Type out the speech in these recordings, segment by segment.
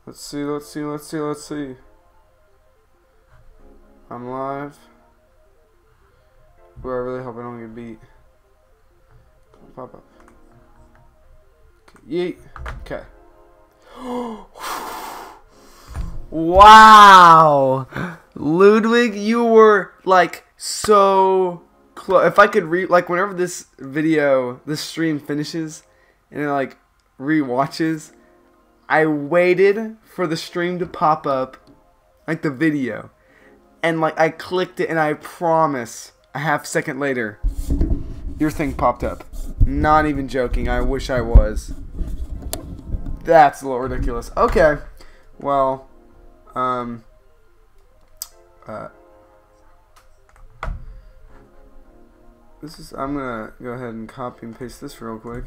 Let's see, let's see, let's see, let's see. I'm live. Ooh, I really hope I don't get beat. Pop up. Okay. Yeet. Okay. Wow! Ludwig, you were like so close. If I could like whenever this video, this stream finishes and it like re-watches, I waited for the stream to pop up, like the video, and like I clicked it and I promise a half second later, your thing popped up. Not even joking, I wish I was. That's a little ridiculous. Okay, well, this is, I'm gonna go ahead and copy and paste this real quick.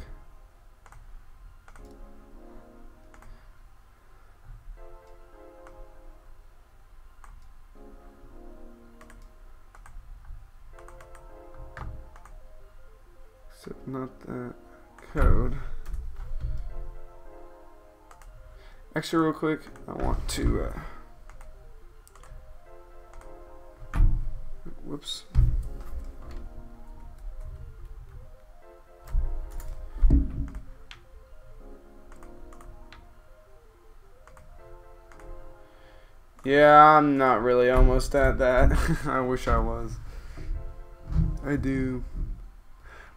Except not that code. Actually, real quick, I want to, whoops. Yeah, I'm not really almost at that. I wish I was. I do.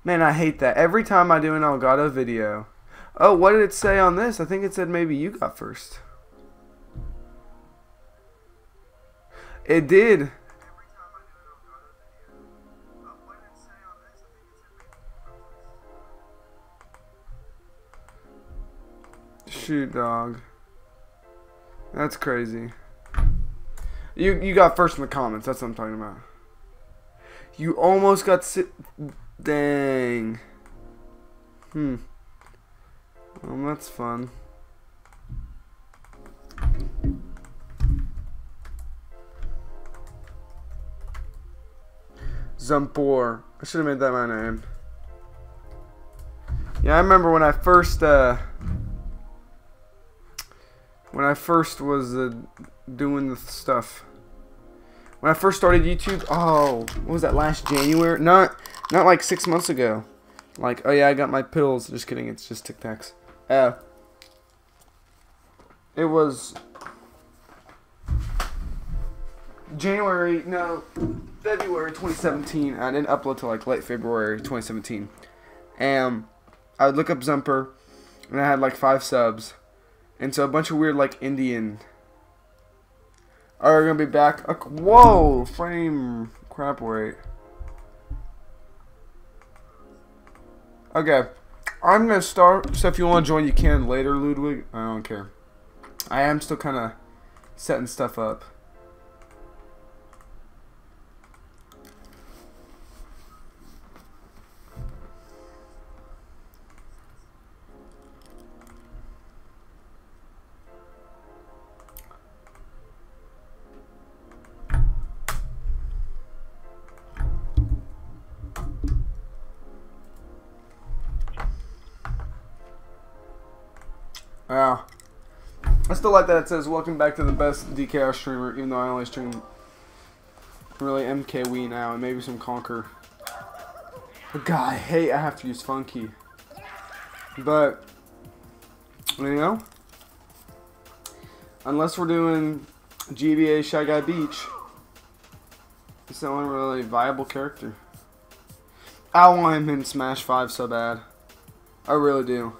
Man, I hate that. Every time I do an Elgato video. Oh, what did it say on this? I think it said maybe you got first. It did. Shoot, dog. That's crazy. You got first in the comments. That's what I'm talking about. You almost got dang. Well, that's fun. Zumpor. I should have made that my name. Yeah, I remember when I first was doing the stuff. When I first started YouTube, oh, what was that, last January? Not like 6 months ago. Like, oh yeah, I got my pills. Just kidding, it's just Tic Tacs. It was February 2017. I didn't upload till like late February 2017. And I would look up Zumper, and I had like 5 subs. And so a bunch of weird like Indian are gonna be back. Whoa, frame crap rate. Okay, I'm gonna start. So if you want to join, you can later, Ludwig. I don't care. I am still kind of setting stuff up. Wow. I still like that it says, welcome back to the best DKR streamer, even though I only stream really MKWii now and maybe some Conker. But God, I hate I have to use Funky. But, you know, unless we're doing GBA Shy Guy Beach, it's the only really viable character. I want him in Smash 5 so bad. I really do.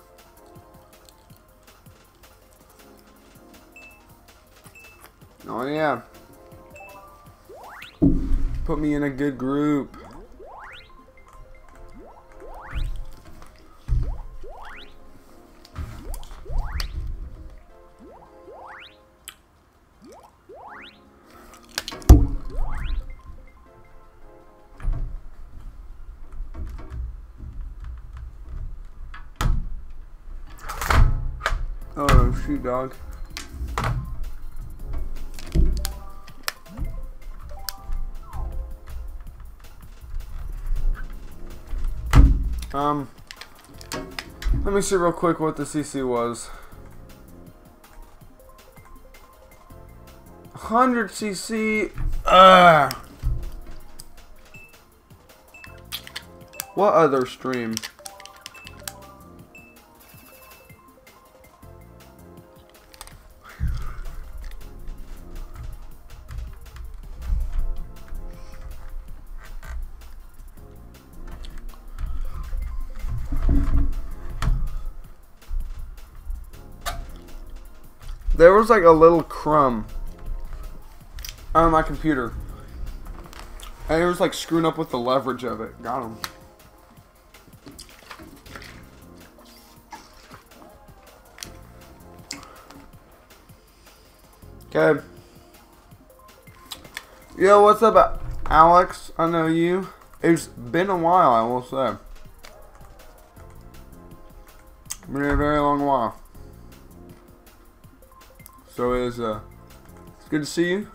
Oh yeah. Put me in a good group. Oh shoot, dog. Let me see real quick what the CC was. 100cc. What other stream? There was like a little crumb on my computer, and it was like screwing up with the leverage of it. Got him. Okay. Yo, what's up, Alex? I know you. It's been a while, I will say. Been a very long while. So it's good to see you.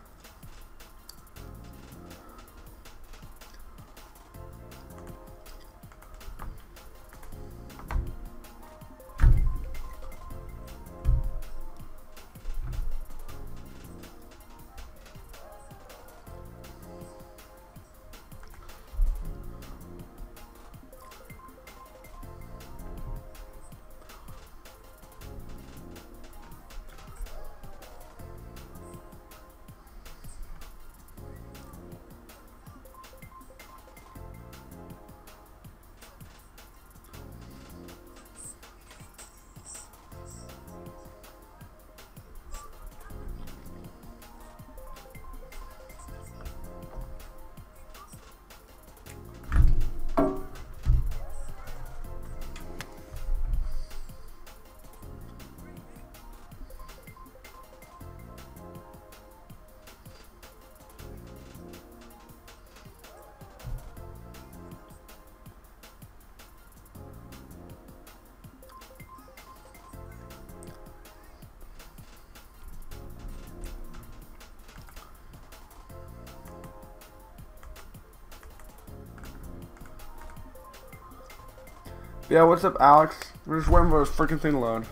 Yeah, what's up, Alex? We're just waiting for this freaking thing to load.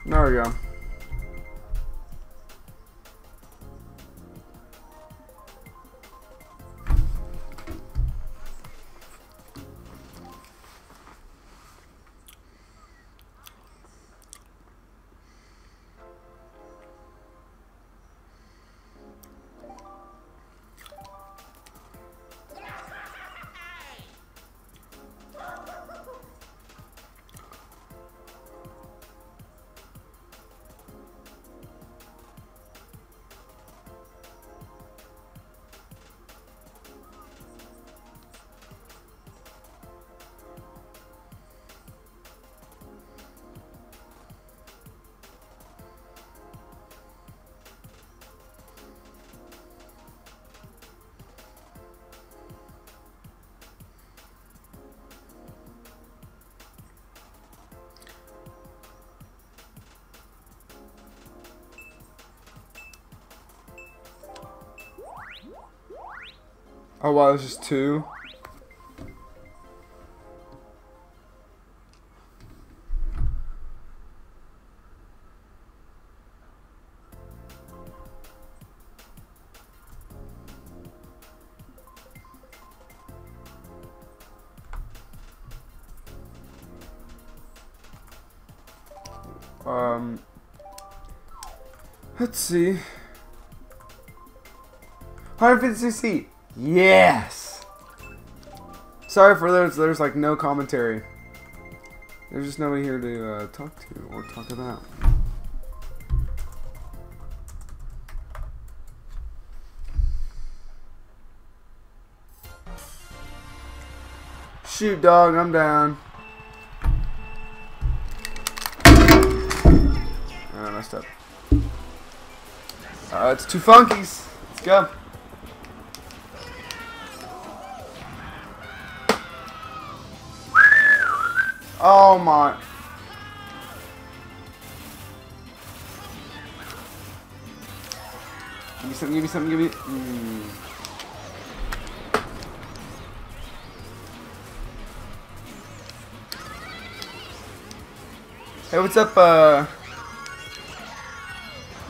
There we go. Oh wow, there's just two. Let's see. 150cc. Yes. Sorry for those. There's like no commentary. There's just nobody here to talk to or talk about. Shoot, dog. I'm down. Oh, I messed up. It's two funkies. Let's go. Oh my. Give me something, give me something, give me. Hey, what's up,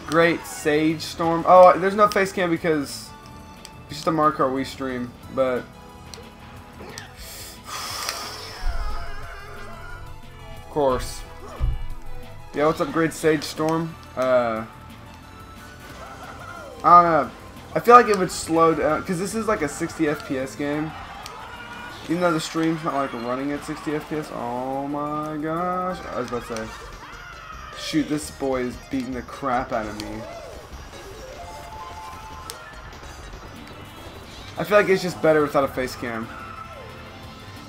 Great Sage Storm? Oh, there's no face cam because it's just a MKWii stream, but of course. Yeah, what's up, Great Sage Storm? I don't know. I feel like it would slow down because this is like a 60 FPS game. Even though the stream's not like running at 60 FPS. Oh my gosh. I was about to say. Shoot, this boy is beating the crap out of me. I feel like it's just better without a face cam.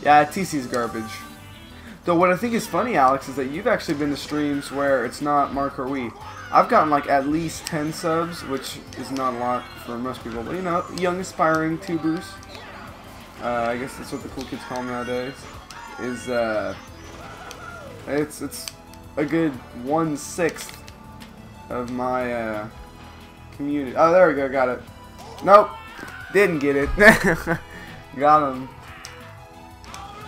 Yeah, TC's garbage. Though what I think is funny, Alex, is that you've actually been to streams where it's not MKWii. I've gotten like at least 10 subs, which is not a lot for most people, but you know, young aspiring tubers. I guess that's what the cool kids call them nowadays. Is it's a good 1/6 of my community. Oh, there we go, got it. Nope, didn't get it. Got him.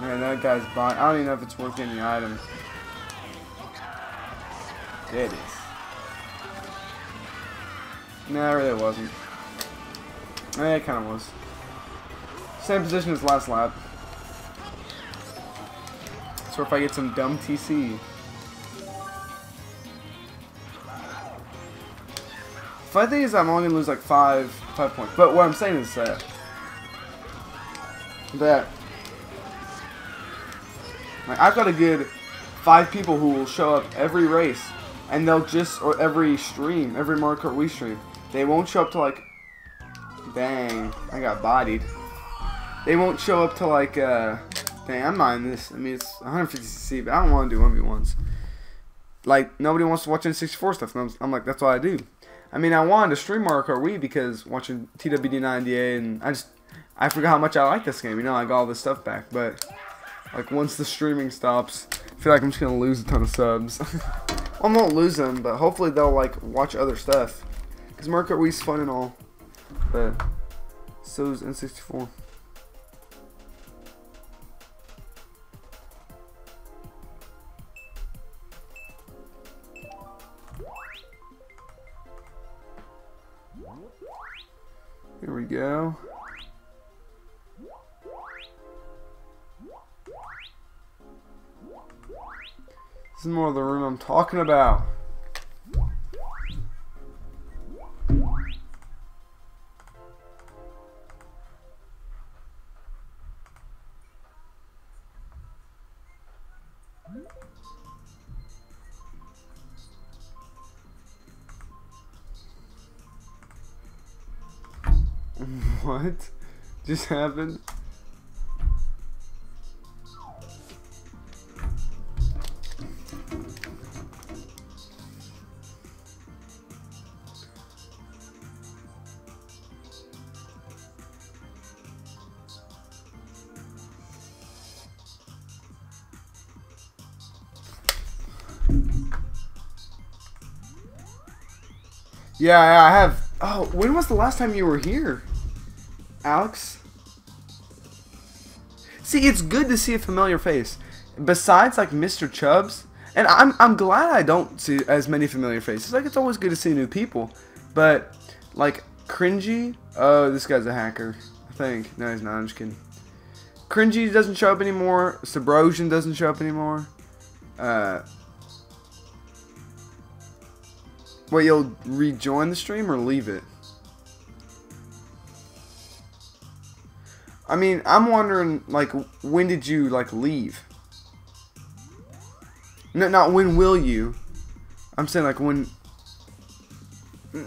Man, that guy's buying. I don't even know if it's worth any items. It is. No, it really wasn't. It kind of was. Same position as last lap. So if I get some dumb TC. Funny thing is I'm only gonna lose like 5 points. But what I'm saying is that like, I've got a good 5 people who will show up every race, and they'll just, or every stream, every MKWii stream, they won't show up to like, dang, I got bodied. They won't show up to like, dang, I'm not in this. I mean, it's 150cc, but I don't want to do 1v1s. Like, nobody wants to watch N64 stuff, and I'm like, that's what I do. I mean, I wanted to stream MKWii because watching TWD90A, and I forgot how much I like this game. You know, I got all this stuff back, but like once the streaming stops, I feel like I'm just gonna lose a ton of subs. Well, I won't lose them, but hopefully they'll like watch other stuff. Cause MKWii's fun and all, but so is N64. Here we go. This is more of the room I'm talking about. What just happened? Yeah, I have. Oh, when was the last time you were here, Alex? See, it's good to see a familiar face. Besides, like, Mr. Chubbs, and I'm glad I don't see as many familiar faces. Like, it's always good to see new people. But, like, Cringy, oh, this guy's a hacker, I think. No, he's not, I'm just kidding. Cringy doesn't show up anymore. Subrosian doesn't show up anymore. Wait, you'll rejoin the stream or leave it? I mean, I'm wondering, like, when did you, like, leave? No, not when will you. I'm saying, like, when...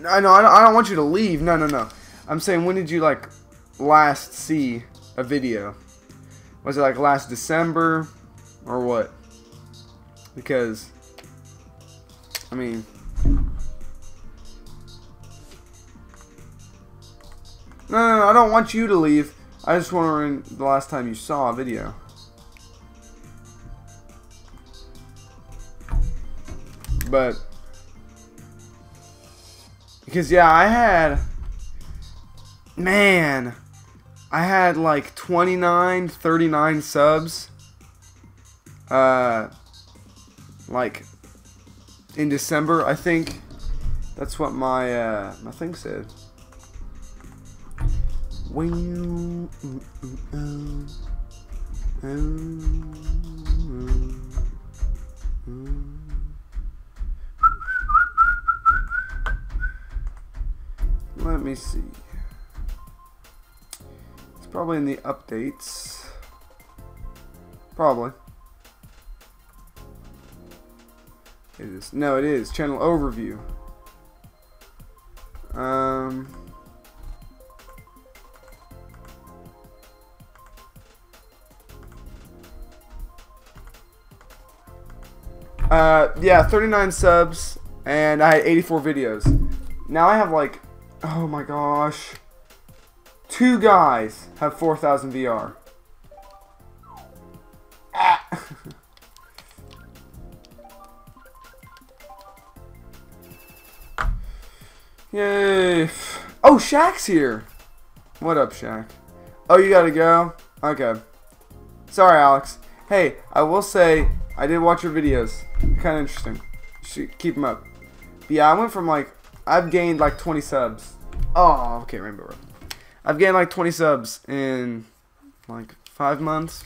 I know, I don't want you to leave. No, no, no. I'm saying, when did you, like, last see a video? Was it, like, last December? Or what? Because, I mean... No, I don't want you to leave. I just wondering the last time you saw a video. But because yeah, I had like 29, 39 subs. Like in December, I think. That's what my my thing said. Let me see. It's probably in the updates. Probably. It is. No, it is. Channel overview. Yeah, 39 subs, and I had 84 videos. Now I have like, oh my gosh, 2 guys have 4,000 VR. Ah. Yay. Oh, Shaq's here. What up, Shaq? Oh, you gotta go? Okay. Sorry, Alex. Hey, I will say, I did watch your videos. Kind of interesting. You should keep them up. But yeah, I went from like, I've gained like 20 subs. Oh, okay, Rainbow Road. I've gained like 20 subs in like 5 months.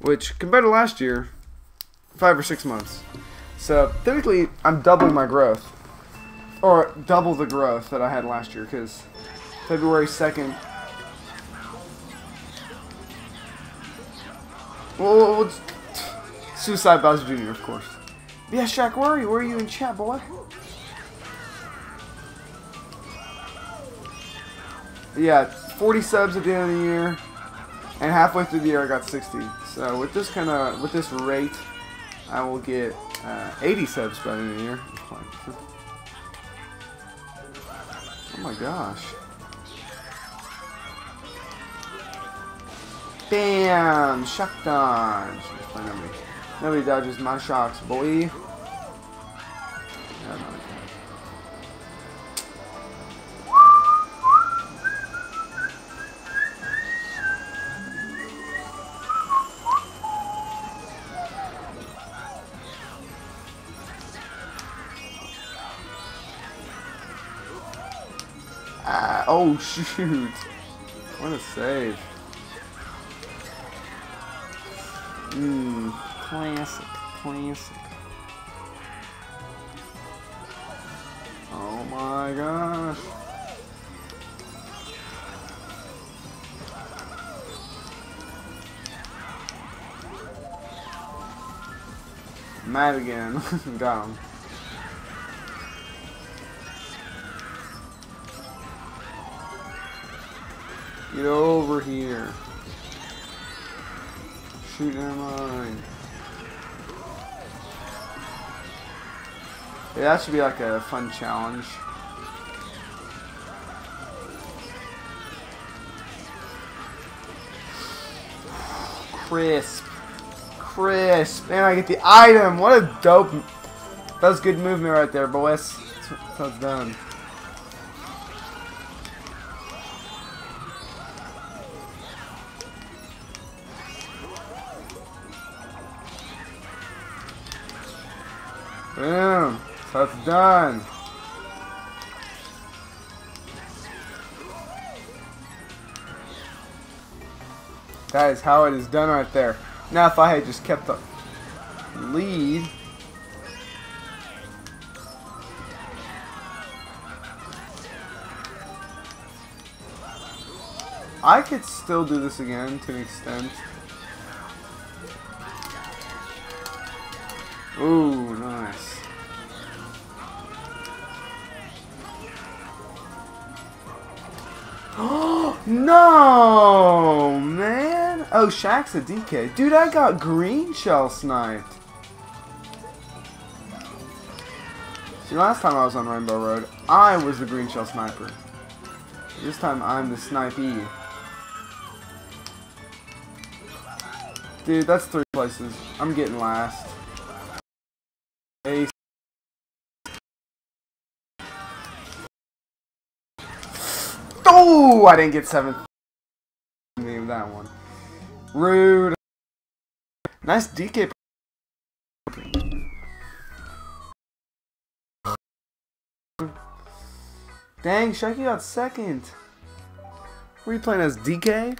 Which, compared to last year, 5 or 6 months. So, technically, I'm doubling my growth. Or double the growth that I had last year, because February 2nd. Well, Suicide Bowser Jr., of course. But yeah, Shaq, where are you? Where are you in chat, boy? But yeah, 40 subs at the end of the year, and halfway through the year I got 60. So with this rate, I will get 80 subs by the end of the year. Oh my gosh. Bam! Shock dodge. Nobody dodges my shocks, boy. Oh shoot. What a save. Classic. Classic. Oh my gosh. Mad again. Got him. Get over here. Shoot him mine. Yeah, that should be like a fun challenge. Crisp. Crisp. And I get the item. What a dope. That was good movement right there, boys. That's how it's done. Boom. So it's done. That is how it is done right there. Now if I had just kept the lead. I could still do this again to an extent. Ooh, nice. Oh no, man! Oh, Shaq's a DK. Dude, I got green shell sniped. See, last time I was on Rainbow Road, I was the green shell sniper. This time I'm the snipee. Dude, that's 3 places. I'm getting last. Ace. Oh, I didn't get 7th. Me with that one. Rude. Nice DK. Dang, Shucky got 2nd. Were you playing as DK?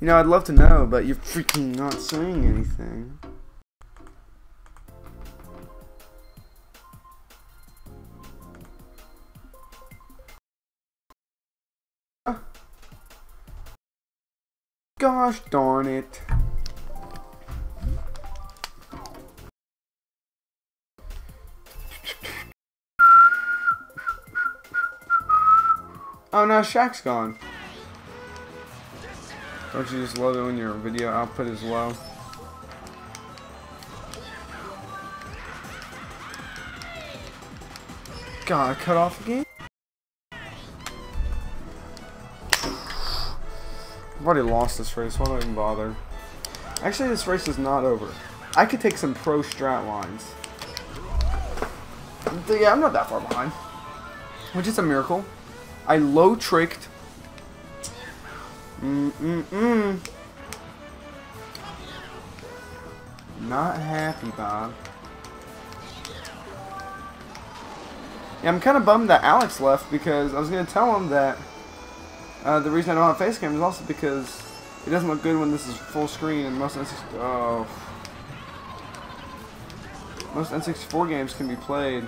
You know, I'd love to know, but you're freaking not saying anything. Gosh darn it. Oh no, Shaq's gone. Don't you just love it when your video output is low? God, I cut off again? I've already lost this race, why do I even bother? Actually, this race is not over. I could take some pro strat lines. Yeah, I'm not that far behind. Which is a miracle. I low tricked. Not happy, Bob. Yeah, I'm kind of bummed that Alex left because I was going to tell him that the reason I don't have face cam is also because it doesn't look good when this is full screen and most N64 games can be played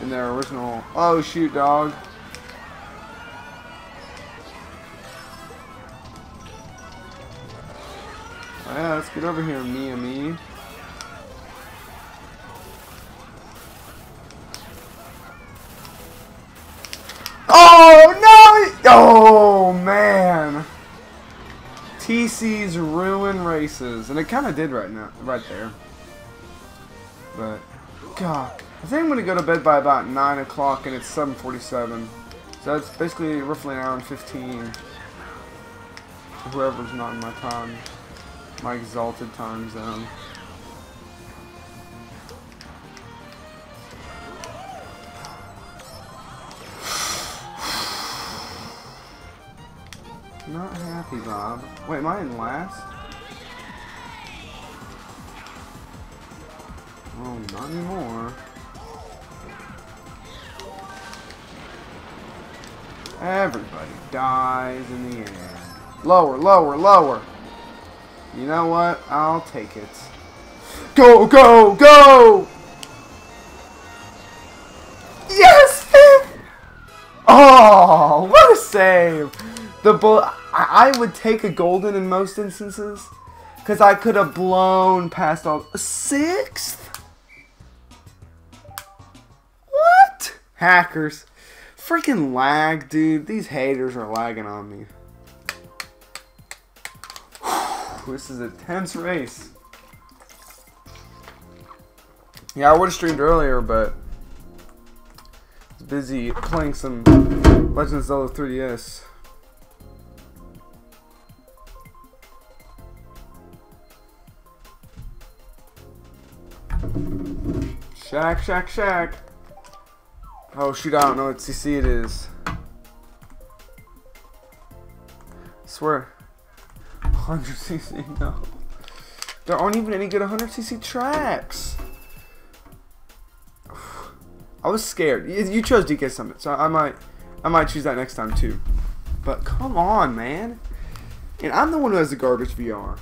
in their original. Oh shoot, dog. Oh, yeah, let's get over here, me. Oh no! Oh man! TC's ruin races, and it kind of did right there. But God, I think I'm gonna go to bed by about 9 o'clock, and it's 7:47. So that's basically roughly an hour and 15. For whoever's not in my time, my exalted time zone. Not happy, Bob. Wait, am I in last? Oh, not anymore. Everybody dies in the end. Lower, lower, lower. You know what? I'll take it. Go, go, go! Yes! Oh, what a save! I would take a golden in most instances, because I could have blown past all. 6th? What? Hackers. Freaking lag, dude. These haters are lagging on me. This is a tense race. Yeah, I would have streamed earlier, but I was busy playing some Legend of Zelda 3DS. Shaq. Oh shoot, I don't know what CC it is. I swear. 100cc, no. There aren't even any good 100cc tracks. I was scared. You chose DK Summit, so I might choose that next time too. But come on, man. And I'm the one who has the garbage VR.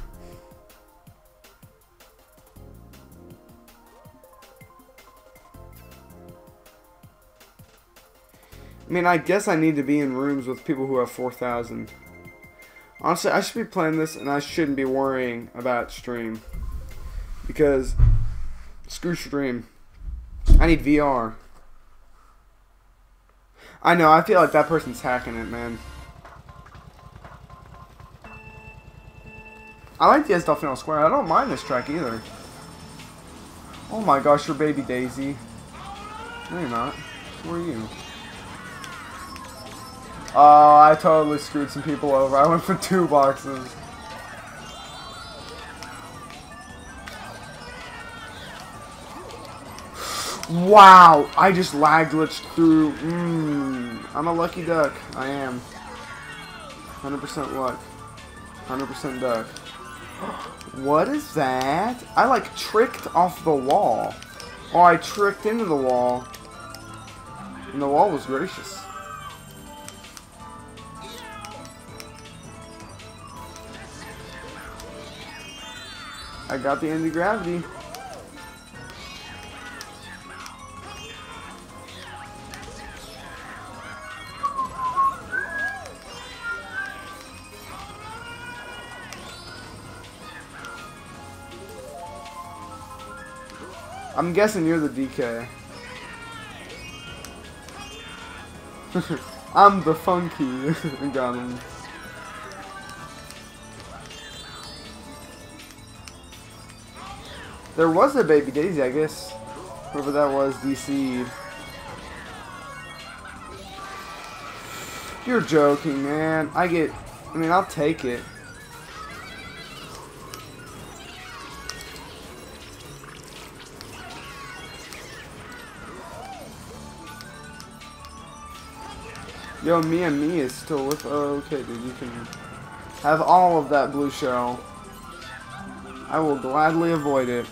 I mean, I guess I need to be in rooms with people who have 4,000. Honestly, I should be playing this and I shouldn't be worrying about stream. Because, screw stream. I need VR. I know, I feel like that person's hacking it, man. I like the Delfino Square. I don't mind this track either. Oh my gosh, you're baby Daisy. No, you're not. Who are you? Oh, I totally screwed some people over. I went for 2 boxes. Wow, I just lag glitched through. I'm a lucky duck. I am. 100% luck. 100% duck. What is that? I like tricked off the wall. Or I tricked into the wall. And the wall was gracious. I got the anti-gravity. I'm guessing you're the DK. I'm the funky. Got him. There was a baby Daisy, I guess. Whoever that was, DC'd. You're joking, man. I mean, I'll take it. Yo, me and me is still with. Oh, okay, dude. You can have all of that blue shell. I will gladly avoid it.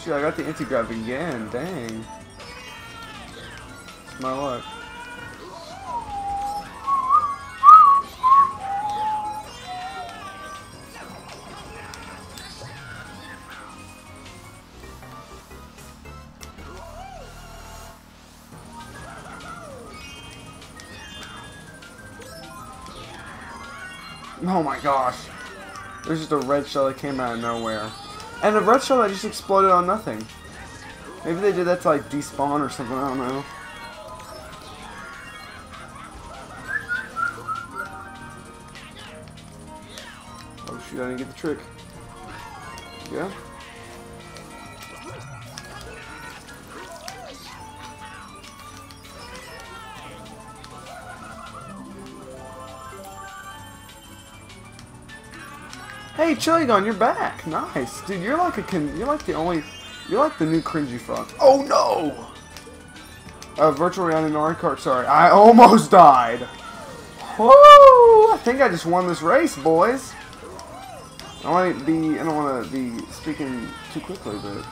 Shoot, I got the anti-grav again. Dang. It's my luck. Oh my gosh. There's just a red shell that came out of nowhere. And a red shell that just exploded on nothing. Maybe they did that to like despawn or something, I don't know. Oh shoot, I didn't get the trick. Yeah? Hey, Chiligon, you're back. Nice, dude. You're like the new cringy frog. Oh no! Virtual reality Mario Kart. Sorry, I almost died. Woo! I think I just won this race, boys. I don't want to be speaking too quickly, but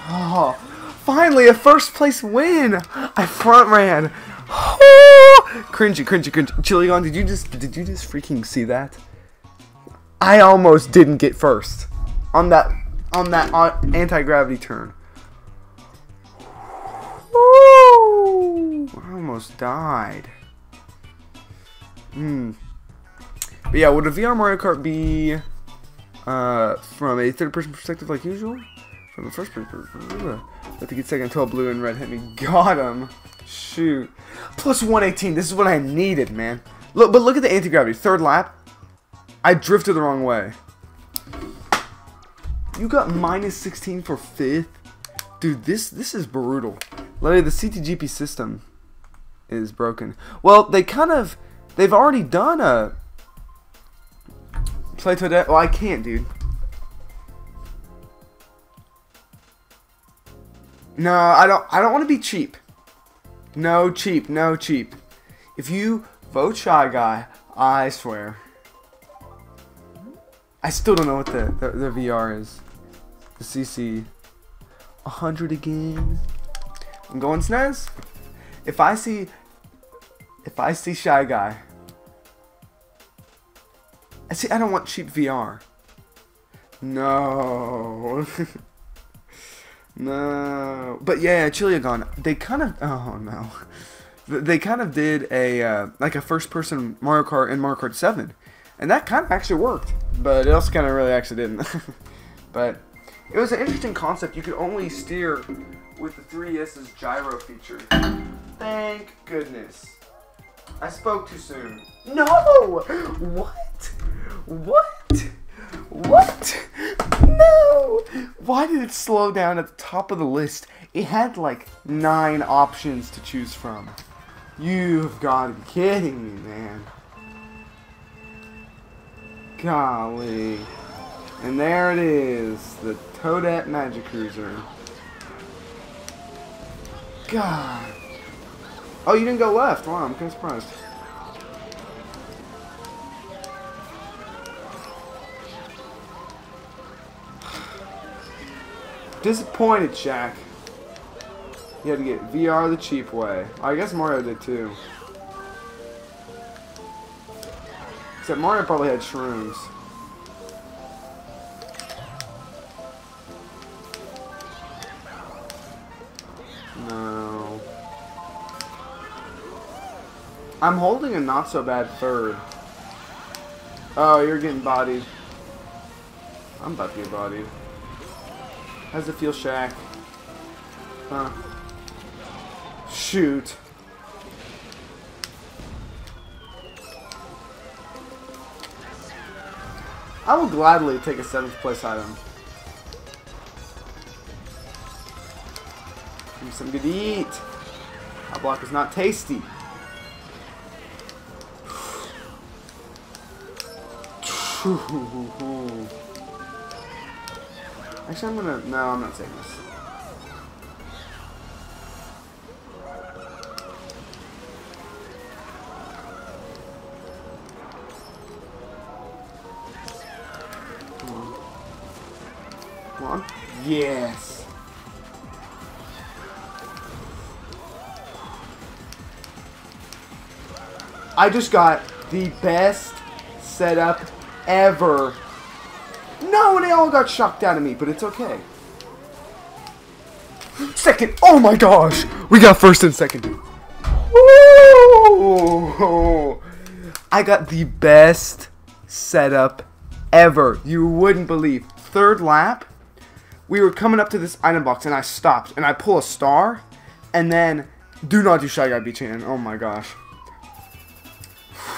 oh, finally a first place win. I front ran. Cringy. Chiligon, did you just freaking see that? I almost didn't get first on that anti-gravity turn. Woo! I almost died. But yeah, would a VR Mario Kart be from a third-person perspective like usual? From the first person, let the get second until blue and red hit me. Got him. Shoot. Plus 118. This is what I needed, man. Look, but look at the anti-gravity. Third lap. I drifted the wrong way. You got minus 16 for 5th? Dude, this is brutal. Literally, the CTGP system is broken. Well, they've already done a play to death. Well, I can't, dude. No, I don't want to be cheap. No cheap. If you vote Shy Guy, I swear. I still don't know what the VR is. The CC. 100 again. I'm going SNES. If I see Shy Guy. I don't want cheap VR. No. No. But yeah, Chiligon, they kind of, oh no. They kind of did a like a first person Mario Kart in Mario Kart 7. And that kind of actually worked, but it also kind of really actually didn't. But it was an interesting concept. You could only steer with the 3DS's gyro feature. Thank goodness. I spoke too soon. No! What? No! Why did it slow down at the top of the list? It had like 9 options to choose from. You've got to be kidding me, man. Golly. And there it is, the Toadette Magic Cruiser. God. Oh, you didn't go left. Wow, I'm kind of surprised. Disappointed, Shaq. You had to get VR the cheap way. I guess Mario did too. Except Mario probably had shrooms. No. I'm holding a not so bad third. Oh, you're getting bodied. I'm about to get bodied. How's it feel, Shaq? Huh? Shoot. I will gladly take a 7th place item. Give me something good to eat. Our block is not tasty. Actually, I'm gonna... No, I'm not saying this. Come on. Yes. I just got the best setup ever. No, they all got shocked out of me, but it's okay. Second. Oh my gosh. We got first and second. Woo! I got the best setup ever. You wouldn't believe. Third lap, we were coming up to this item box, and I stopped, and I pull a star, and then do not do Shy Guy Beach Chain. Oh my gosh.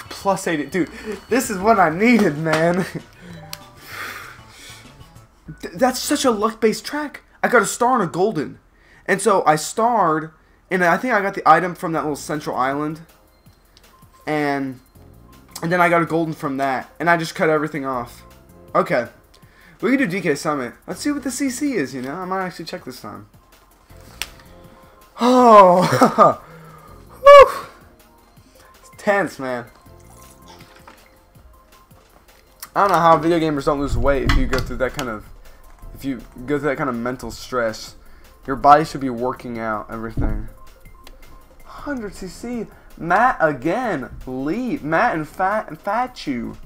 Plus 8. Dude, this is what I needed, man. That's such a luck-based track. I got a star and a golden. And so I starred, and I think I got the item from that little central island. And then I got a golden from that. And I just cut everything off. Okay. We can do DK Summit. Let's see what the CC is, you know? I might actually check this time. Oh! Whew. It's tense, man. I don't know how video gamers don't lose weight if you go through that kind of mental stress. Your body should be working out everything. 100cc. Matt again. Leave. Matt and Fatu.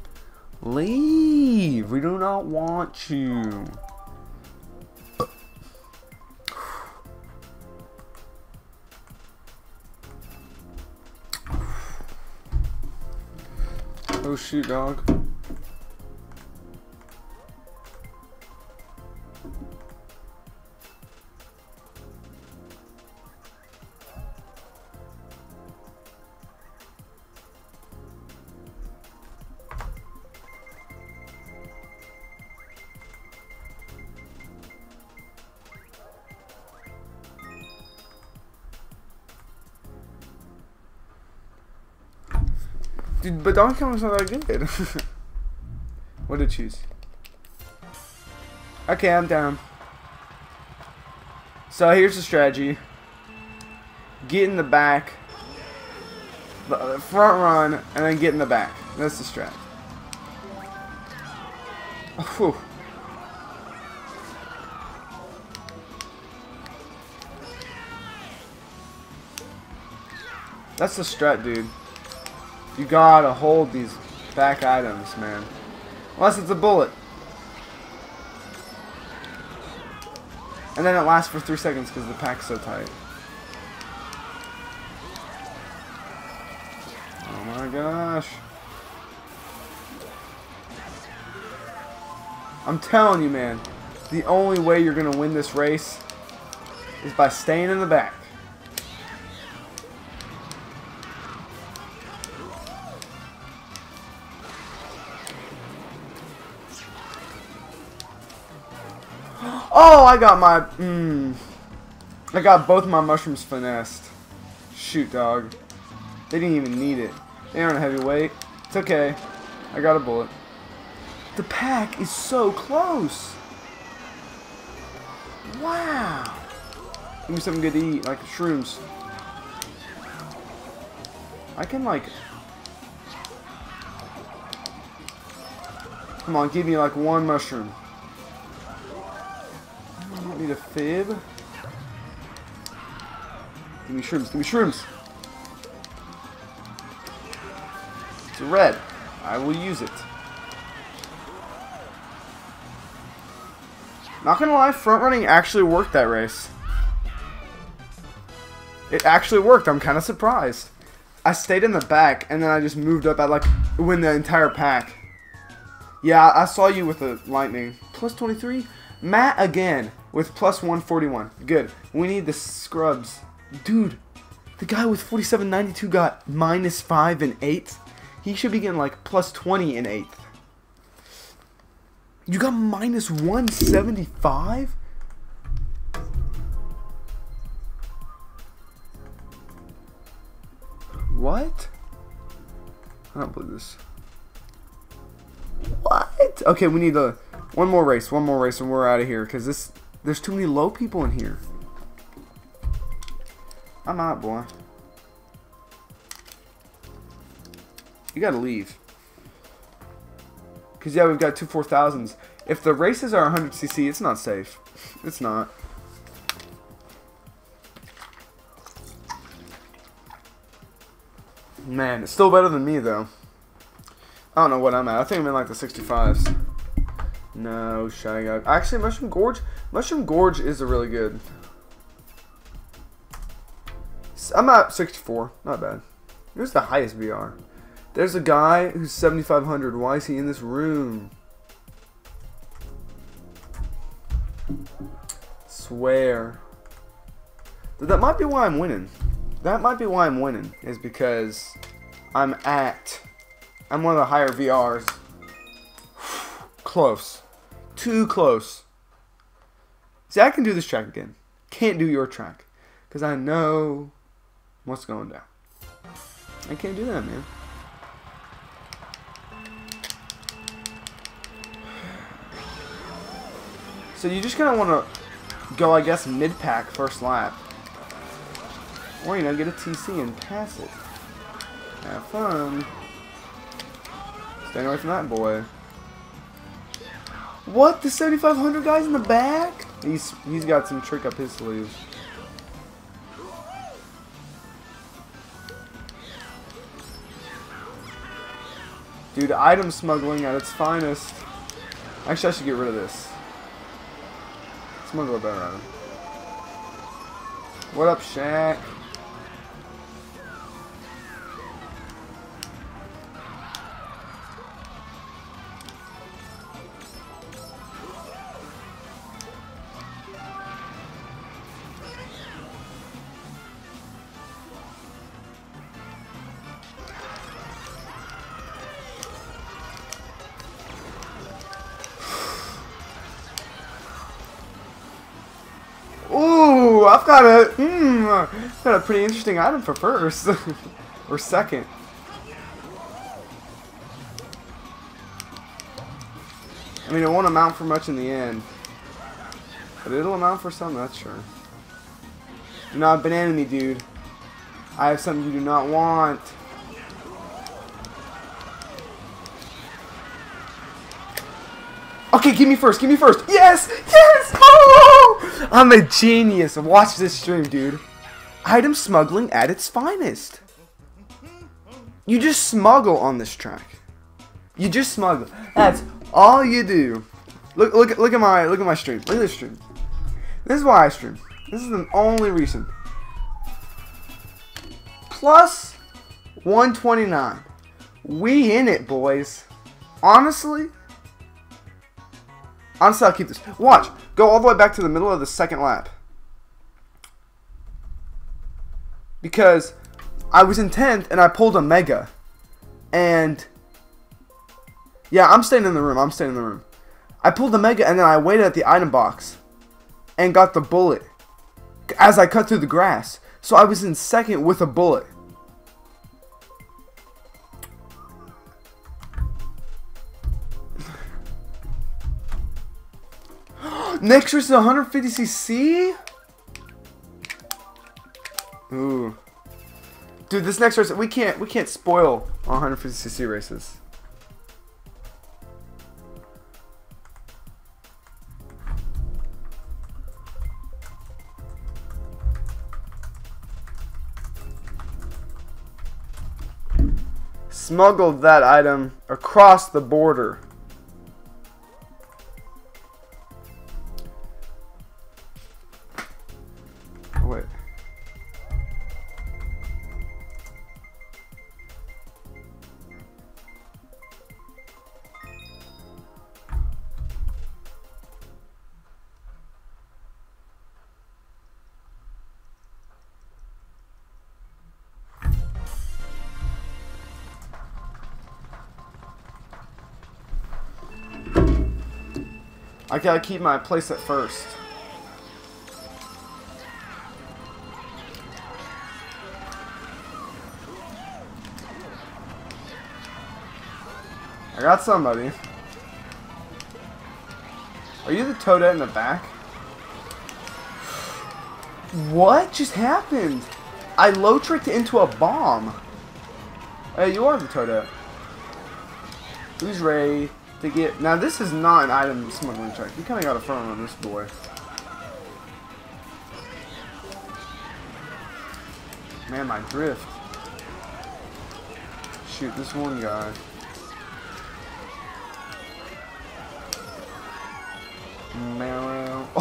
Leave. We do not want you. Oh shoot, dog. Dude, but Donkey Kong was not that good. What did I choose? Okay, I'm down. So here's the strategy. Get in the back. Front run, and then get in the back. That's the strat. Whew. That's the strat, dude. You gotta hold these back items, man. Unless it's a bullet. And then it lasts for 3 seconds because the pack's so tight. Oh my gosh. I'm telling you, man. The only way you're gonna win this race is by staying in the back. Oh, I got my... I got both my mushrooms finessed. Shoot, dog. They didn't even need it. They aren't a heavyweight. It's okay. I got a bullet. The pack is so close. Wow. Give me something good to eat, like shrooms. I can like... Come on, give me like one mushroom. I don't need a fib. Give me shrooms, give me shrooms. It's red. I will use it. Not gonna lie, front running actually worked that race. It actually worked. I'm kind of surprised. I stayed in the back and then I just moved up. I like win the entire pack. Yeah, I saw you with the lightning. Plus 23. Matt again with plus 141. Good. We need the scrubs. Dude, the guy with 4792 got minus 5 in 8th. He should be getting like plus 20 in 8th. You got minus 175? What? I don't believe this. What? Okay, we need one more race, and we're out of here. Cause there's too many low people in here. I'm out, boy. You gotta leave. Cause yeah, we've got two 4000s. If the races are 100cc, it's not safe. It's not. Man, it's still better than me, though. I don't know what I'm at. I think I'm in, like, the 65s. No, Shy Guy. Actually, Mushroom Gorge. Mushroom Gorge is a really good. I'm at 64. Not bad. Who's the highest VR? There's a guy who's 7,500. Why is he in this room? Swear. That might be why I'm winning. That might be why I'm winning, is because I'm one of the higher VRs. Close. Too close. See, I can do this track again. Can't do your track. Because I know what's going down. I can't do that, man. So you just kind of want to go, I guess, mid-pack first lap. Or, you know, get a TC and pass it. Have fun. Stay away from that boy. What? The 7,500 guy's in the back? He's got some trick up his sleeve. Dude, item smuggling at its finest. Actually, I should get rid of this. Smuggle a better item. What up, Shaq? Ooh, I've got a pretty interesting item for first or second. I mean, it won't amount for much in the end, but it'll amount for something, that's sure. Do not banana me, dude. I have something you do not want. Okay, give me first, give me first. Yes! Yes! Oh! I'm a genius. Watch this stream, dude. Item smuggling at its finest. You just smuggle on this track. You just smuggle. That's all you do. Look at my stream. Look at this stream. This is why I stream. This is the only reason. Plus 129. We in it, boys. Honestly, I'll keep this. Watch. Go all the way back to the middle of the second lap. Because I was in 10th and I pulled a mega. And yeah, I'm staying in the room. I'm staying in the room. I pulled the mega and then I waited at the item box and got the bullet as I cut through the grass. So I was in second with a bullet. Next race is 150cc? Ooh. Dude, this next race, we can't spoil our 150cc races. Smuggled that item across the border. Oh, wait. I gotta keep my place at first. I got somebody. Are you the Toadette in the back? What just happened? I low tricked into a bomb. Hey, you are the Toadette. Who's ready to get... Now, this is not an item smuggling check. You kind of got a front on this boy. Man, my drift. Shoot, this one guy.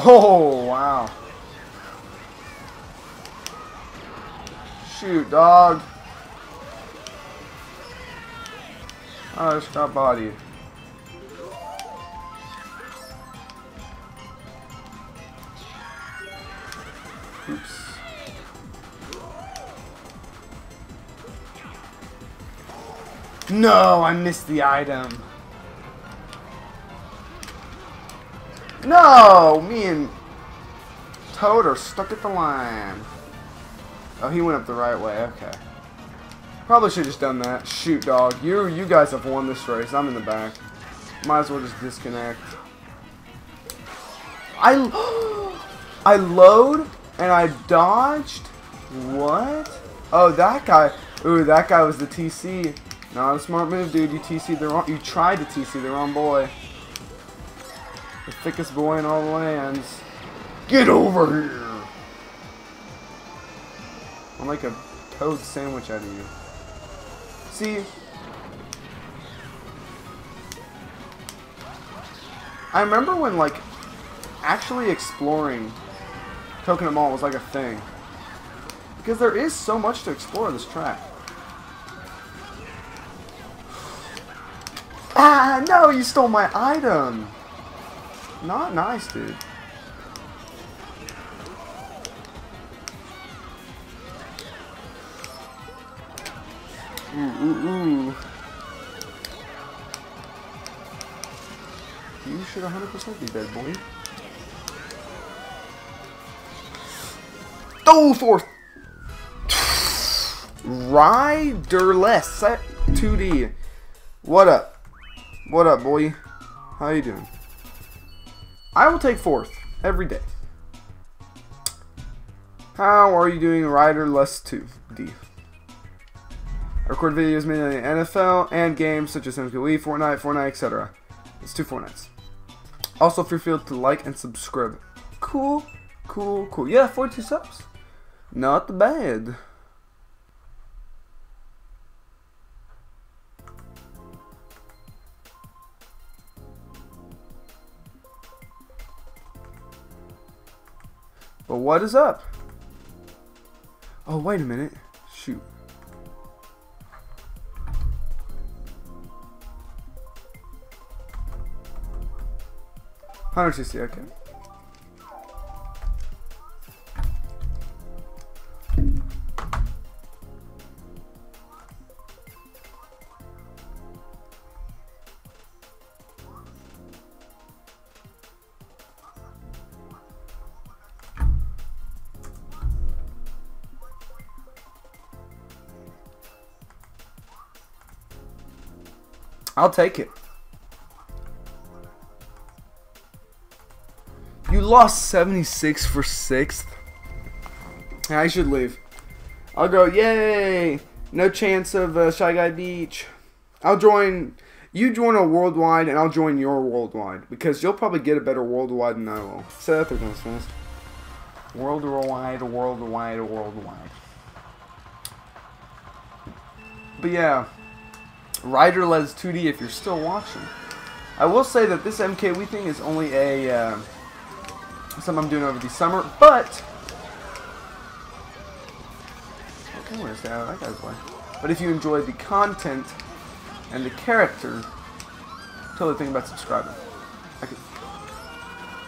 Oh, wow. Shoot, dog. I just got bodied. Oops. No, I missed the item. No, me and Toad are stuck at the line. Oh, he went up the right way. Okay. Probably should have just done that. Shoot, dog. You guys have won this race. I'm in the back. Might as well just disconnect. I load and I dodged. What? Oh, that guy. Ooh, that guy was the TC. Not a smart move, dude. You TC'd the wrong. You tried to TC the wrong boy. The thickest boy in all the lands. Get over here! I'll make a toad sandwich out of you. See? I remember when, like, actually exploring Coconut Mall was like a thing. Because there is so much to explore this track. Ah, no, you stole my item! Not nice, dude. Ooh. You should 100% be dead, boy. Oh, fourth! Riderless set 2D. What up? What up, boy? How you doing? I will take fourth every day. How are you doing, Riderless 2D? I record videos mainly in the NFL and games such as MKWii, Fortnite, etc. It's 2 Fortnites. Also, feel free to like and subscribe. Cool. Yeah, 42 subs. Not bad. But what is up? Oh, wait a minute. Shoot. $160, okay. I'll take it. You lost 76 for 6th. Yeah, I should leave. I'll go, yay! No chance of Shy Guy Beach. I'll join. You join a worldwide, and I'll join your worldwide because you'll probably get a better worldwide than I will. Say that 3 times fast. Worldwide, worldwide, worldwide. But yeah, Riderless 2D. If you're still watching, I will say that this MKWii thing is only a something I'm doing over the summer, but. Okay, where's that guy's way? But if you enjoy the content and the character, totally think about subscribing. I could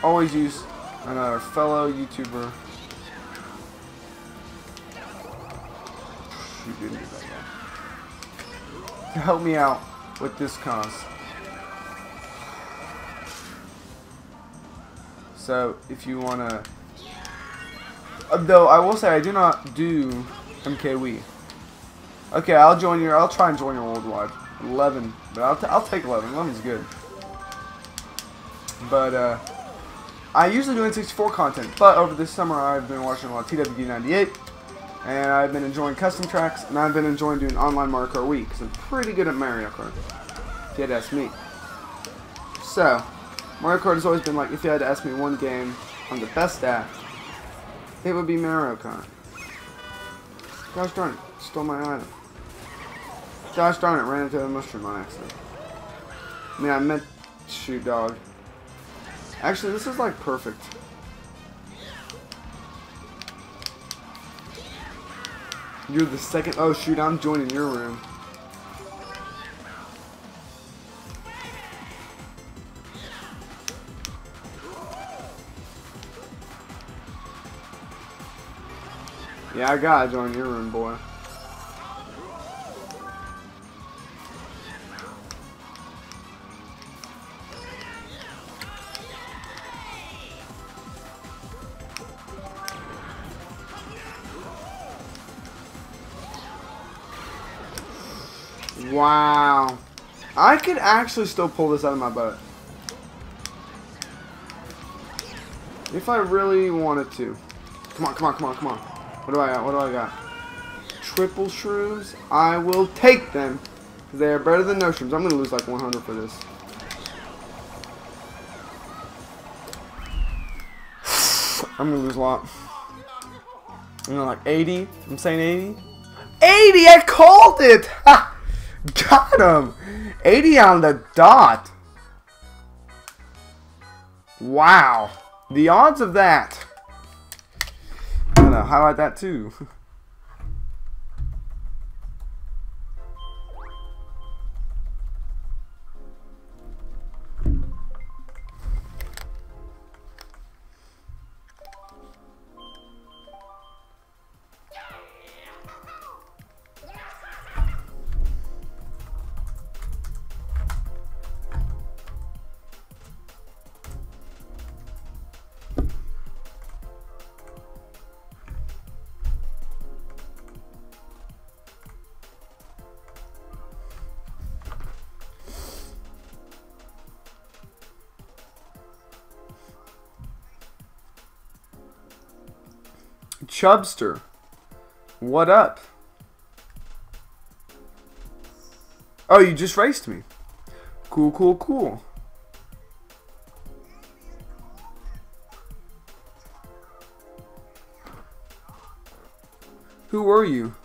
always use another fellow YouTuber. Shoot, didn't do that yet. To help me out with this cause. So if you wanna, though I will say I do not do MKWii. Okay, I'll try and join your worldwide. 11, but I'll take 11. 11's good. But I usually do N64 content, but over this summer I've been watching a lot of TWD98, and I've been enjoying custom tracks, and I've been enjoying doing online Mario Kart Wii because I'm pretty good at Mario Kart. If you had to ask me. So Mario Kart has always been like, if you had to ask me one game I'm the best at, it would be Mario Kart. Gosh darn it, stole my item. Gosh darn it, ran into a mushroom on accident. I mean, I meant shoot dog. Actually, this is like perfect. You're the second. Oh shoot, I'm joining your room. Yeah, I gotta join your room, boy. Wow. I could actually still pull this out of my butt. If I really wanted to. Come on, come on, come on, come on. What do I got? What do I got? Triple shrooms. I will take them. They are better than no shrooms. I'm going to lose like 100 for this. I'm going to lose a lot. You know, like 80. I'm saying 80. 80! I called it! Ha! Got him! 80 on the dot. Wow. The odds of that. I'm gonna highlight that too. Chubster, what up? Oh, you just raced me. Cool, cool, cool. Who were you?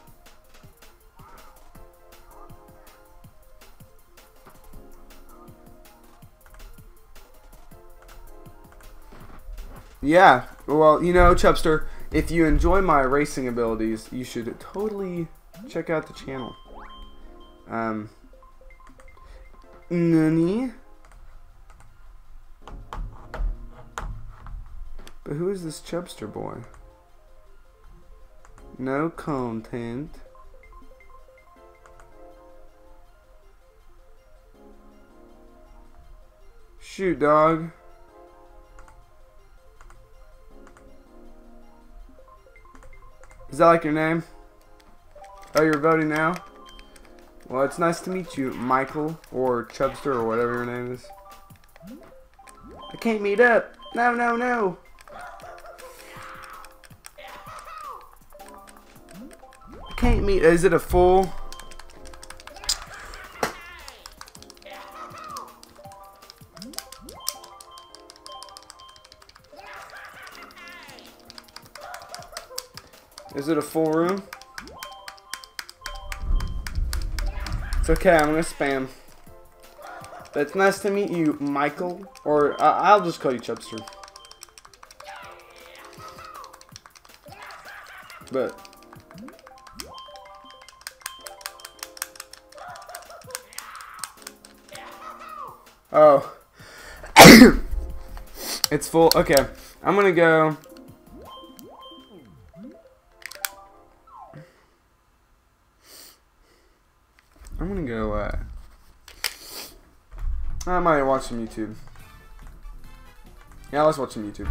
Yeah, well, you know, Chubster, if you enjoy my racing abilities, you should totally check out the channel. Nani? But who is this Chubster boy? No content. Shoot, dog. Is that like your name? Oh, you're voting now? Well, it's nice to meet you, Michael, or Chubster, or whatever your name is. I can't meet up. No, no, no. can't meet. Is it a full? Is it a full room? It's okay, I'm gonna spam. But it's nice to meet you, Michael. Or I'll just call you Chubster. But oh. It's full. Okay. I'm gonna go. I might watch some YouTube. Yeah, let's watch some YouTube.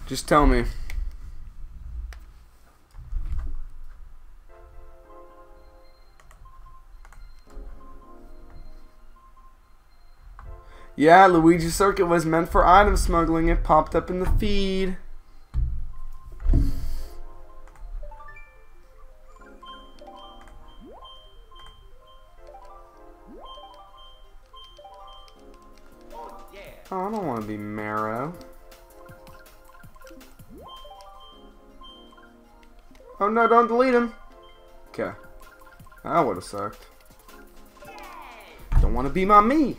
Just tell me. Yeah, Luigi Circuit was meant for item smuggling. It popped up in the feed. Oh, I don't want to be Marrow. Oh no, don't delete him. Okay. That would have sucked. Don't want to be my me.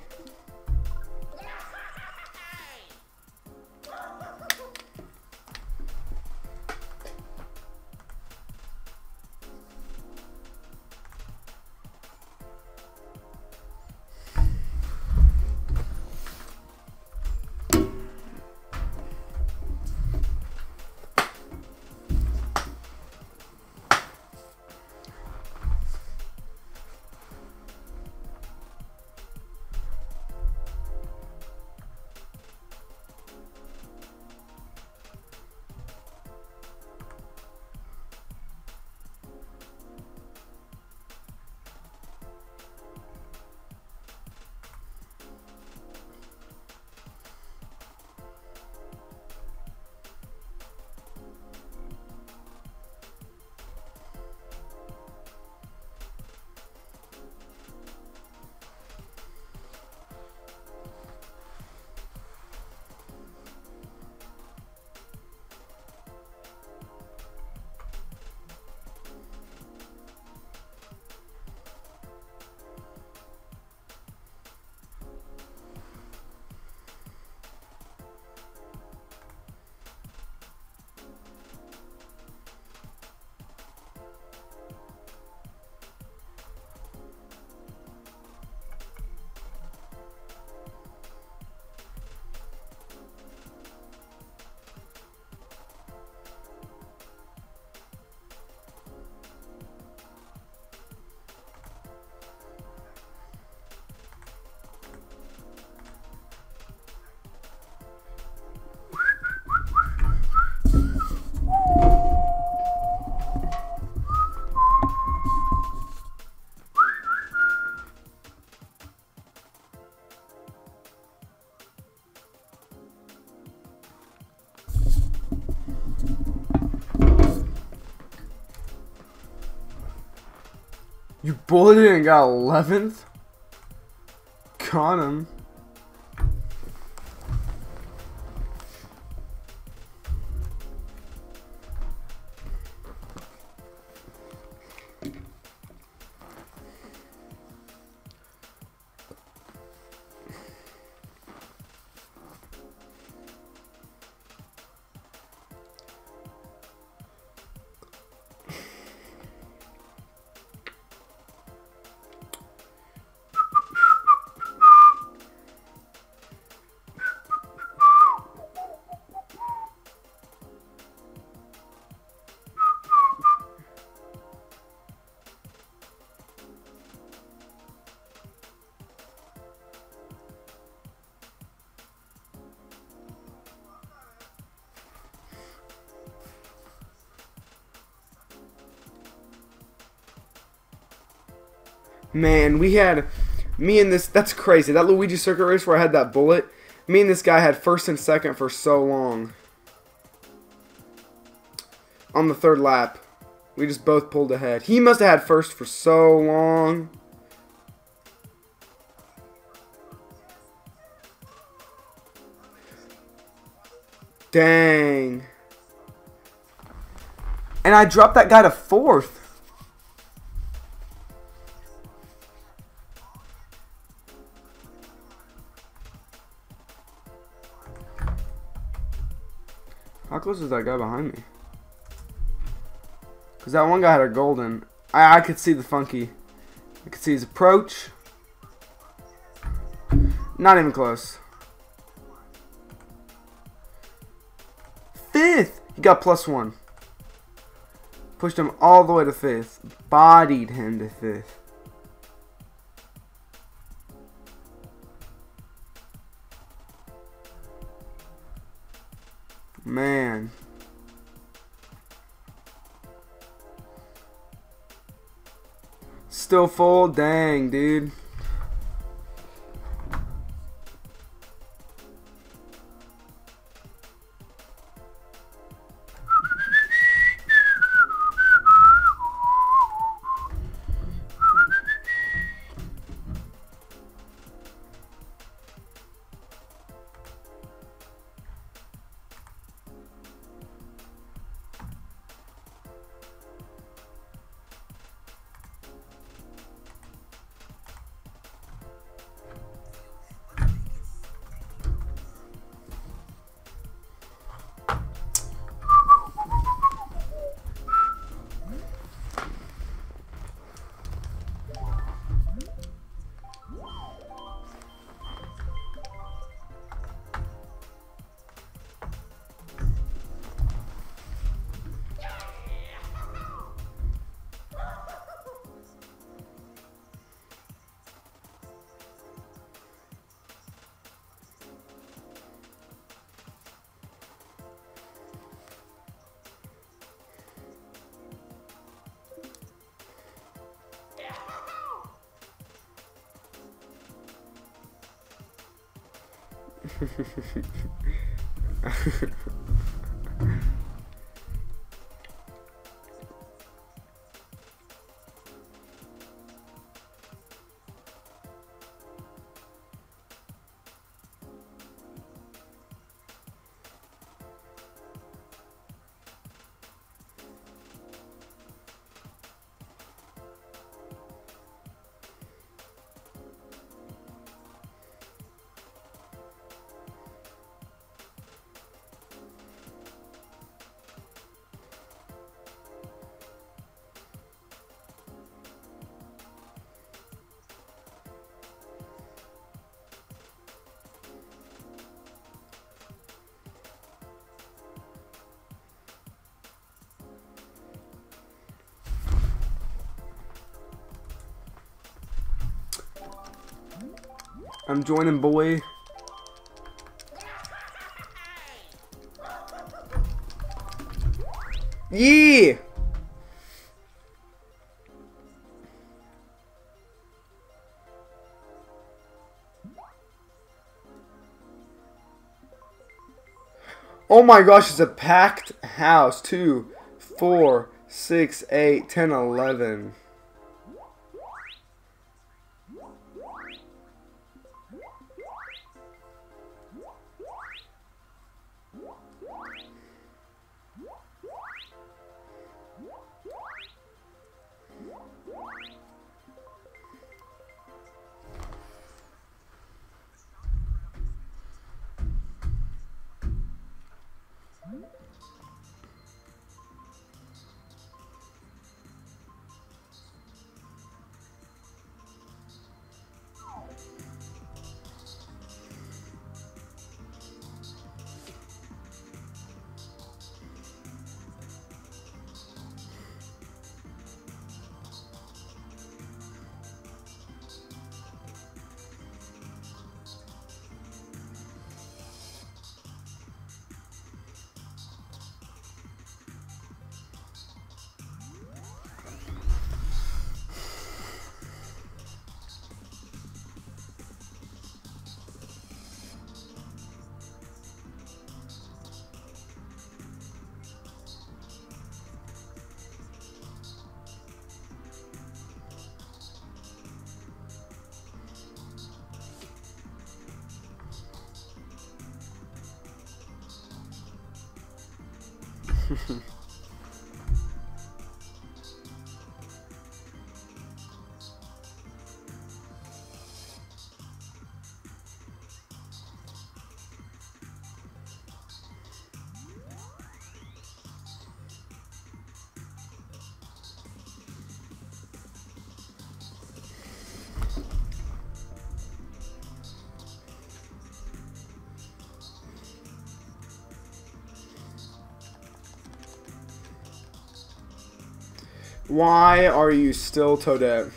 You bullied it and got 11th? Got him. Man, we had me and this. That's crazy. That Luigi Circuit race where I had that bullet. Me and this guy had first and second for so long. on the third lap. We just both pulled ahead. He must have had first for so long. Dang. And I dropped that guy to fourth. How close is that guy behind me? Because that one guy had a golden. I could see the funky. I could see his approach. Not even close. Fifth! He got +1. Pushed him all the way to fifth. Bodied him to fifth. Man. Still full? Dang, dude. I'm joining, boy. Yeah. Oh my gosh, it's a packed house. 2, 4, 6, 8, 10, 11. Why are you still Toadette?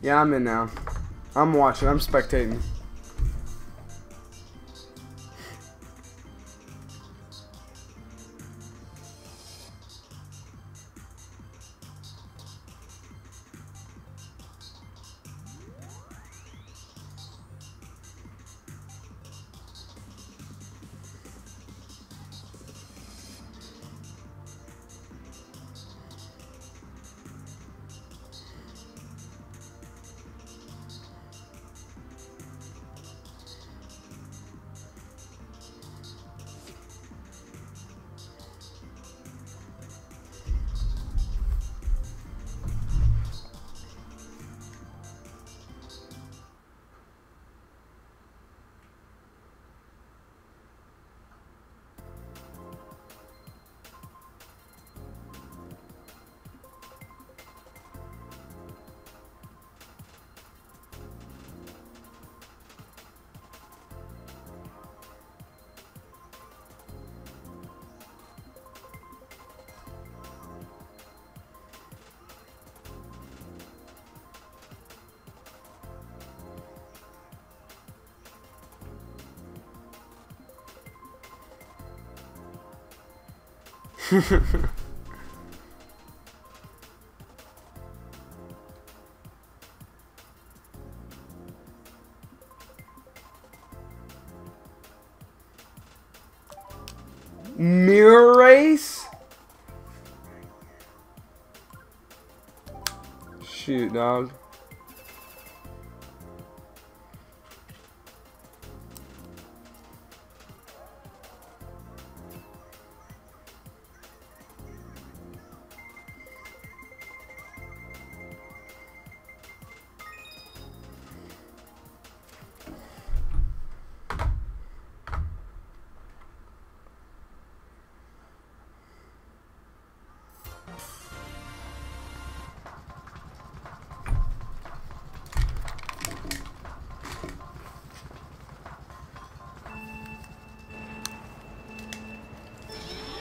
Yeah, I'm in now. I'm watching. I'm spectating. Mirror race? Shoot, dog.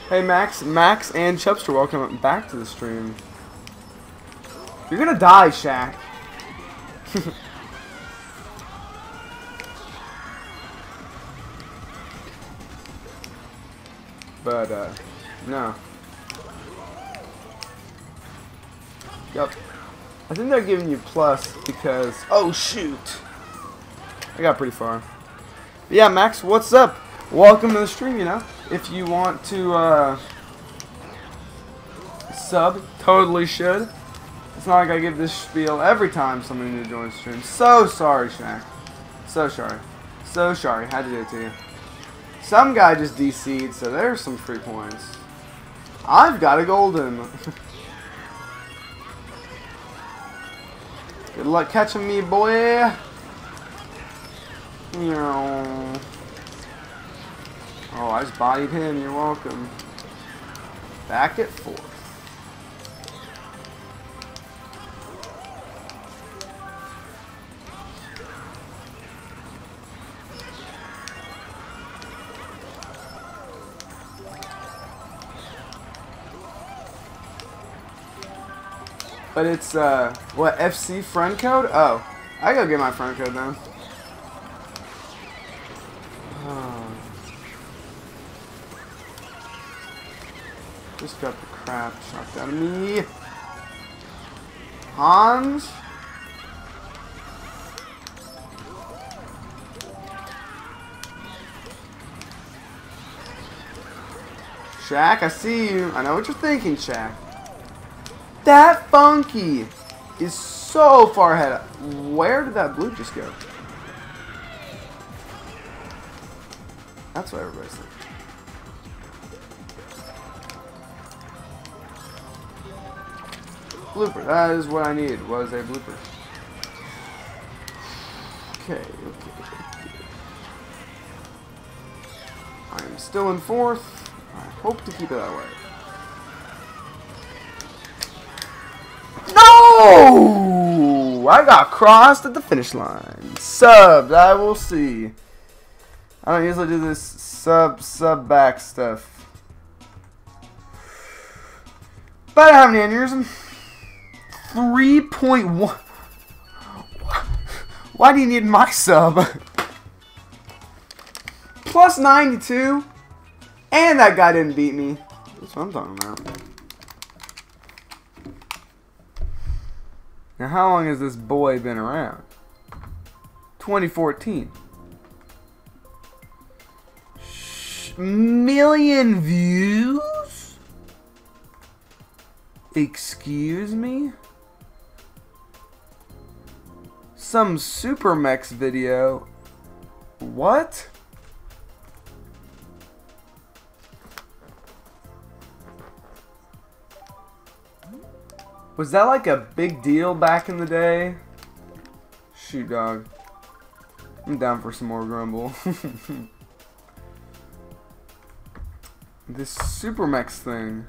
Hey Max and Chubster, welcome back to the stream. You're gonna die, Shaq. But no. Yep. I think they're giving you plus because oh shoot. I got pretty far. But yeah, Max, what's up? Welcome to the stream, you know. If you want to sub, totally should. It's not like I give this spiel every time somebody new joins the stream. So sorry, Shaq. So sorry. So sorry. Had to do it to you. Some guy just DC'd, so there's some free points. I've got a golden. Good luck catching me, boy. Oh, I just bodied him. You're welcome. Back at 4th. But it's, what, FC friend code? Oh, I gotta get my friend code now. Just got the crap shocked out of me. Hans? Shaq, I see you. I know what you're thinking, Shaq. That Funky is so far ahead. Where did that blue just go? That's what everybody's thinking. Blooper. That is what I needed. Was a blooper. Okay. I am still in 4th. I hope to keep it that way. No! I got crossed at the finish line. Subbed. I will see. I don't usually do this sub back stuff. But I have an aneurysm. 3.1. Why do you need my sub? Plus 92. And that guy didn't beat me. That's what I'm talking about. Now, how long has this boy been around? 2014. Million views? Excuse me? Some Super Mex video. What? Was that like a big deal back in the day? Shoot, dog. I'm down for some more grumble. This Super Mex thing.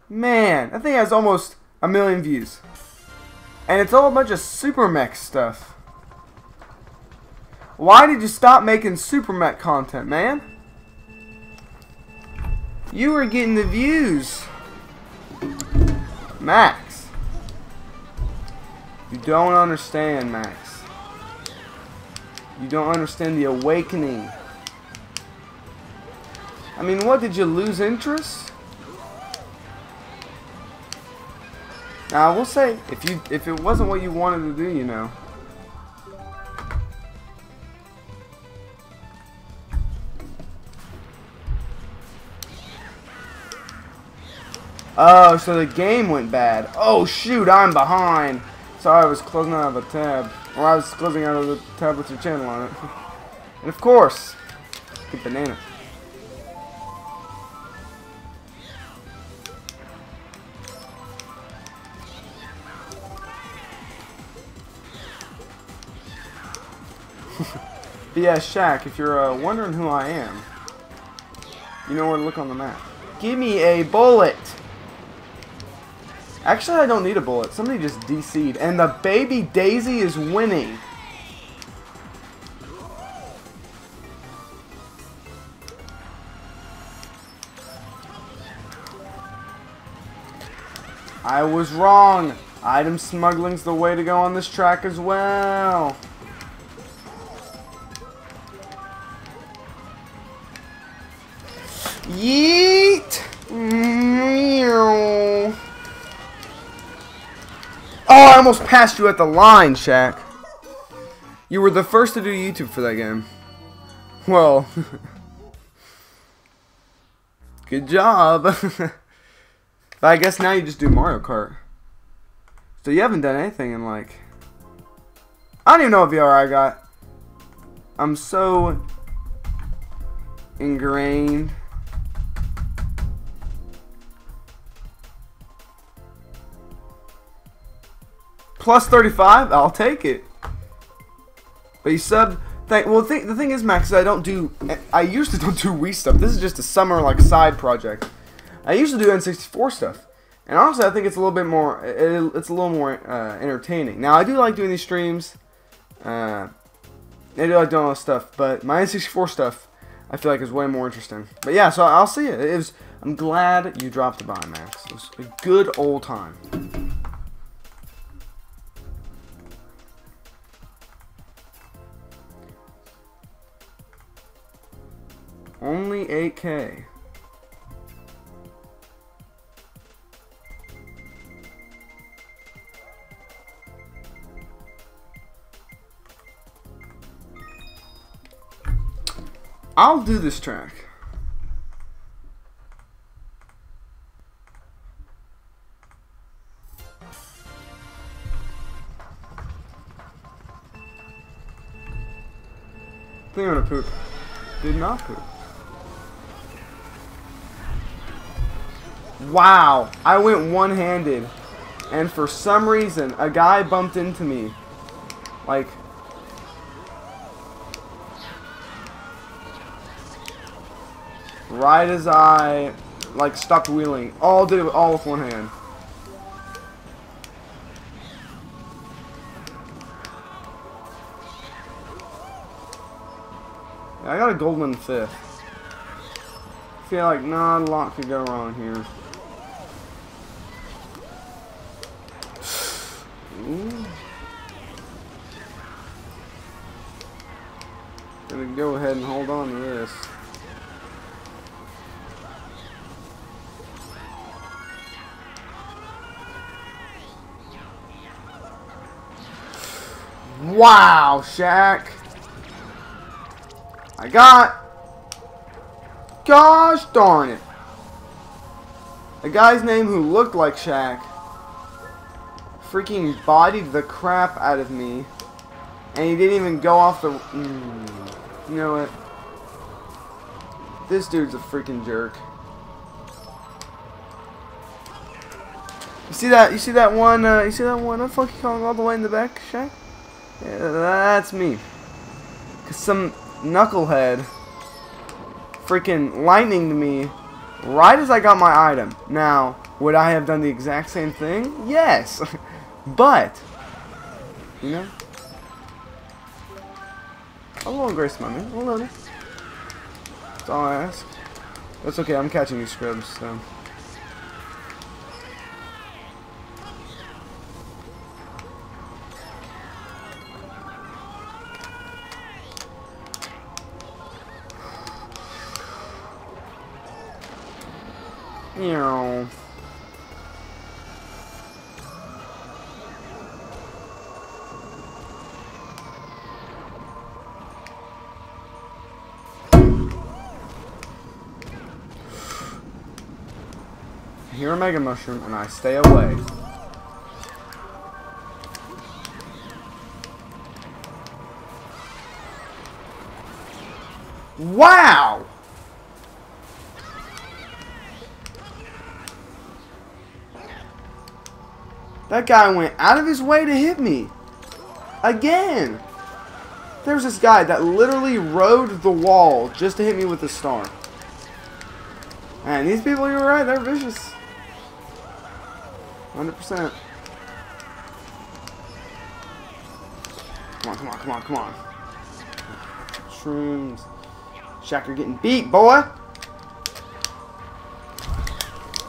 Man, that thing has almost 1 million views. And it's all a bunch of Super Mech stuff. Why did you stop making Super Mech content, man? You were getting the views. Max. You don't understand, Max. You don't understand the awakening. I mean, what, did you lose interest? Now, I will say, if it wasn't what you wanted to do, you know. Oh, so the game went bad. Oh, shoot, I'm behind. Sorry, I was closing out of a tab. Or I was closing out of the tab with your channel on it. And of course, get banana. But yeah, Shaq, if you're wondering who I am, you know where to look on the map. Give me a bullet! Actually, I don't need a bullet. Somebody just DC'd. And the baby Daisy is winning. I was wrong. Item smuggling's the way to go on this track as well. Yeet! Oh, I almost passed you at the line, Shaq. You were the first to do YouTube for that game. Well, good job. But I guess now you just do Mario Kart. So you haven't done anything in like... I don't even know what VR I got. I'm so ingrained. Plus 35, I'll take it. But you sub. Well, the thing is, Max, I usually don't do Wii stuff. This is just a summer like side project. I usually do N64 stuff, and honestly, I think it's a little bit more. It's a little more entertaining. Now, I do like doing these streams. I do like doing all this stuff, but my N64 stuff, I feel like is way more interesting. But yeah, so I'll see it. I'm glad you dropped by, Max. It was a good old time. Only 8K. I'll do this track. I think I'm gonna poop. Did not poop. Wow, I went one-handed, and for some reason, a guy bumped into me. Like, right as I, like, stopped wheeling. Did it all with one hand. I got a gold one fifth. I feel like not a lot could go wrong here. Ooh. Gonna go ahead and hold on to this. Wow, Shaq. I got, gosh darn it, a guy's name who looked like Shaq freaking bodied the crap out of me, and he didn't even go off the, you know what, this dude's a freaking jerk. You see that one I'm fucking calling all the way in the back, Shaq? Yeah, that's me. 'Cause some knucklehead freaking lightninged me right as I got my item. Now, would I have done the exact same thing? Yes. But, you know, a little grace, my man. A little. That's all I ask. That's okay. I'm catching you scrubs, so. Meow. I hear a mega mushroom and I stay away. Wow! That guy went out of his way to hit me. Again. There's this guy that literally rode the wall just to hit me with a star. Man, these people, you're right, they're vicious. 100%. Come on, come on, come on, come on. Shrooms. Shaq, you're getting beat, boy.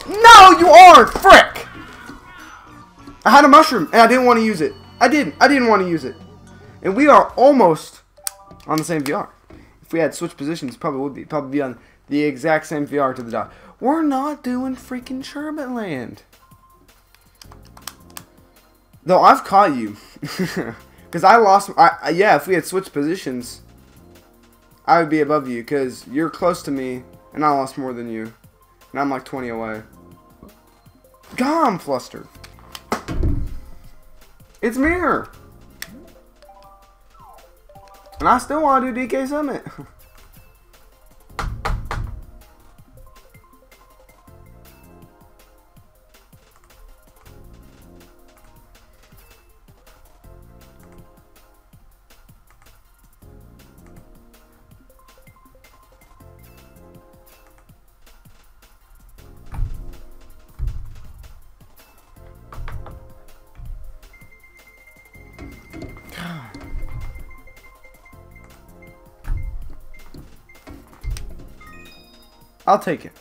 No, you aren't! Frick! I had a mushroom, and I didn't want to use it. I didn't want to use it. And we are almost on the same VR. If we had switched positions, probably would be. Probably be on the exact same VR to the dot. We're not doing freaking Sherbet Land. Though I've caught you. Because I lost... yeah, if we had switched positions, I would be above you. Because you're close to me, and I lost more than you. And I'm like 20 away. God, I'm flustered. It's Mirror. And I still want to do DK Summit. I'll take it.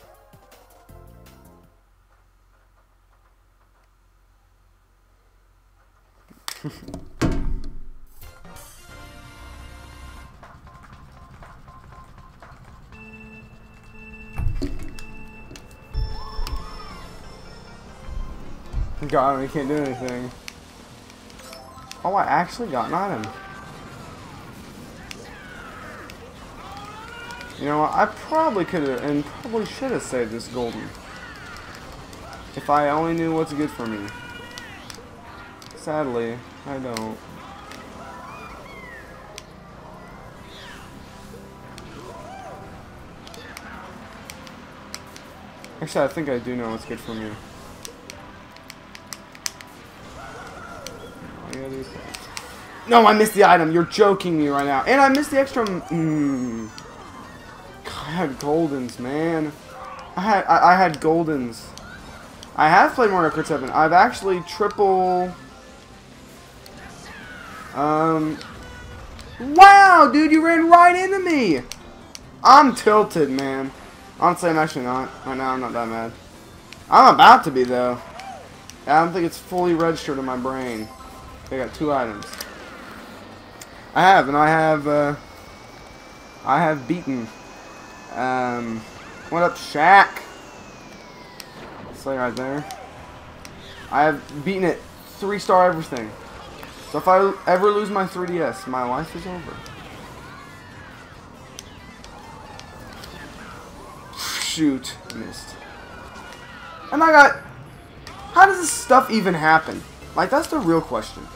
God, we can't do anything. Oh, I actually got an item. You know what? I probably could have and probably should have saved this golden. If I only knew what's good for me. Sadly, I don't. Actually, I think I do know what's good for me. No, I missed the item. You're joking me right now. And I missed the extra. God, I had goldens, man. I had goldens. I have played Mario Kart 7. I've actually triple. Wow, dude, you ran right into me. I'm tilted, man. Honestly, I'm actually not. Right now, I'm not that mad. I'm about to be, though. I don't think it's fully registered in my brain. I got 2 items. I have beaten. What up, Shaq? Stay right there. I have beaten it 3-star everything. So if I ever lose my 3DS, my life is over. Shoot, missed. And I got. How does this stuff even happen? Like, that's the real question.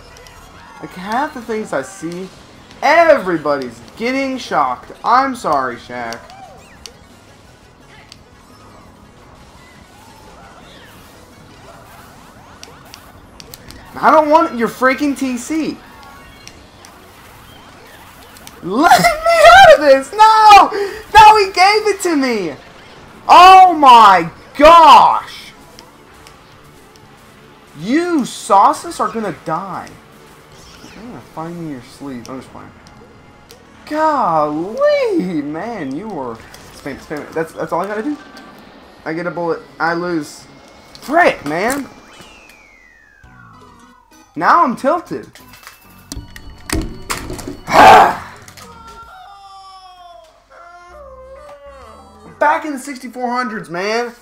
Like, half the things I see, everybody's getting shocked. I'm sorry, Shaq. I don't want your freaking TC. Let me out of this! No! No, he gave it to me! Oh my gosh! You sauces are gonna die. You're gonna find me in your sleep. I'm just playing. Golly, man, you were. Spam it, spam it. That's all I gotta do. I get a bullet. I lose. Frick, man. Now I'm tilted. Back in the 6400s, man.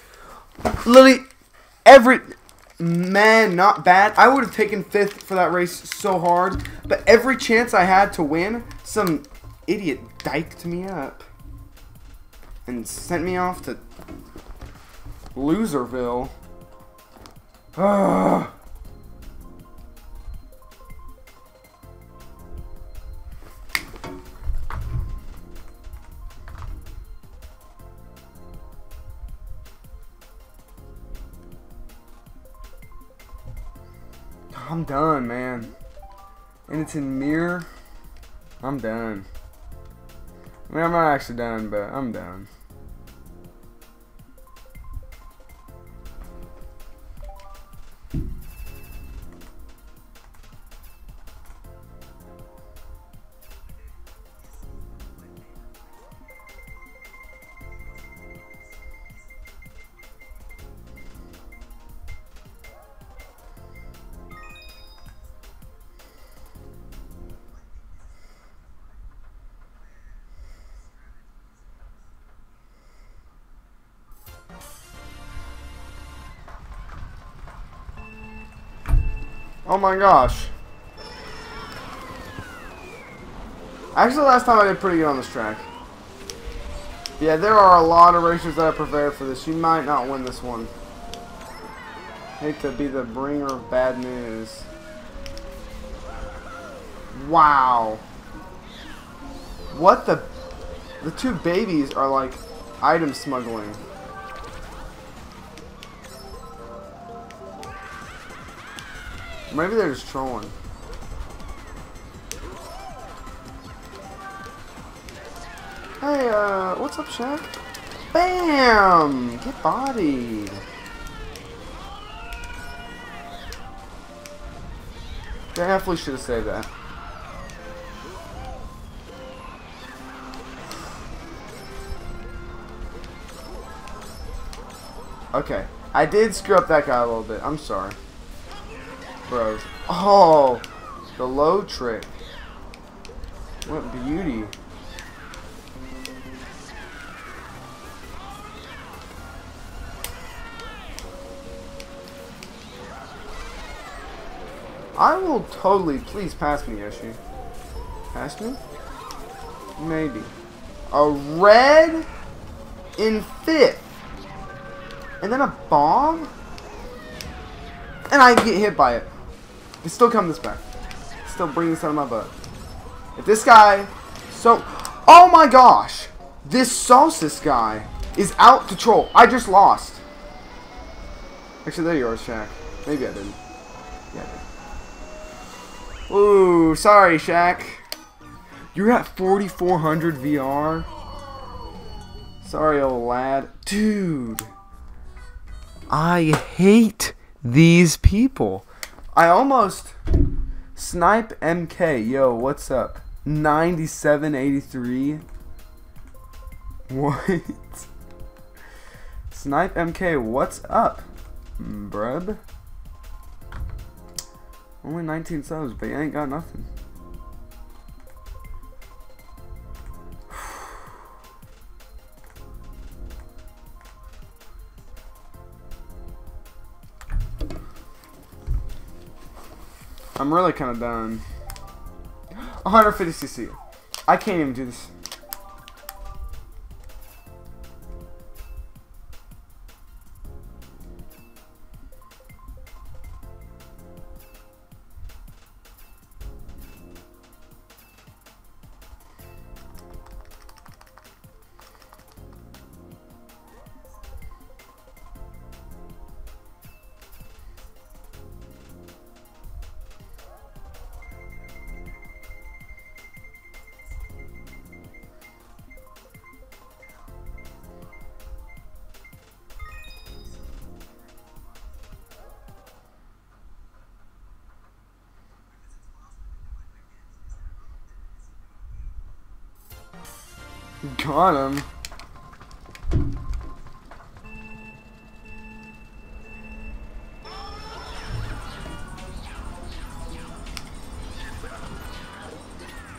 Literally, man, not bad. I would have taken 5th for that race so hard. But every chance I had to win, some idiot diked me up. And sent me off to Loserville. Ugh. I'm done, man. And it's in mirror. I'm done. I mean, I'm not actually done, but I'm done. Oh my gosh. Actually, last time I did pretty good on this track. Yeah, there are a lot of racers that are prepared for this. You might not win this one. Hate to be the bringer of bad news. Wow. What the... The 2 babies are like item smuggling. Maybe they're just trolling. Hey, what's up, Shaq? Bam! Get bodied. Definitely should have saved that. Okay. I did screw up that guy a little bit. I'm sorry. Bros. Oh! The low trick. What beauty. I will totally... Please pass me, Yoshi. Pass me? Maybe. A red in 5th. And then a bomb? And I get hit by it. It's still coming this back. Still bringing this out of my butt. If this guy... Oh my gosh! This Solstice guy is out to troll. I just lost. Actually, there you are, Shaq. Maybe I didn't. Yeah, I did. Ooh, sorry, Shaq. You're at 4,400 VR? Sorry, old lad. Dude. I hate these people. I almost... Snipe MK. Yo, what's up? 9783. What? Snipe MK, what's up, brub? Only 19 subs, but you ain't got nothing. I'm really kind of done. 150cc. I can't even do this. Got him.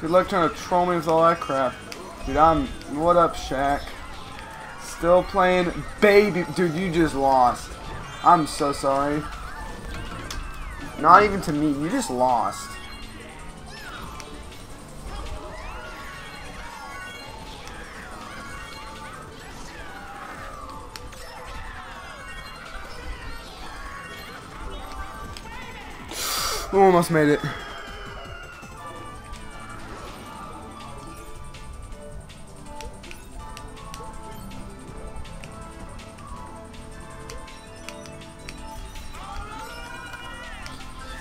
Good luck trying to troll me with all that crap. Dude, what up, Shaq? Still playing baby. Dude, you just lost. I'm so sorry. Not even to me. You just lost. Almost made it.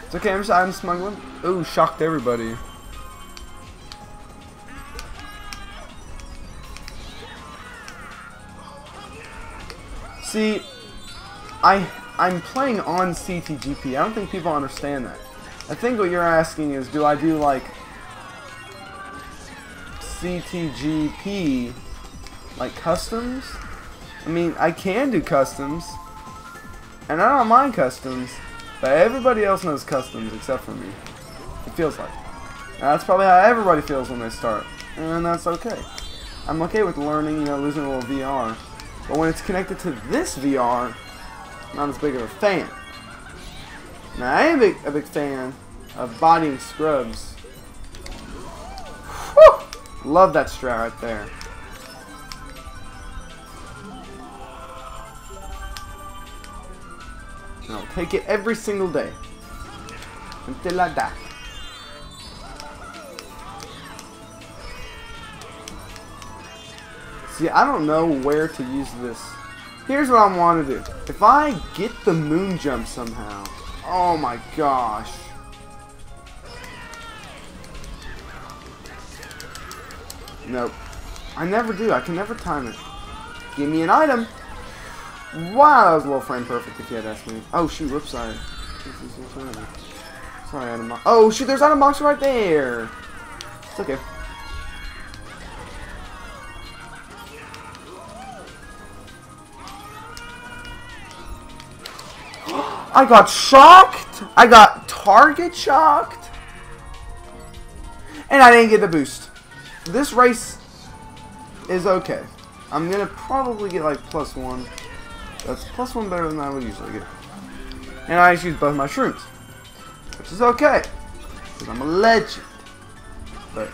It's okay, I'm smuggling. Ooh, shocked everybody. See, I'm playing on CTGP. I don't think people understand that. I think what you're asking is, do I do like CTGP, like customs? I mean, I can do customs, and I don't mind customs, but everybody else knows customs except for me. It feels like. And that's probably how everybody feels when they start, and that's okay. I'm okay with learning, you know, losing a little VR, but when it's connected to this VR, I'm not as big of a fan. Now, I am a big fan of bodying scrubs. Whew! Love that strat right there. And I'll take it every single day until I die. See, I don't know where to use this. Here's what I want to do. If I get the moon jump somehow, oh my gosh. Nope. I never do. I can never time it. Give me an item. Wow, that was a little frame perfect if you had asked me. Oh shoot, whoops, sorry. Sorry, item box. Oh shoot, there's item box right there. It's okay. I got shocked. I got target shocked. And I didn't get the boost. This race is okay. I'm gonna probably get like +1. That's +1 better than I would usually get. And I just used both my shrooms, which is okay, because I'm a legend. But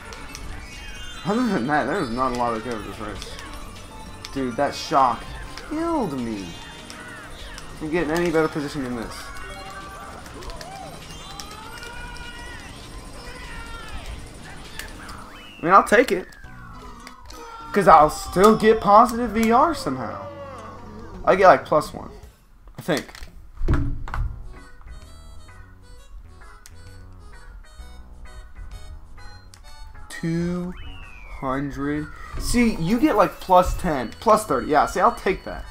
Other than that, there's not a lot of good with this race. Dude, that shock killed me. I'm getting any better position than this. I mean, I'll take it. Because I'll still get positive VR somehow. I get like +1. I think. $200. See, you get like +10, +30. Yeah, see, I'll take that.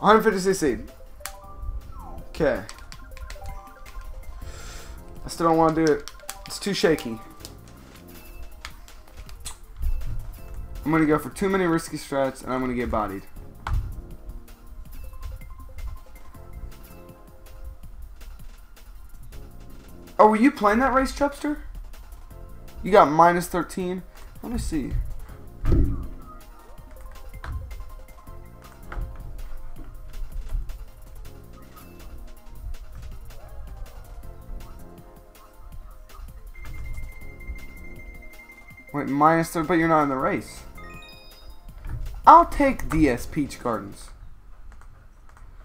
$150cc. Okay. I still don't want to do it. It's too shaky. I'm going to go for too many risky strats and I'm going to get bodied. Oh, were you playing that race, Chubster? You got -13. Let me see. Wait, -3, but you're not in the race. I'll take DS Peach Gardens.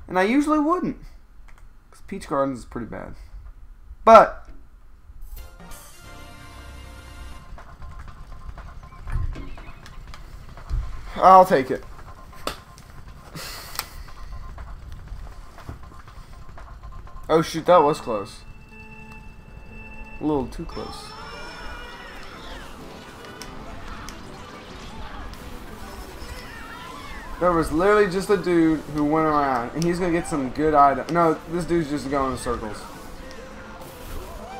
And I usually wouldn't. Because Peach Gardens is pretty bad. But I'll take it. Oh shoot, that was close. A little too close. There was literally just a dude who went around, and he's gonna get some good items. No, this dude's just going in circles.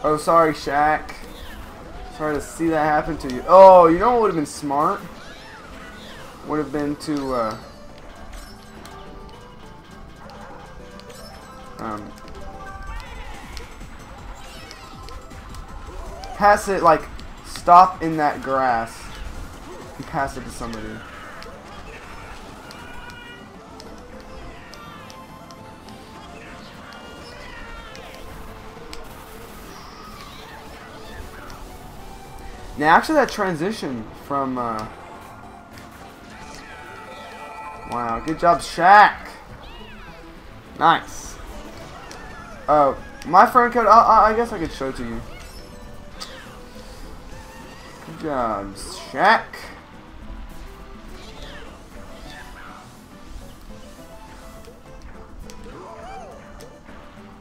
Oh, sorry, Shaq. Sorry to see that happen to you. Oh, you know what would have been smart? Would have been to, pass it, like, stop in that grass and pass it to somebody. Now, actually, that transition from, wow, good job, Shaq. Nice. Oh, my friend code, I guess I could show it to you. Good job, Shaq.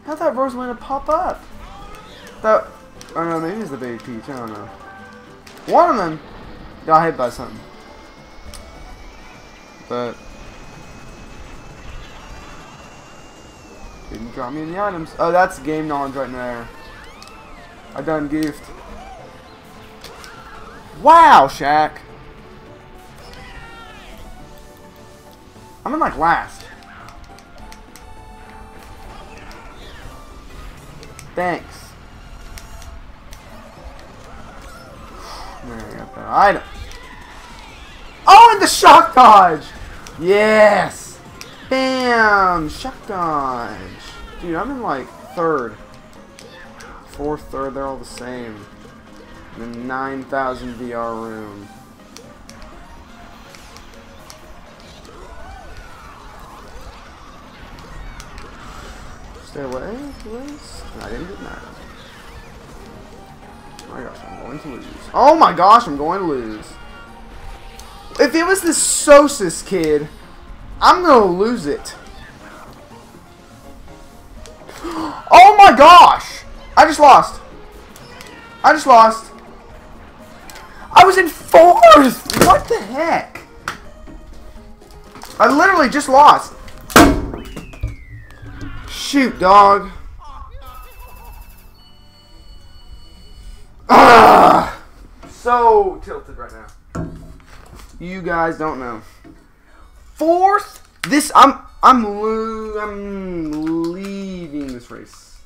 How'd that Rosalina pop up? That, oh no, maybe it's the baby Peach, I don't know. One of them got hit by something. But didn't drop me any items. Oh, that's game knowledge right there. I done goofed. Wow, Shaq. I'm in like last. Thanks. There, I got that item. Oh, and the shock dodge! Yes! Bam! Shock dodge. Dude, I'm in like third. Fourth, third, they're all the same. The 9,000 VR room. Stay away, please. I didn't get mad. Oh my gosh, I'm going to lose. Oh my gosh, I'm going to lose. If it was this Sosis kid, I'm going to lose it. Oh my gosh! I just lost. I just lost. I was in fourth! What the heck? I literally just lost. Shoot, dog. Ah! So tilted right now. You guys don't know. Fourth. This I'm leaving this race.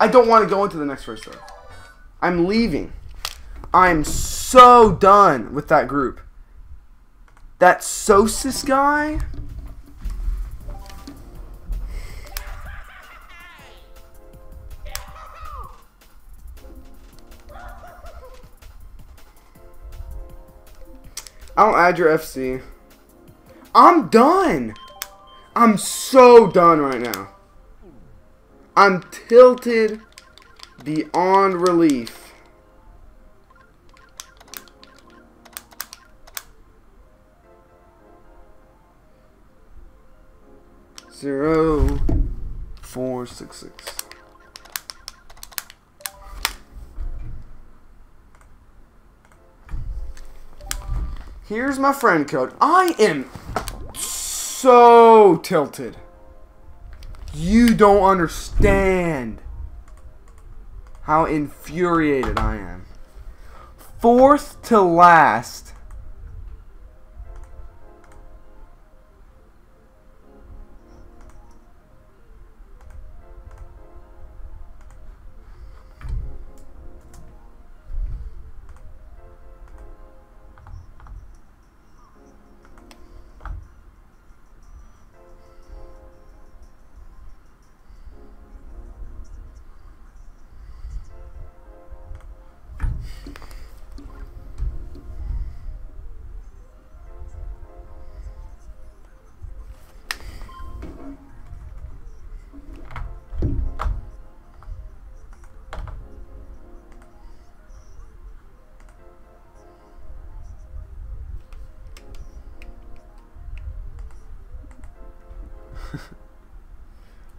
I don't want to go into the next race though. I'm leaving. I'm so done with that group. That Sosis guy. I'll add your FC. I'm done. I'm so done right now. I'm tilted beyond relief. Zero, 4, 6, 6. Here's my friend code. I am so tilted. You don't understand how infuriated I am. Fourth to last.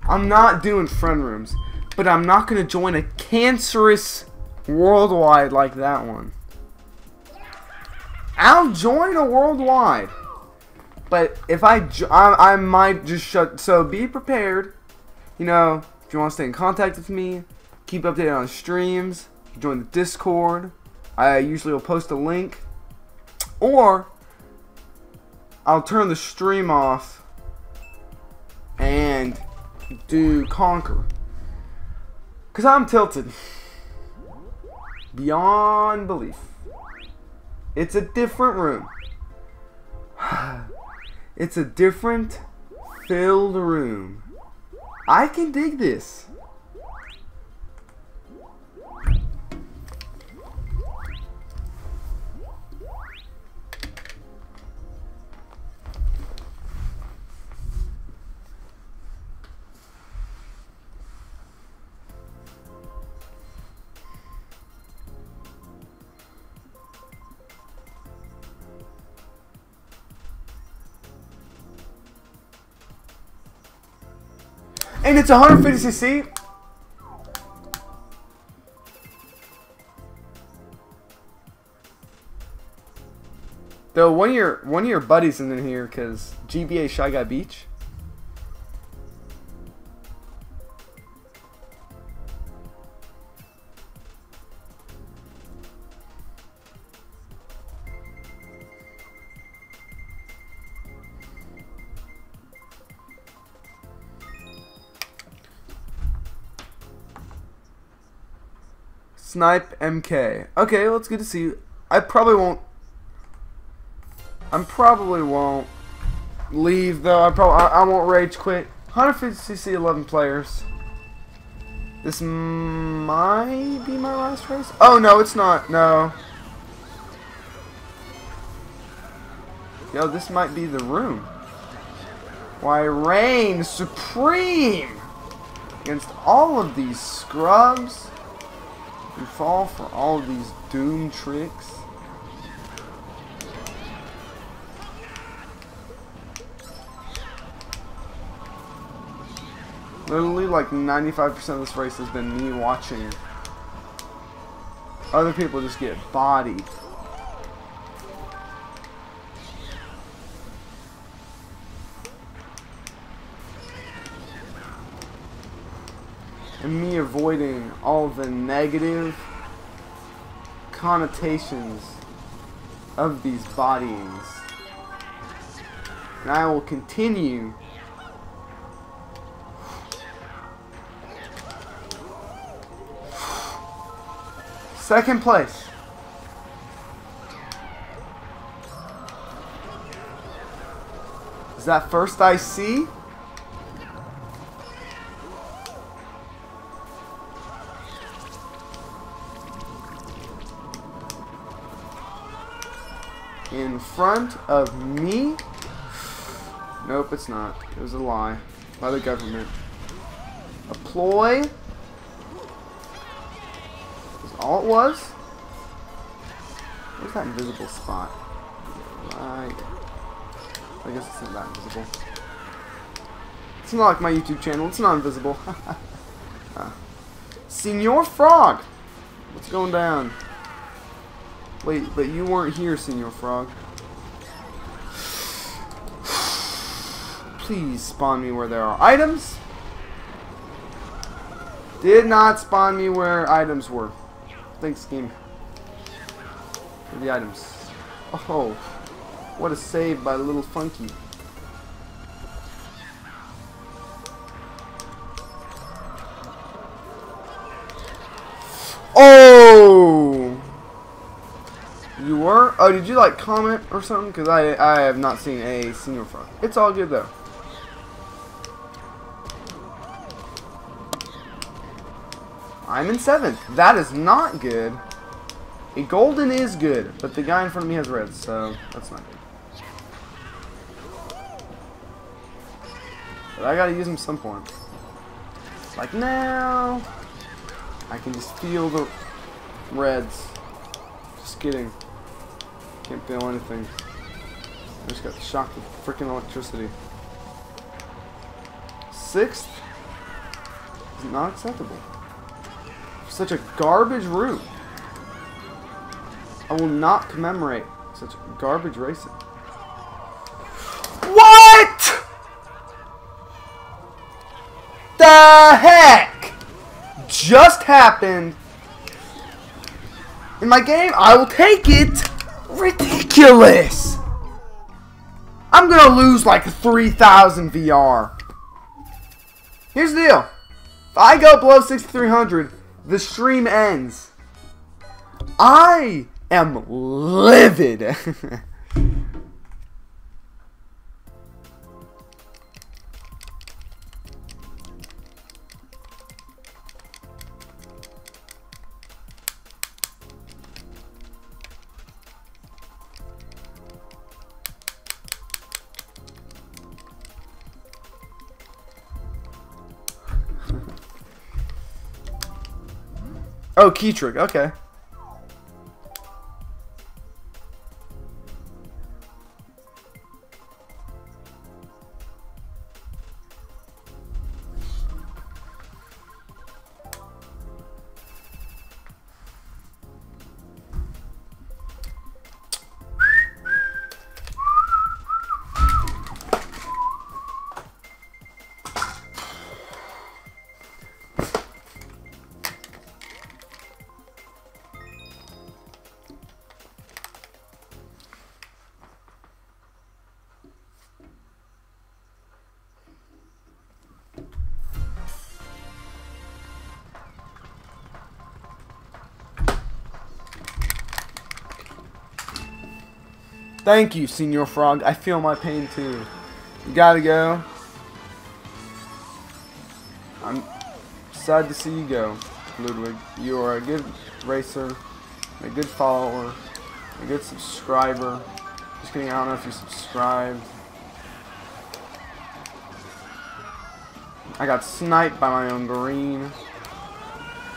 I'm not doing friend rooms, but I'm not going to join a cancerous worldwide like that one. I'll join a worldwide, but if I might just shut. So be prepared. You know, if you want to stay in contact with me, keep updated on streams, join the Discord. I usually will post a link, or I'll turn the stream off and do Conker, because I'm tilted beyond belief. It's a different room. It's a different filled room. I can dig this. And it's 150cc. Though one of your buddies is in here because GBA Shy Guy Beach. Snipe MK. Okay, well, it's good to see you. I probably won't leave though. I won't rage quit. 150cc, 11 players. This might be my last race. Oh no, it's not. No. Yo, this might be the room. Why reign supreme against all of these scrubs. You fall for all of these doom tricks. Literally like 95% of this race has been me watching Other people just get bodied. And me avoiding all the negative connotations of these bodyings. And I will continue second place. Is that first I see? In front of me? Nope, it's not. It was a lie by the government. A ploy? That's all it was? Where's that invisible spot? Right. I guess it's not that invisible. It's not like my YouTube channel. It's not invisible. Senor Frog! What's going down? Wait, but you weren't here, Senor Frog. Please spawn me where there are items. Did not spawn me where items were. Thanks, game. For the items. Oh, what a save by Little Funky. Oh! You were? Oh, did you like comment or something? Because I have not seen a Senor Frog. It's all good though. I'm in 7th. That is not good. A golden is good, but the guy in front of me has red, so that's not good. But I gotta use him some point. Like now. I can just feel the reds. Just kidding. Can't feel anything. I just got shocked with freaking electricity. 6th is not acceptable. Such a garbage route. I will not commemorate such garbage racing. What the heck just happened in my game? I will take it. Ridiculous. I'm gonna lose like 3,000 VR. Here's the deal. If I go below 6,300, the stream ends. I am livid. Oh, key trick, okay. Thank you, Senor Frog. I feel my pain too. You gotta go. I'm sad to see you go, Ludwig. You are a good racer, a good follower, a good subscriber. Just kidding, I don't know if you subscribed. I got sniped by my own green.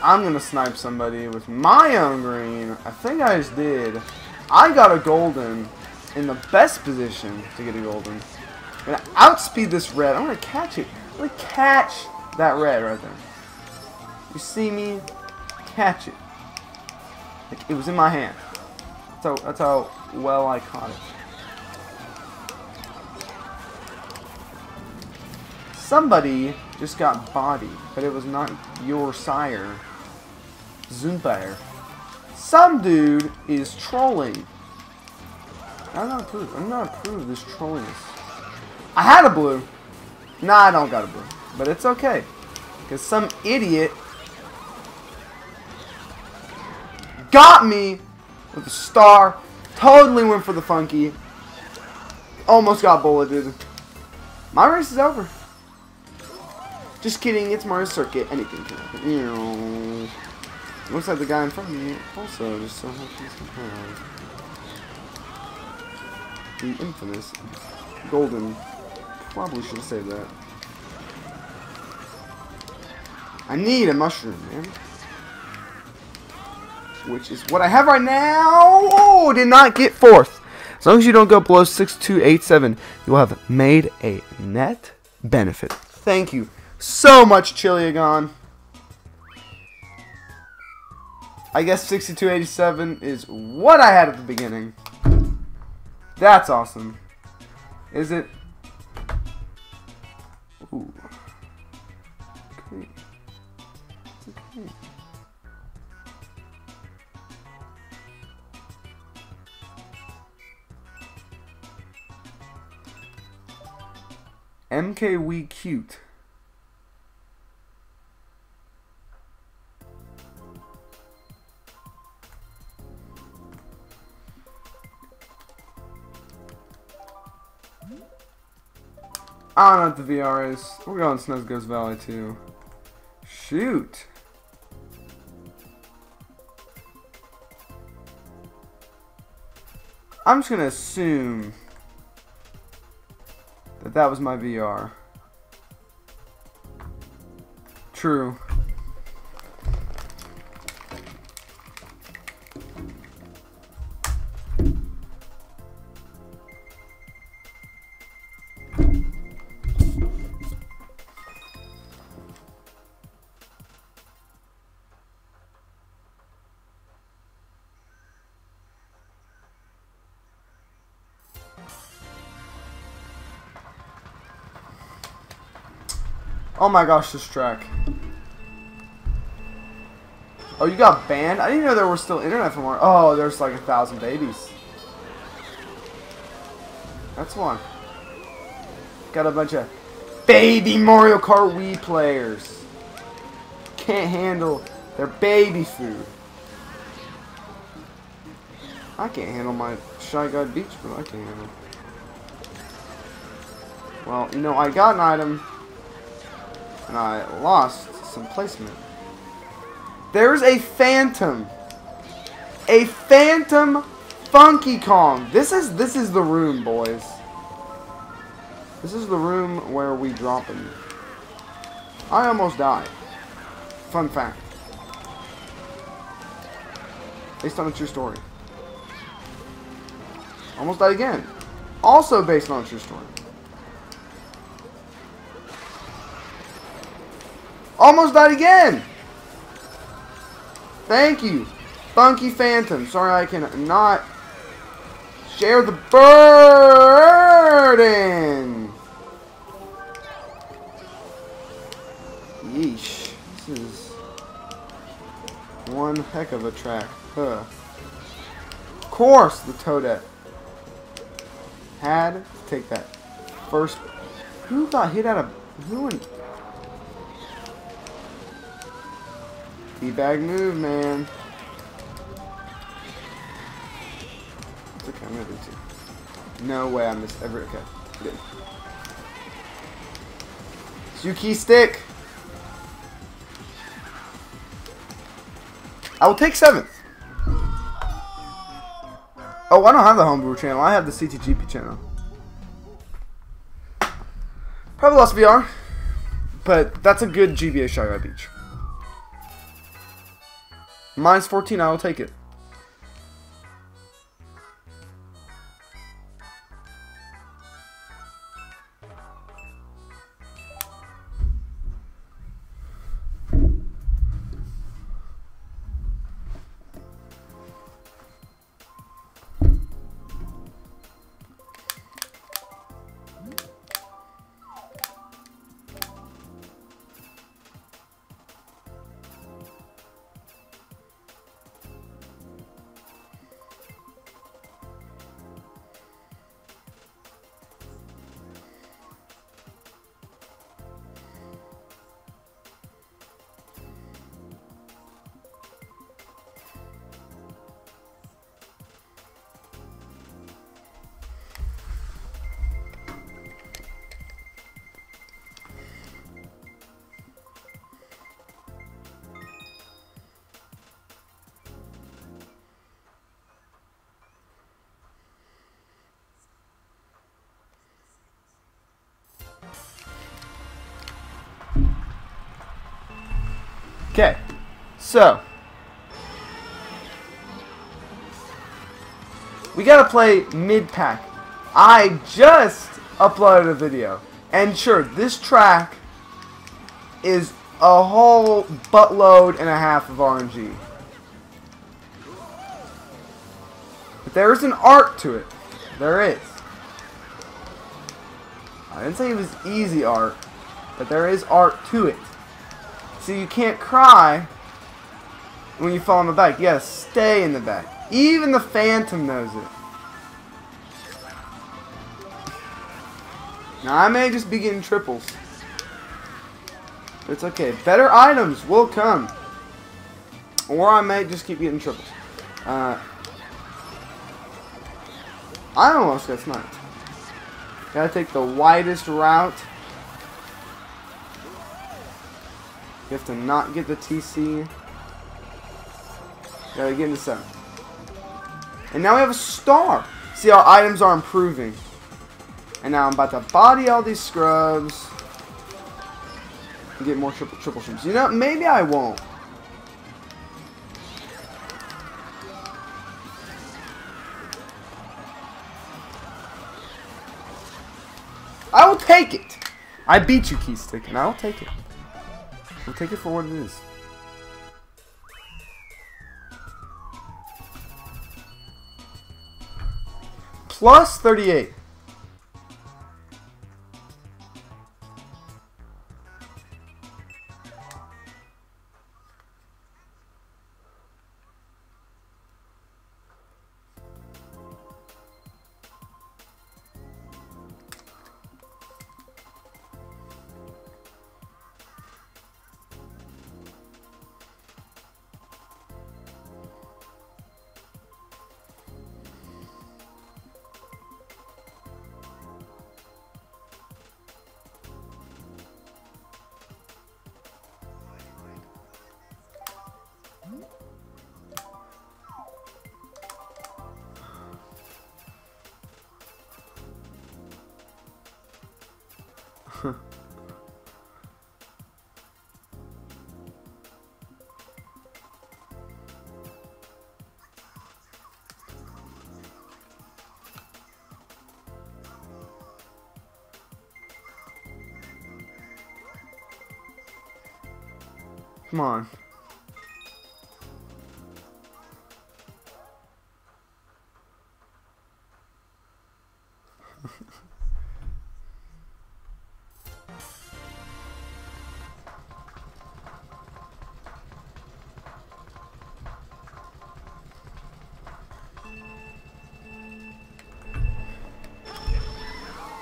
I'm gonna snipe somebody with my own green. I think I just did. I got a golden in the best position to get a golden. I'm gonna outspeed this red. I'm gonna catch it. I'm gonna catch that red right there. You see me? Catch it. Like, it was in my hand. That's how well I caught it. Somebody just got bodied, but it was not your sire. Zumpire. Some dude is trolling. I'm not approve of this trolliness. I had a blue. Nah, I don't got a blue. But it's okay. Because some idiot got me with a star. Totally went for the funky. Almost got bulleted. My race is over. Just kidding, it's Mario Circuit. Anything can happen. Looks like the guy in front of me also just so happens to have the infamous golden. Probably should have saved that. I need a mushroom, man. Which is what I have right now. Oh, did not get fourth. As long as you don't go below 6287, you will have made a net benefit. Thank you so much, Chiliagon. I guess 6287 is what I had at the beginning. That's awesome. Is it? Ooh. Okay. It's okay. MKWii cute. I don't know what the VR is. We're going Snows Ghost Valley too. Shoot. I'm just gonna assume that that was my VR. True. Oh my gosh, this track. Oh, you got banned? I didn't know there were still internet for more. Oh, there's like 1,000 babies. That's one. Got a bunch of baby Mario Kart Wii players. Can't handle their baby food. I can't handle my Shy Guy Beach, but I can handle. Well, you know, I got an item. And I lost some placement. There's a phantom. A phantom Funky Kong. This is the room, boys. This is the room where we drop him. I almost died. Fun fact. Based on a true story. Almost died again. Also based on a true story. Almost died again! Thank you, Funky Phantom. Sorry I cannot share the burden. Yeesh. This is one heck of a track. Huh. Of course the Toadette had to take that first. Who got hit out of... Who in... Teabag move, man. It's okay, I'm gonna do two. No way I missed ever. Okay, good. Yuki stick. I will take 7th. Oh, I don't have the homebrew channel. I have the CTGP channel. Probably lost VR, but that's a good GBA Shy Guy Beach. Minus 14, I will take it. Okay, so we gotta play mid-pack. I just uploaded a video, and sure, this track is a whole buttload and a half of RNG. But there's an art to it. There is. I didn't say it was easy art, but there is art to it. So you can't cry when you fall in the back. You gotta stay in the back. Even the Phantom knows it. Now I may just be getting triples. But it's okay. Better items will come. Or I may just keep getting triples. I almost got sniped. Gotta take the widest route. You have to not get the TC. Gotta get into 7. And now we have a star. See, our items are improving. And now I'm about to body all these scrubs. And get more triple shrimps. You know, maybe I won't. I will take it. I beat you, Keystick, and I will take it. We'll take it for what it is. Plus 38. Come on.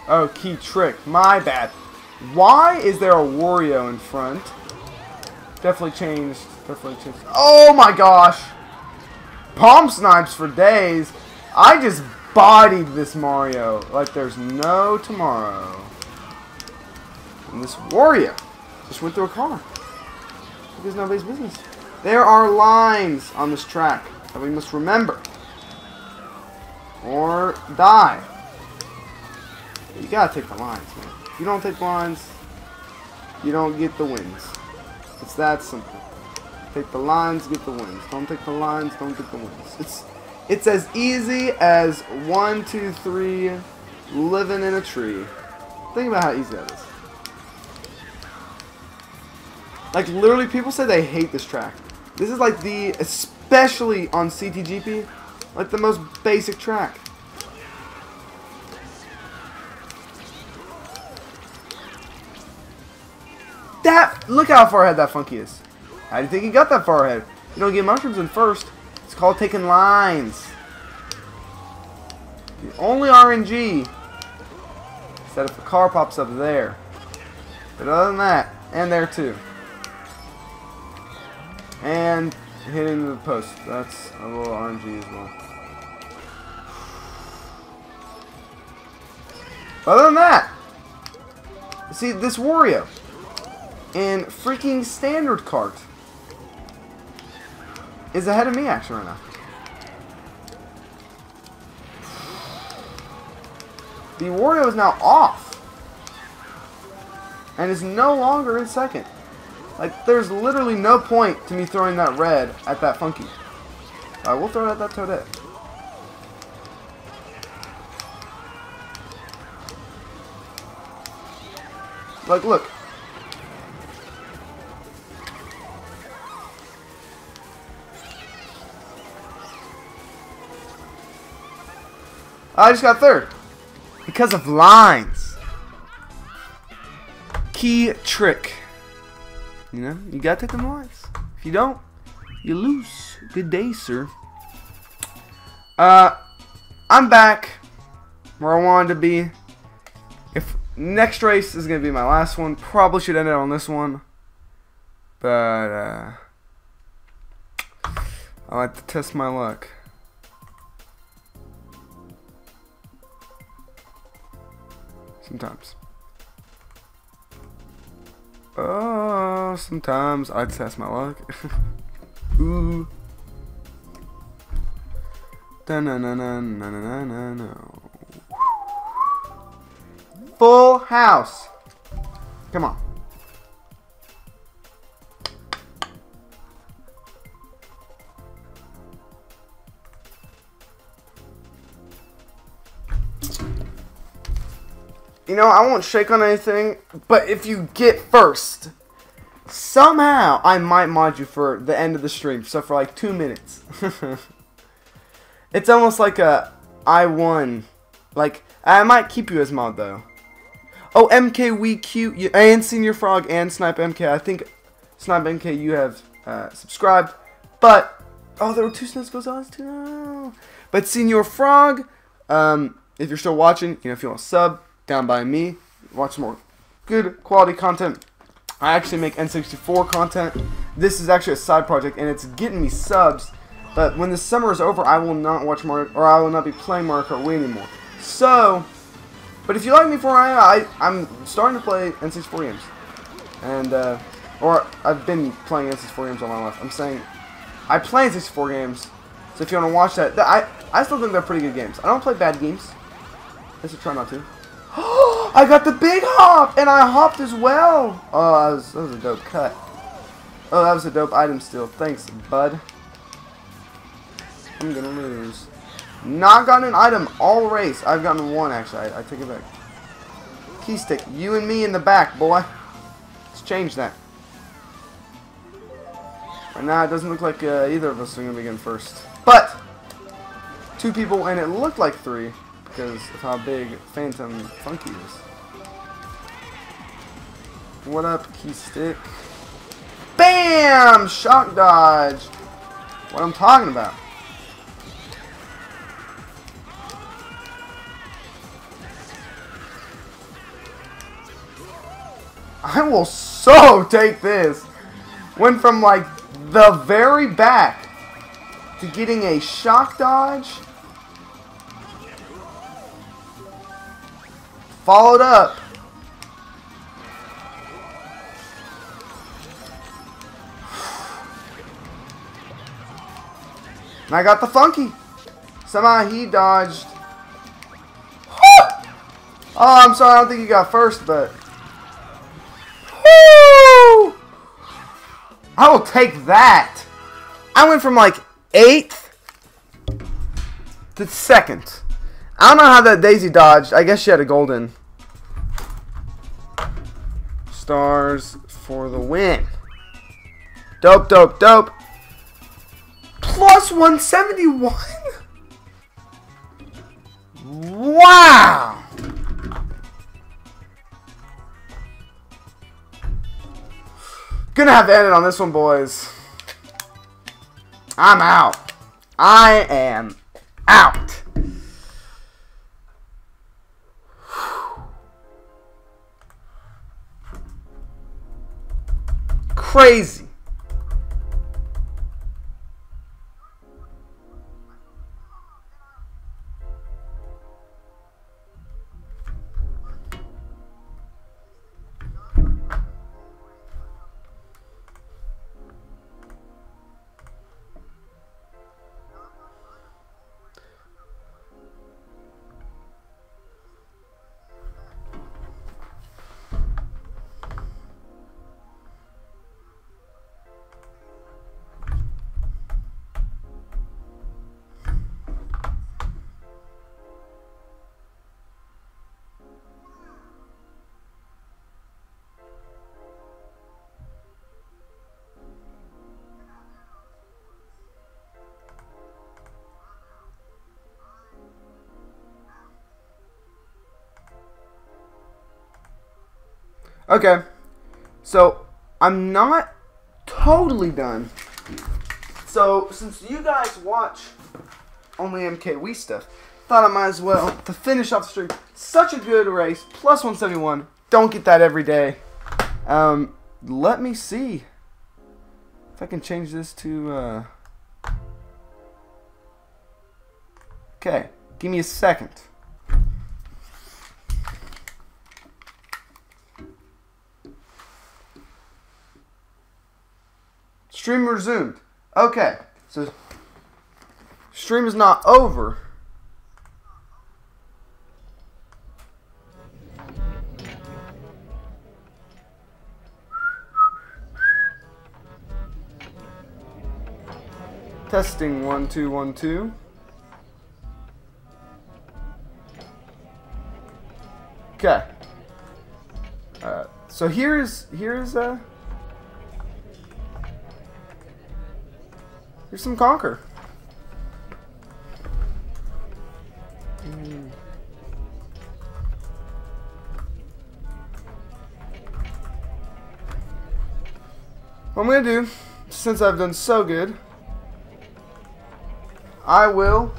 Oh, key trick. My bad. Why is there a Wario in front? Definitely changed. Definitely changed. Oh my gosh! Palm snipes for days. I just bodied this Mario like there's no tomorrow. And this Wario just went through a car. It's nobody's business. There are lines on this track that we must remember. Or die. You gotta take the lines, man. If you don't take the lines, you don't get the wins. It's that simple. Take the lines, get the wins. Don't take the lines, don't get the wins. It's as easy as 1, 2, 3, living in a tree. Think about how easy that is. Like, literally, people say they hate this track. This is like the, especially on CTGP, like the most basic track. Look how far ahead that Funky is. How do you think he got that far ahead? You don't get mushrooms in first. It's called taking lines. The only RNG is that if the car pops up there. But other than that, and there too. And hitting the post. That's a little RNG as well. Other than that, see this Wario in freaking standard cart is ahead of me actually right now. The Wario is now off and is no longer in second. Like, there's literally no point to me throwing that red at that funky. We'll throw it at that toadette. Like, look. I just got third. Because of lines. Key trick. You know, you gotta take them lines. If you don't, you lose. Good day, sir. I'm back where I wanted to be. If next race is gonna be my last one, probably should end it on this one. But I like to test my luck. Sometimes. Oh, sometimes I test my luck. Ooh. No. Full house. Come on. You know, I won't shake on anything, but if you get first, somehow I might mod you for the end of the stream. So for like 2 minutes. It's almost like I won. Like, I might keep you as mod though. Oh, MKWii cute and Senior Frog and Snipe MK. I think Snipe MK you have subscribed, but oh, there were 2 Snow Gonzalez too. No. But Senior Frog, if you're still watching, you know, if you want to sub down by me, watch more good quality content. I actually make N64 content. This is actually a side project, and it's getting me subs. But when the summer is over, I will not watch Mario, or I will not be playing Mario Kart Wii anymore. So, but if you like me for where I am, I'm starting to play N64 games, and or I've been playing N64 games all my life. I'm saying I play N64 games. So if you want to watch that, I still think they're pretty good games. I don't play bad games. I should try not to. I got the big hop, and I hopped as well. Oh, that was a dope cut. Oh, that was a dope item steal. Thanks, bud. I'm gonna lose. Not gotten an item all race. I've gotten 1 actually. I take it back. Key stick. You and me in the back, boy. Let's change that. Right now, it doesn't look like either of us are gonna be getting first. But 2 people, and it looked like 3 because of how big Phantom Funky is. What up, key stick? Bam! Shock dodge. What I'm talking about. I will so take this. Went from like the very back to getting a shock dodge. Followed up. And I got the funky. Somehow he dodged. Oh, I'm sorry. I don't think he got first, but. Woo! I will take that. I went from like 8th to 2nd. I don't know how that Daisy dodged. I guess she had a golden. Stars for the win. Dope, dope, dope. Plus 171? Wow! Gonna have to end it on this one, boys. I'm out. I am out. Crazy. Okay, so I'm not totally done. So since you guys watch only MKWii stuff, thought I might as well, to finish off the stream. Such a good race, plus 171. Don't get that every day. Let me see if I can change this to, okay, give me a second. Stream resumed. Okay, so stream is not over. Testing 1 2 1 2. Okay. So here's some Conker. What I'm gonna do, since I've done so good, I will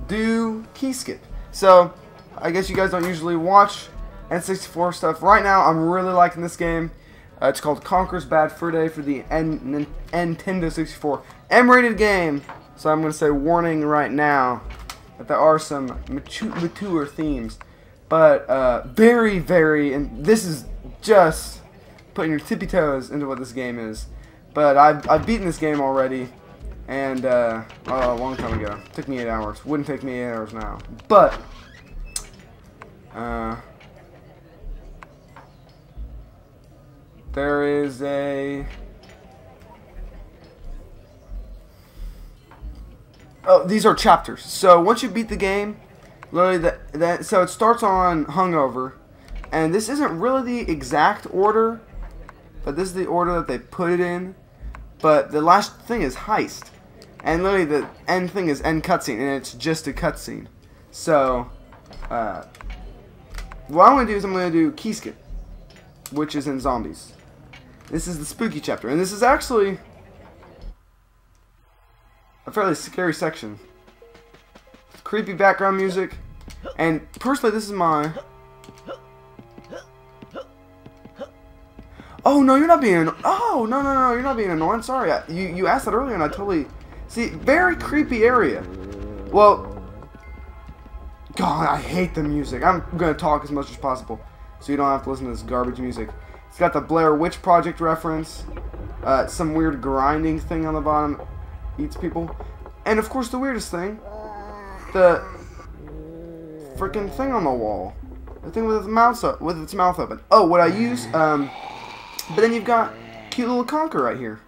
do key skip. So I guess you guys don't usually watch N64 stuff. Right now, I'm really liking this game. It's called Conker's Bad Fur Day for the Nintendo 64. M-rated game, so I'm going to say warning right now that there are some mature themes. But very, very, and this is just putting your tippy toes into what this game is. But I've beaten this game already, and a long time ago. It took me 8 hours. Wouldn't take me 8 hours now. But there is a... Oh, these are chapters. So once you beat the game, literally so it starts on Hungover, and this isn't really the exact order, but this is the order that they put it in. But the last thing is Heist, and literally the end thing is End Cutscene, and it's just a cutscene. So what I'm going to do is I'm going to do Key Skip, which is in Zombies. This is the spooky chapter, and this is actually a fairly scary section. Creepy background music, and personally this is my... Oh no, you're not being... Oh no, you're not being annoying. Sorry, you asked that earlier, and I totally... See, very creepy area. Well, God, I hate the music. I'm gonna talk as much as possible, so you don't have to listen to this garbage music. It's got the Blair Witch Project reference, some weird grinding thing on the bottom, eats people, and of course the weirdest thing, the freaking thing on the wall, the thing with its mouth open. Oh, what I use, but then you've got cute little Conker right here.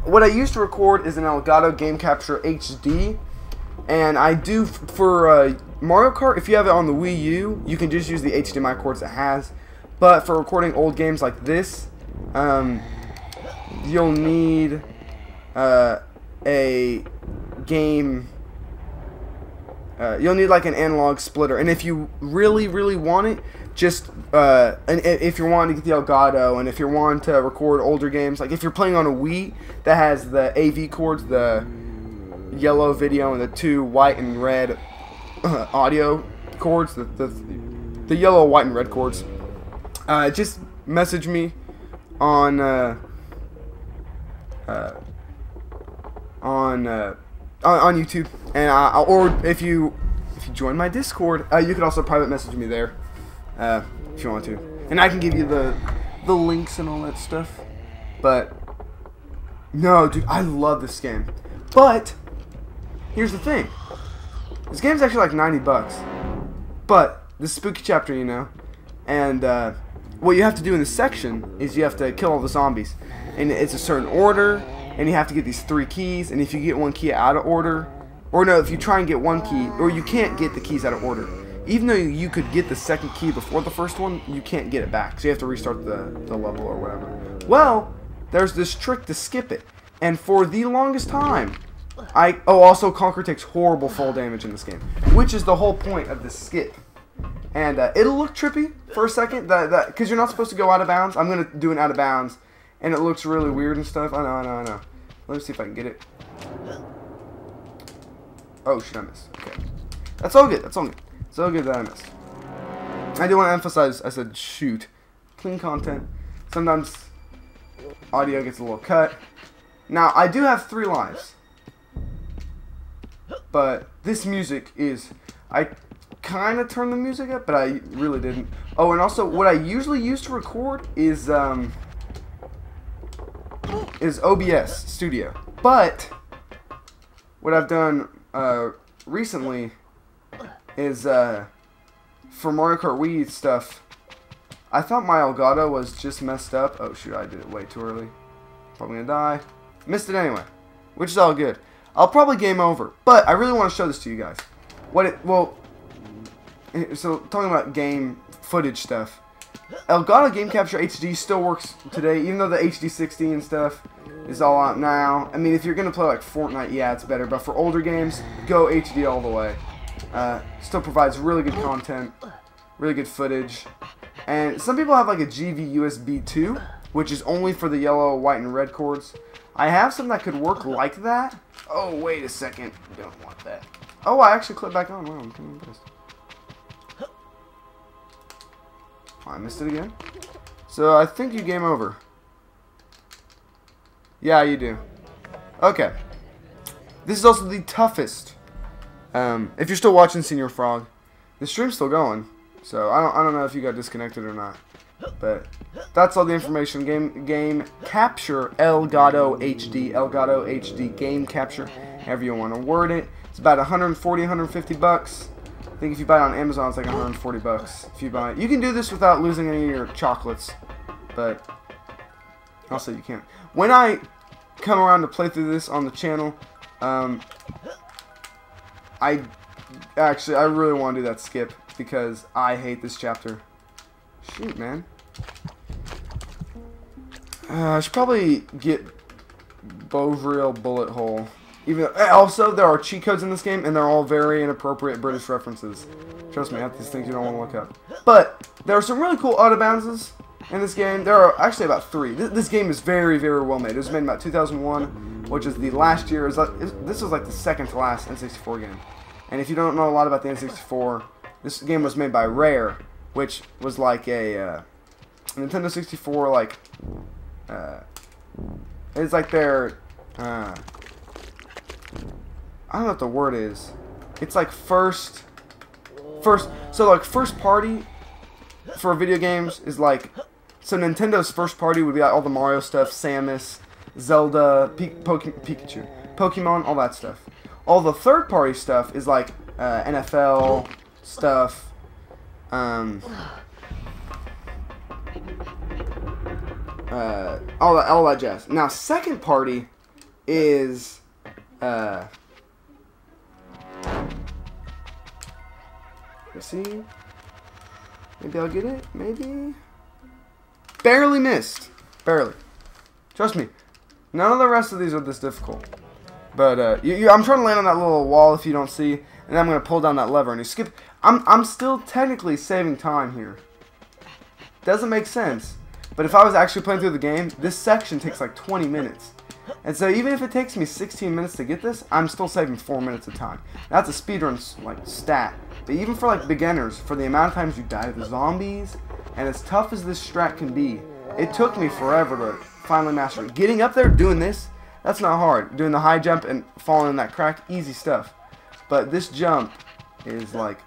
What I used to record is an Elgato Game Capture HD, and I do for Mario Kart. If you have it on the Wii U, you can just use the HDMI cords it has. But for recording old games like this, you'll need a game. You'll need like an analog splitter, and if you really want it, just and if you're wanting to get the Elgato, and if you're wanting to record older games, like if you're playing on a Wii that has the AV cords, the yellow video and the two white and red audio cords, the yellow, white, and red cords, just message me on YouTube, and or if you join my Discord, you could also private message me there if you want to, and I can give you the links and all that stuff. But no, dude, I love this game. But here's the thing: this game's actually like 90 bucks. But the spooky chapter, you know, and what you have to do in this section is you have to kill all the zombies, and it's a certain order. And you have to get these 3 keys, and if you get one key out of order, or no, if you try and get one key, or you can't get the keys out of order, even though you could get the second key before the first one, you can't get it back, so you have to restart the level or whatever. Well, there's this trick to skip it. And for the longest time, also Conker takes horrible fall damage in this game, which is the whole point of this skip. And it'll look trippy for a second, because you're not supposed to go out of bounds. I'm going to do an out of bounds, and it looks really weird and stuff. I know. Let me see if I can get it. Oh, shit, I missed. Okay. That's all good. It's all good that I missed. I do want to emphasize, I said shoot. Clean content. Sometimes audio gets a little cut. Now, I do have 3 lives. But this music is... I kind of turned the music up, but I really didn't. Oh, and also, what I usually use to record is OBS Studio. But what I've done recently is for Mario Kart Wii stuff, I thought my Elgato was just messed up. Oh shoot, I did it way too early. Probably gonna die. Missed it anyway, which is all good. I'll probably game over, but I really want to show this to you guys. So talking about game footage stuff, Elgato Game Capture HD still works today, even though the HD 60 and stuff is all out now. I mean, if you're gonna play like Fortnite, yeah, it's better. But for older games, go HD all the way. Still provides really good content, really good footage. And some people have like a GV USB 2, which is only for the yellow, white, and red cords. I have some that could work like that. Oh, wait a second. Don't want that. Oh, I actually clipped back on. Wow, I'm kind of impressed. I missed it again. So I think you game over. Yeah, you do. Okay. This is also the toughest. If you're still watching Senior Frog, the stream's still going. So I don't know if you got disconnected or not. But that's all the information. Game capture Elgato HD game capture, however you want to word it. It's about 140, 150 bucks. I think if you buy it on Amazon, it's like 140 bucks. If you buy it, you can do this without losing any of your chocolates, but also you can't. When I come around to play through this on the channel, I really want to do that skip because I hate this chapter. Shoot, man. I should probably get Bovril Bullet Hole. Also, there are cheat codes in this game, and they're all very inappropriate British references. Trust me, I have these things you don't want to look up. But there are some really cool out-of-bounds in this game. There are actually about 3. This game is very, very well made. It was made in about 2001, which is the last year. This was like the second to last N64 game. And if you don't know a lot about the N64, this game was made by Rare, which was like a Nintendo 64, like, it's like their, I don't know what the word is. It's like first party for video games is like, so Nintendo's first party would be like all the Mario stuff, Samus, Zelda, Pikachu, Pokemon, all that stuff. All the third party stuff is like NFL stuff, all that jazz. Now, second party is let's see. Maybe I'll get it. Maybe. Barely missed. Barely. Trust me. None of the rest of these are this difficult. But I'm trying to land on that little wall if you don't see, and then I'm gonna pull down that lever and you skip. I'm still technically saving time here. Doesn't make sense. But if I was actually playing through the game, this section takes like 20 minutes. And so even if it takes me 16 minutes to get this, I'm still saving 4 minutes of time. That's a speedrun like stat. But even for like beginners, for the amount of times you die to the zombies, and as tough as this strat can be, it took me forever to finally master it. Getting up there, doing this, that's not hard. Doing the high jump and falling in that crack, easy stuff. But this jump is like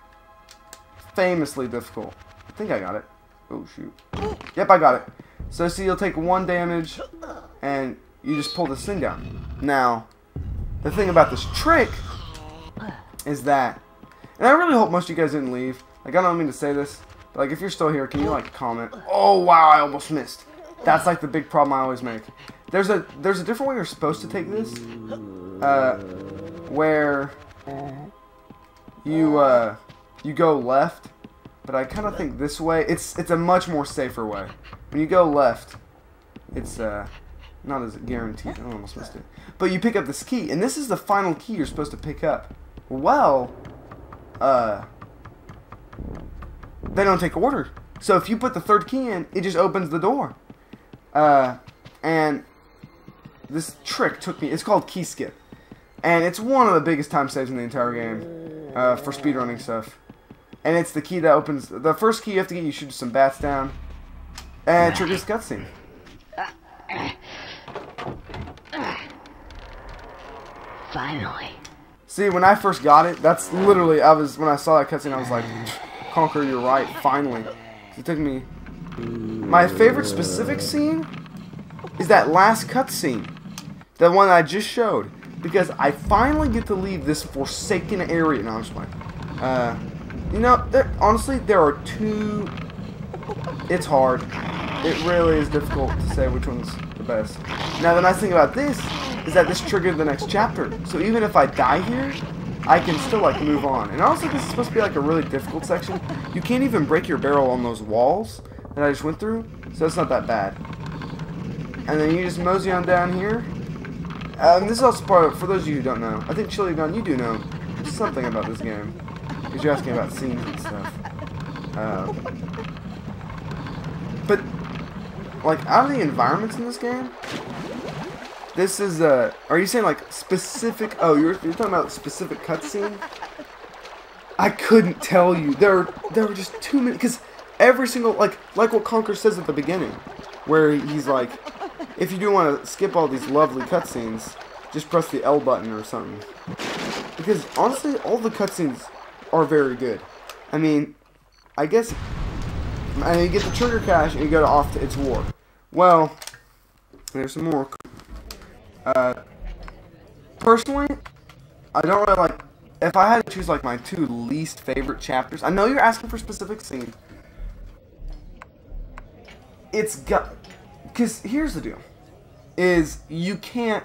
famously difficult. I think I got it. Oh shoot. Yep, I got it. So see, you'll take 1 damage and you just pull this thing down. Now, the thing about this trick is that, and I really hope most of you guys didn't leave. Like, I don't mean to say this, but like if you're still here, can you like comment? Oh wow, I almost missed. That's like the big problem I always make. There's a different way you're supposed to take this, where you go left, but I kind of think this way. It's a much more safer way. When you go left, it's Not as guaranteed. I don't know what I'm supposed to do. But you pick up this key, and this is the final key you're supposed to pick up. Well, they don't take order. So if you put the third key in, it just opens the door. And this trick took me, it's called key skip. And it's one of the biggest time saves in the entire game for speedrunning stuff. And it's the key that opens, the first key you have to get, you shoot some bats down. And it triggers cutscene. Finally. See, when I first got it, that's literally, when I saw that cutscene, I was like, Conker, you're right, finally. It took me. My favorite specific scene is that last cutscene. The one I just showed. Because I finally get to leave this forsaken area. No, I'm just playing. You know, honestly, there are two. It's hard. It really is difficult to say which one's the best. Now, the nice thing about this is that this triggered the next chapter. So even if I die here, I can still, like, move on. And also, this is supposed to be, like, a really difficult section. You can't even break your barrel on those walls that I just went through. So it's not that bad. And then you just mosey on down here. This is also part of, for those of you who don't know, I think Chili Gun, you do know something about this game. Because you're asking about scenes and stuff. But, like, out of the environments in this game, this is, are you saying, like, specific, oh, you're talking about specific cutscene? I couldn't tell you. There were just too many, because every single, like what Conker says at the beginning, where he's like, if you do want to skip all these lovely cutscenes, just press the L button or something. Because, honestly, all the cutscenes are very good. I mean, I guess, and you get the trigger cache and you go off to It's War. Well, there's some more. Personally, I don't really like, if I had to choose like my two least favorite chapters, I know you're asking for a specific scene. It's got, because here's the deal, is you can't,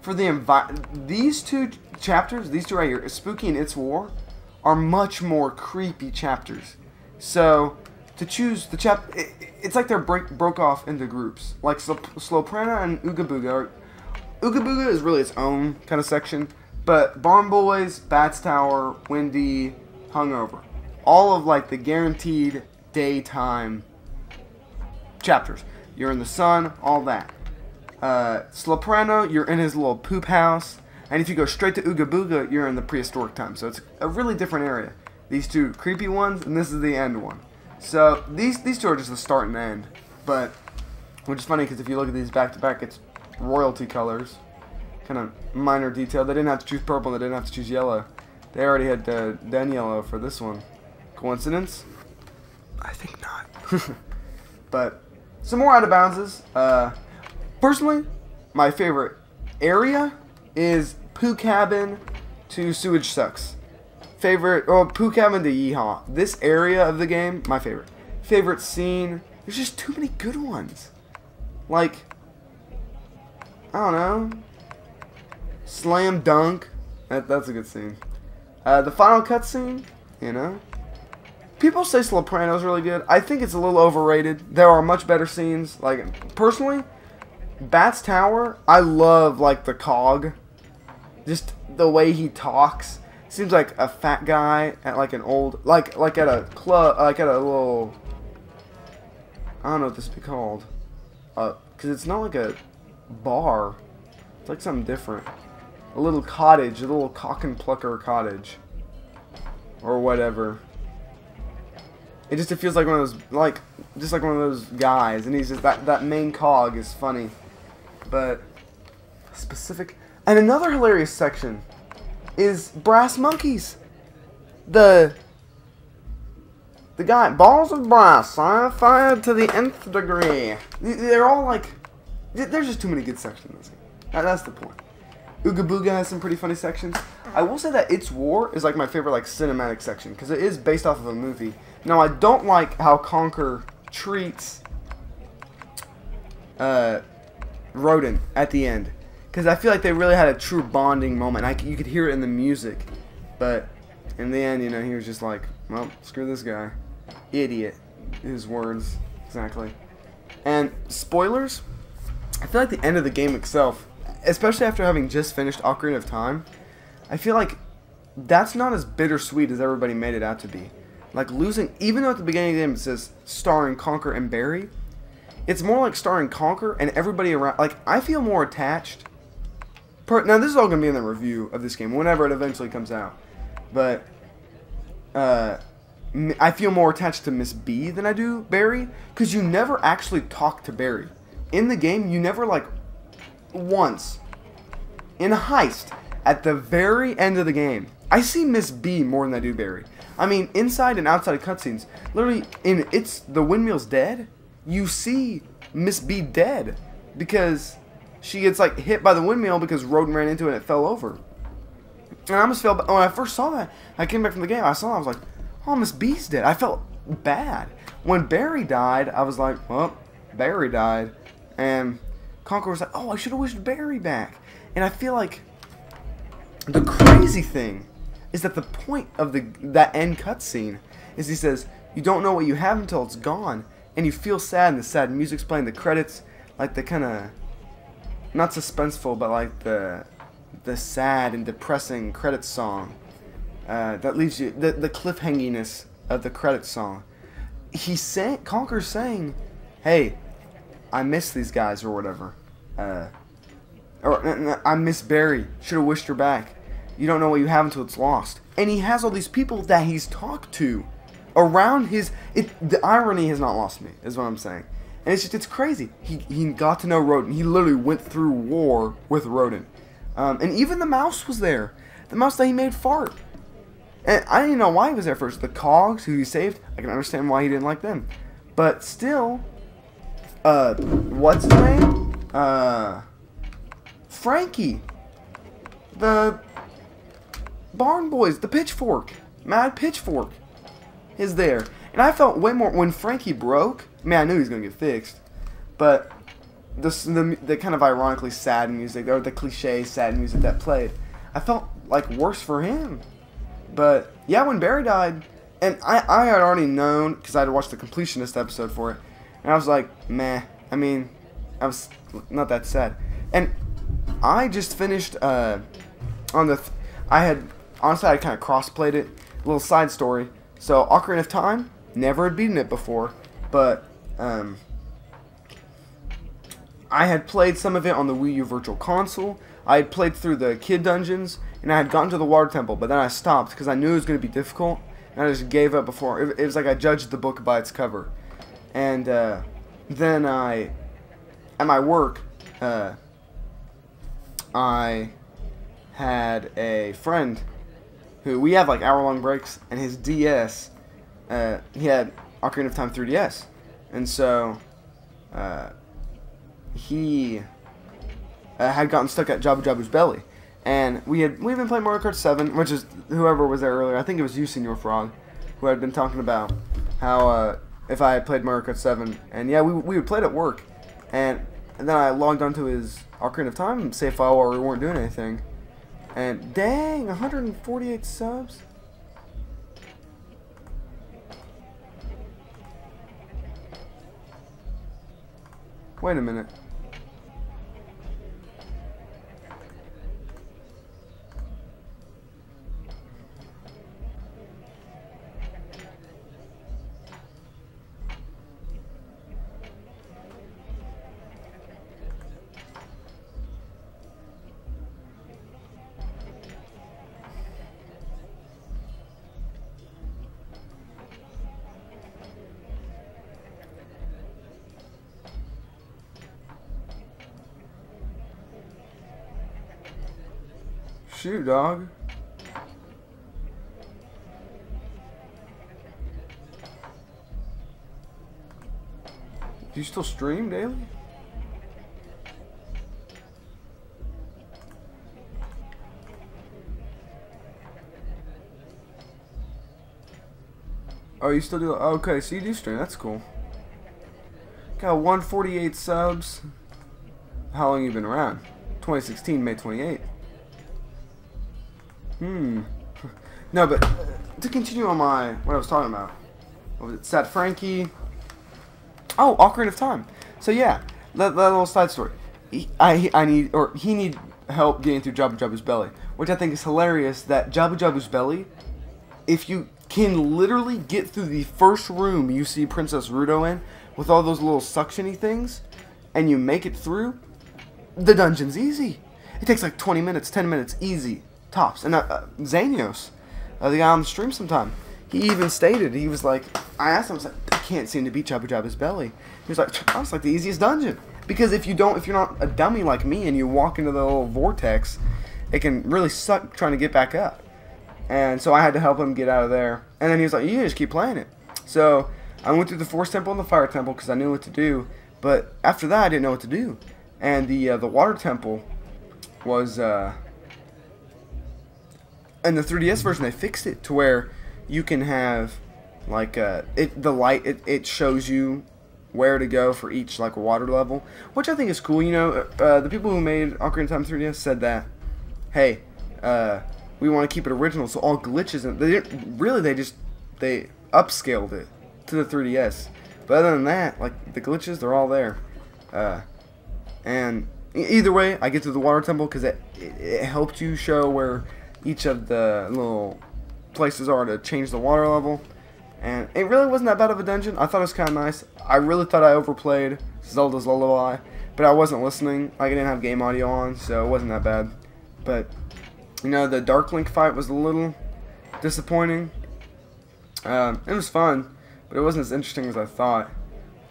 for the these two chapters, these two right here, Spooky and It's War, are much more creepy chapters. So, to choose the it's like they're broke off into groups. Like Sloprana and Ooga Booga. Ooga Booga is really its own kind of section. But Barn Boys, Bats Tower, Windy, Hungover. All of like the guaranteed daytime chapters. You're in the sun, all that. Sloprano, you're in his little poop house. And if you go straight to Ooga Booga, you're in the prehistoric time. So it's a really different area. These two creepy ones, and this is the end one. So these two are just the start and end. But, which is funny because if you look at these back to back, it's royalty colors. Kind of minor detail. They didn't have to choose purple, they didn't have to choose yellow. They already had done yellow for this one. Coincidence? I think not. But, some more out of boundses. Personally, my favorite area is Poo Cabin to Sewage Sucks. Poo Cabin to Yeehaw. This area of the game, my favorite. Favorite scene, there's just too many good ones. Like, I don't know. Slam Dunk. That's a good scene. The final cutscene, you know. People say Sloprano's really good. I think it's a little overrated. There are much better scenes. Like, personally, Bats Tower, I love, like, the cog. Just the way he talks. Seems like a fat guy at, like, an old, like at a club, like at a little, I don't know what this would be called. Because it's not like a bar. It's like something different. A little cottage, a little cock and plucker cottage. Or whatever. It feels like one of those, just like one of those guys. And he's just, that main cog is funny. But, specific. And another hilarious section is Brass Monkeys. The guy, balls of brass, fired to the nth degree. They're all like, there's just too many good sections in this game. That's the point. Ooga Booga has some pretty funny sections. I will say that It's War is like my favorite like cinematic section because it is based off of a movie. Now I don't like how Conker treats Rodin at the end because I feel like they really had a true bonding moment. You could hear it in the music, but in the end, you know, he was just like, well, screw this guy, idiot. His words exactly. And spoilers. I feel like the end of the game itself, especially after having just finished Ocarina of Time, I feel like that's not as bittersweet as everybody made it out to be. Like losing, even though at the beginning of the game it says starring Conker and Barry, it's more like starring Conker and everybody around. Like, I feel more attached. Now, this is all going to be in the review of this game, whenever it eventually comes out. But, I feel more attached to Miss B than I do Barry, because you never actually talk to Barry. In the game, you never, like, once, in a heist, at the very end of the game, I see Miss B more than I do Barry. I mean, inside and outside of cutscenes, literally, in It's the Windmill's Dead, you see Miss B dead, because she gets, like, hit by the windmill because Rodin ran into it and it fell over. And I almost felt, when I first saw that, I came back from the game, I saw it, I was like, oh, Miss B's dead. I felt bad. When Barry died, I was like, well, Barry died. And Conker was like, oh, I should have wished Barry back. And I feel like the crazy thing is that the point of that end cutscene is he says, you don't know what you have until it's gone. And you feel sad, and the sad music's playing, the credits, like the kind of, not suspenseful, but like the sad and depressing credits song that leaves you, the cliffhanginess of the credits song. Conker's saying, hey, I miss these guys or whatever. Or I miss Barry. Should have wished her back. You don't know what you have until it's lost. And he has all these people that he's talked to around his. The irony has not lost me, is what I'm saying. And it's crazy. He got to know Rodin. He literally went through war with Rodin. And even the mouse was there. The mouse that he made fart. And I didn't know why he was there first. The cogs who he saved, I can understand why he didn't like them. But still, what's his name? Frankie. The Barn Boys, the Pitchfork. Mad Pitchfork is there. And I felt way more, when Frankie broke, man, I knew he was going to get fixed. But the kind of ironically sad music, or the cliche sad music that played, I felt like worse for him. But yeah, when Barry died, and I had already known, because I had watched the completionist episode for it, and I was like, meh. I mean, I was not that sad. And I just finished honestly, I kind of cross-played it. A little side story. So, Ocarina of Time, never had beaten it before, but I had played some of it on the Wii U Virtual Console. I had played through the kid dungeons, and I had gotten to the Water Temple, but then I stopped because I knew it was going to be difficult, and I just gave up before. It was like I judged the book by its cover. And then at my work, I had a friend who, we have like hour-long breaks, and his DS, he had Ocarina of Time 3DS, and so he had gotten stuck at Jabu Jabu's belly, and we've been playing Mario Kart 7, which is whoever was there earlier. I think it was you, Senior Frog, who had been talking about how if I had played Mario Kart 7, and yeah, we played at work, and then I logged onto his Ocarina of Time save file while we weren't doing anything. And dang, 148 subs? Wait a minute. Shoot, dog. Do you still stream daily? Oh, you still do? Okay, so you do stream. That's cool. Got 148 subs. How long you been around? 2016, May 28th. No, but to continue on what I was talking about. What was it? Sad Frankie. Oh, Ocarina of Time. So yeah, that little side story. he need help getting through Jabu Jabu's belly, which I think is hilarious. That Jabu Jabu's belly, if you can literally get through the first room you see Princess Ruto in with all those little suctiony things, and you make it through, the dungeon's easy. It takes like 20 minutes, 10 minutes, easy, tops. And Xanios, the guy on the stream sometime, he even stated, he was like, I asked him, I was like, I can't seem to beat Jabu Jabu's belly. He was like, that's like the easiest dungeon. Because if you're not a dummy like me and you walk into the little vortex, it can really suck trying to get back up. And so I had to help him get out of there. And then he was like, you can just keep playing it. So I went through the Force Temple and the Fire Temple because I knew what to do. But after that, I didn't know what to do. And the Water Temple was, in the 3DS version, they fixed it to where you can have, like, it shows you where to go for each, like, water level, which I think is cool. You know, the people who made Ocarina of Time 3DS said that, hey, we want to keep it original, so all glitches, and they didn't really, they upscaled it to the 3DS. But other than that, like, the glitches, they're all there. And either way, I get to the Water Temple because it helped you show where each of the little places are to change the water level. And it really wasn't that bad of a dungeon. I thought it was kind of nice. I really thought I overplayed Zelda's Lullaby, but I wasn't listening. Like, I didn't have game audio on, so it wasn't that bad. But, you know, the Dark Link fight was a little disappointing. It was fun, but it wasn't as interesting as I thought.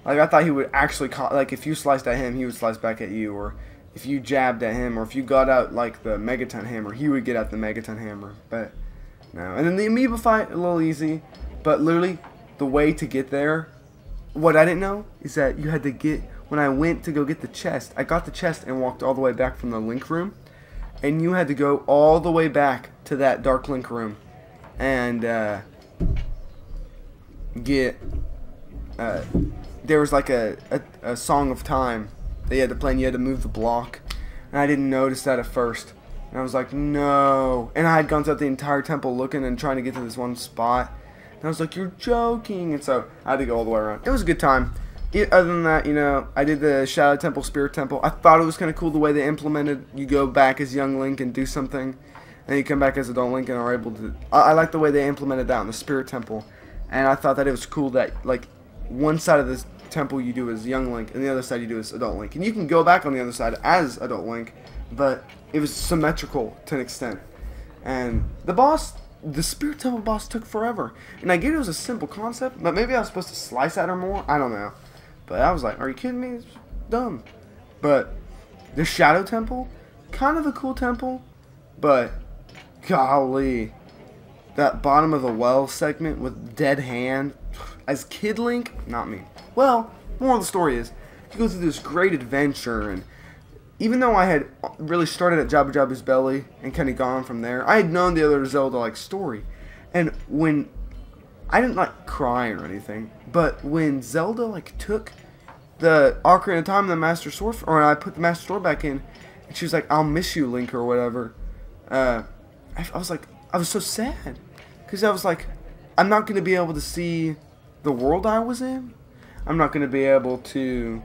Like, I thought he would actually, like, if you sliced at him, he would slice back at you, or if you jabbed at him, or if you got out, like, the Megaton Hammer, he would get out the Megaton Hammer, but no. And then the Amiibo fight, a little easy, but literally, the way to get there, what I didn't know is that you had to get, when I went to go get the chest, I got the chest and walked all the way back from the Link room, and you had to go all the way back to that Dark Link room, and, get, there was like a Song of Time that you had to play, and you had to move the block, and I didn't notice that at first, and I was like, no, and I had gone throughout the entire temple looking and trying to get to this one spot, and I was like, you're joking, and so I had to go all the way around. It was a good time. Other than that, you know, I did the Shadow Temple, Spirit Temple. I thought it was kind of cool the way they implemented, you go back as young Link and do something, and you come back as adult Link and are able to, I like the way they implemented that in the Spirit Temple, and I thought that it was cool that, like, one side of this temple you do as young Link, and the other side you do as adult Link. And you can go back on the other side as adult Link, but it was symmetrical to an extent. And the boss, the Spirit Temple boss, took forever. And I get it was a simple concept, but maybe I was supposed to slice at her more. I don't know. But I was like, are you kidding me? It's dumb. But the Shadow Temple, kind of a cool temple, but golly, that bottom of the well segment with dead hand, as Kid Link, not me. Well, more of the story is, you go through this great adventure, and even though I had really started at Jabu Jabu's belly and kind of gone from there, I had known the other Zelda like story, and when I didn't like cry or anything, but when Zelda like took the Ocarina of Time, the Master Sword, or I put the Master Sword back in, and she was like, "I'll miss you, Link," or whatever. I was like, I was so sad because I was like, I'm not going to be able to see the world I was in. I'm not going to be able to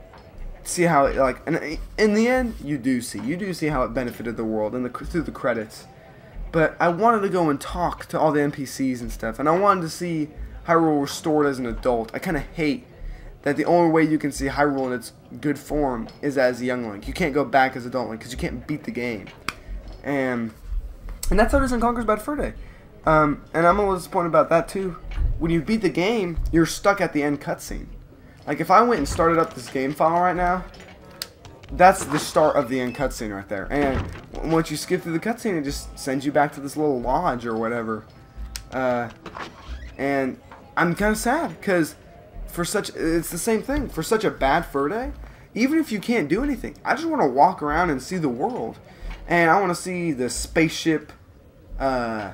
see how it, like, and in the end, you do see how it benefited the world through the credits. But I wanted to go and talk to all the NPCs and stuff, and I wanted to see Hyrule restored as an adult. I kind of hate that the only way you can see Hyrule in its good form is as young Link. You can't go back as adult Link because you can't beat the game. And that's how it is in Conker's Bad Fur Day. And I'm a little disappointed about that too. When you beat the game, you're stuck at the end cutscene. Like, if I went and started up this game file right now, that's the start of the end cutscene right there. And once you skip through the cutscene, it just sends you back to this little lodge or whatever. And I'm kind of sad, because it's the same thing. For such a bad fur day, even if you can't do anything, I just want to walk around and see the world. And I want to see the spaceship. I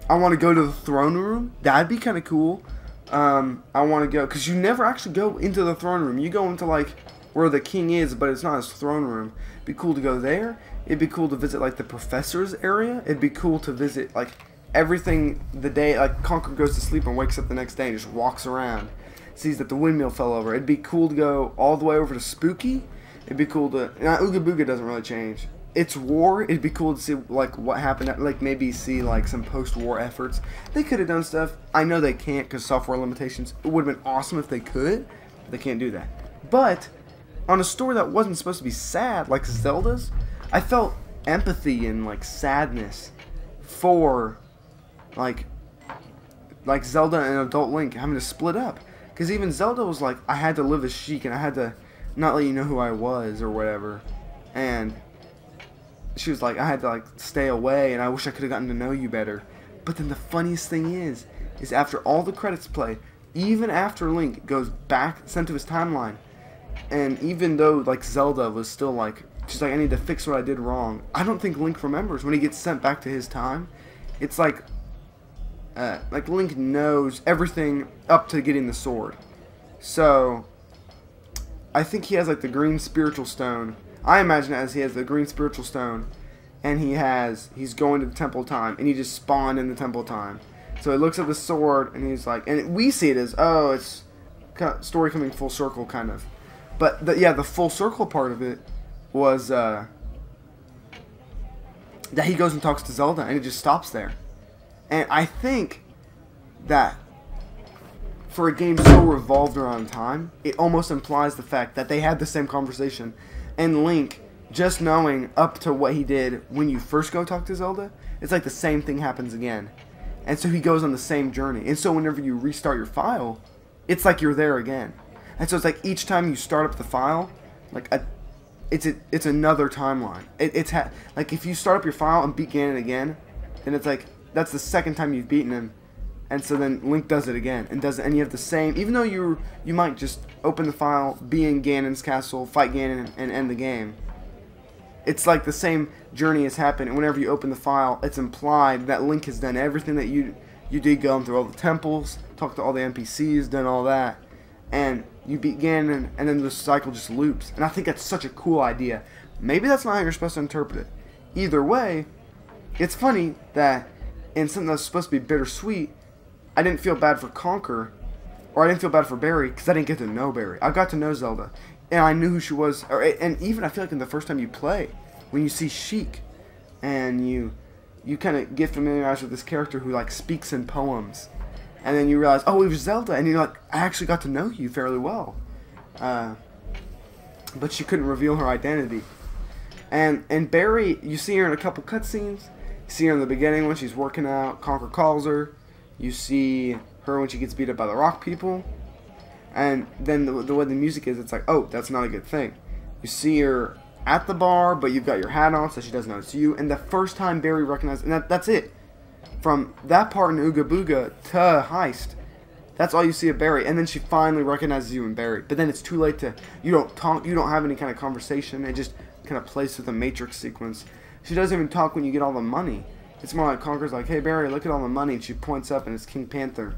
want to go to the throne room. That'd be kind of cool. I want to go, because you never actually go into the throne room. You go into, like, where the king is, but it's not his throne room. It'd be cool to go there. It'd be cool to visit, like, the professor's area. It'd be cool to visit, like, everything the day, like, Conker goes to sleep and wakes up the next day and just walks around. Sees that the windmill fell over. It'd be cool to go all the way over to Spooky It'd be cool to. Ooga Booga doesn't really change. It's war. It'd be cool to see like what happened. Like maybe see like some post-war efforts. They could have done stuff. I know they can't because software limitations. It would have been awesome if they could. But they can't do that. But on a story that wasn't supposed to be sad, like Zelda's, I felt empathy and like sadness for like Zelda and adult Link having to split up. Because even Zelda was like, I had to live as Sheik and I had to not let you know who I was or whatever. And she was like, I had to like stay away and I wish I could have gotten to know you better. But then the funniest thing is after all the credits play, even after Link goes back, sent to his timeline, and even though like Zelda was still like, she's like, I need to fix what I did wrong, I don't think Link remembers when he gets sent back to his time. It's like Link knows everything up to getting the sword. So I think he has like the green spiritual stone. I imagine it as he has the green spiritual stone, and he's going to the Temple of Time, and he just spawned in the Temple of Time. So he looks at the sword, and he's like, and we see it as, oh, it's story coming full circle, kind of. But the full circle part of it was that he goes and talks to Zelda, and it just stops there. And I think that for a game so revolved around time, it almost implies the fact that they had the same conversation. And Link, just knowing up to what he did when you first go talk to Zelda, it's like the same thing happens again. And so he goes on the same journey. And so whenever you restart your file, it's like you're there again. And so it's like each time you start up the file, like it's another timeline. Like if you start up your file and beat Ganon again, then it's like that's the second time you've beaten him. And so then Link does it again, and you have the same, even though you might just open the file, be in Ganon's castle, fight Ganon, and end the game. It's like the same journey has happened, and whenever you open the file, it's implied that Link has done everything that you did, going through all the temples, talked to all the NPCs, done all that, and you beat Ganon, and then the cycle just loops. And I think that's such a cool idea. Maybe that's not how you're supposed to interpret it. Either way, it's funny that in something that's supposed to be bittersweet, I didn't feel bad for Conker, or I didn't feel bad for Barry, because I didn't get to know Barry. I got to know Zelda, and I knew who she was. And even I feel like in the first time you play, when you see Sheik, and you kind of get familiarized with this character who like speaks in poems, and then you realize, oh, it was Zelda, and you're like, I actually got to know you fairly well. But she couldn't reveal her identity. And Barry, you see her in a couple cutscenes. You see her in the beginning when she's working out. Conker calls her. You see her when she gets beat up by the rock people. And then the way the music is, it's like, oh, that's not a good thing. You see her at the bar, but you've got your hat on, so she doesn't notice you. And the first time Barry recognizes, and that's it. From that part in Ooga Booga to Heist, that's all you see of Barry. And then she finally recognizes you in Barry. But then it's too late to, you don't talk, you don't have any kind of conversation. It just kind of plays with a Matrix sequence. She doesn't even talk when you get all the money. It's more like Conker's like, hey Barry, look at all the money, and she points up and it's King Panther.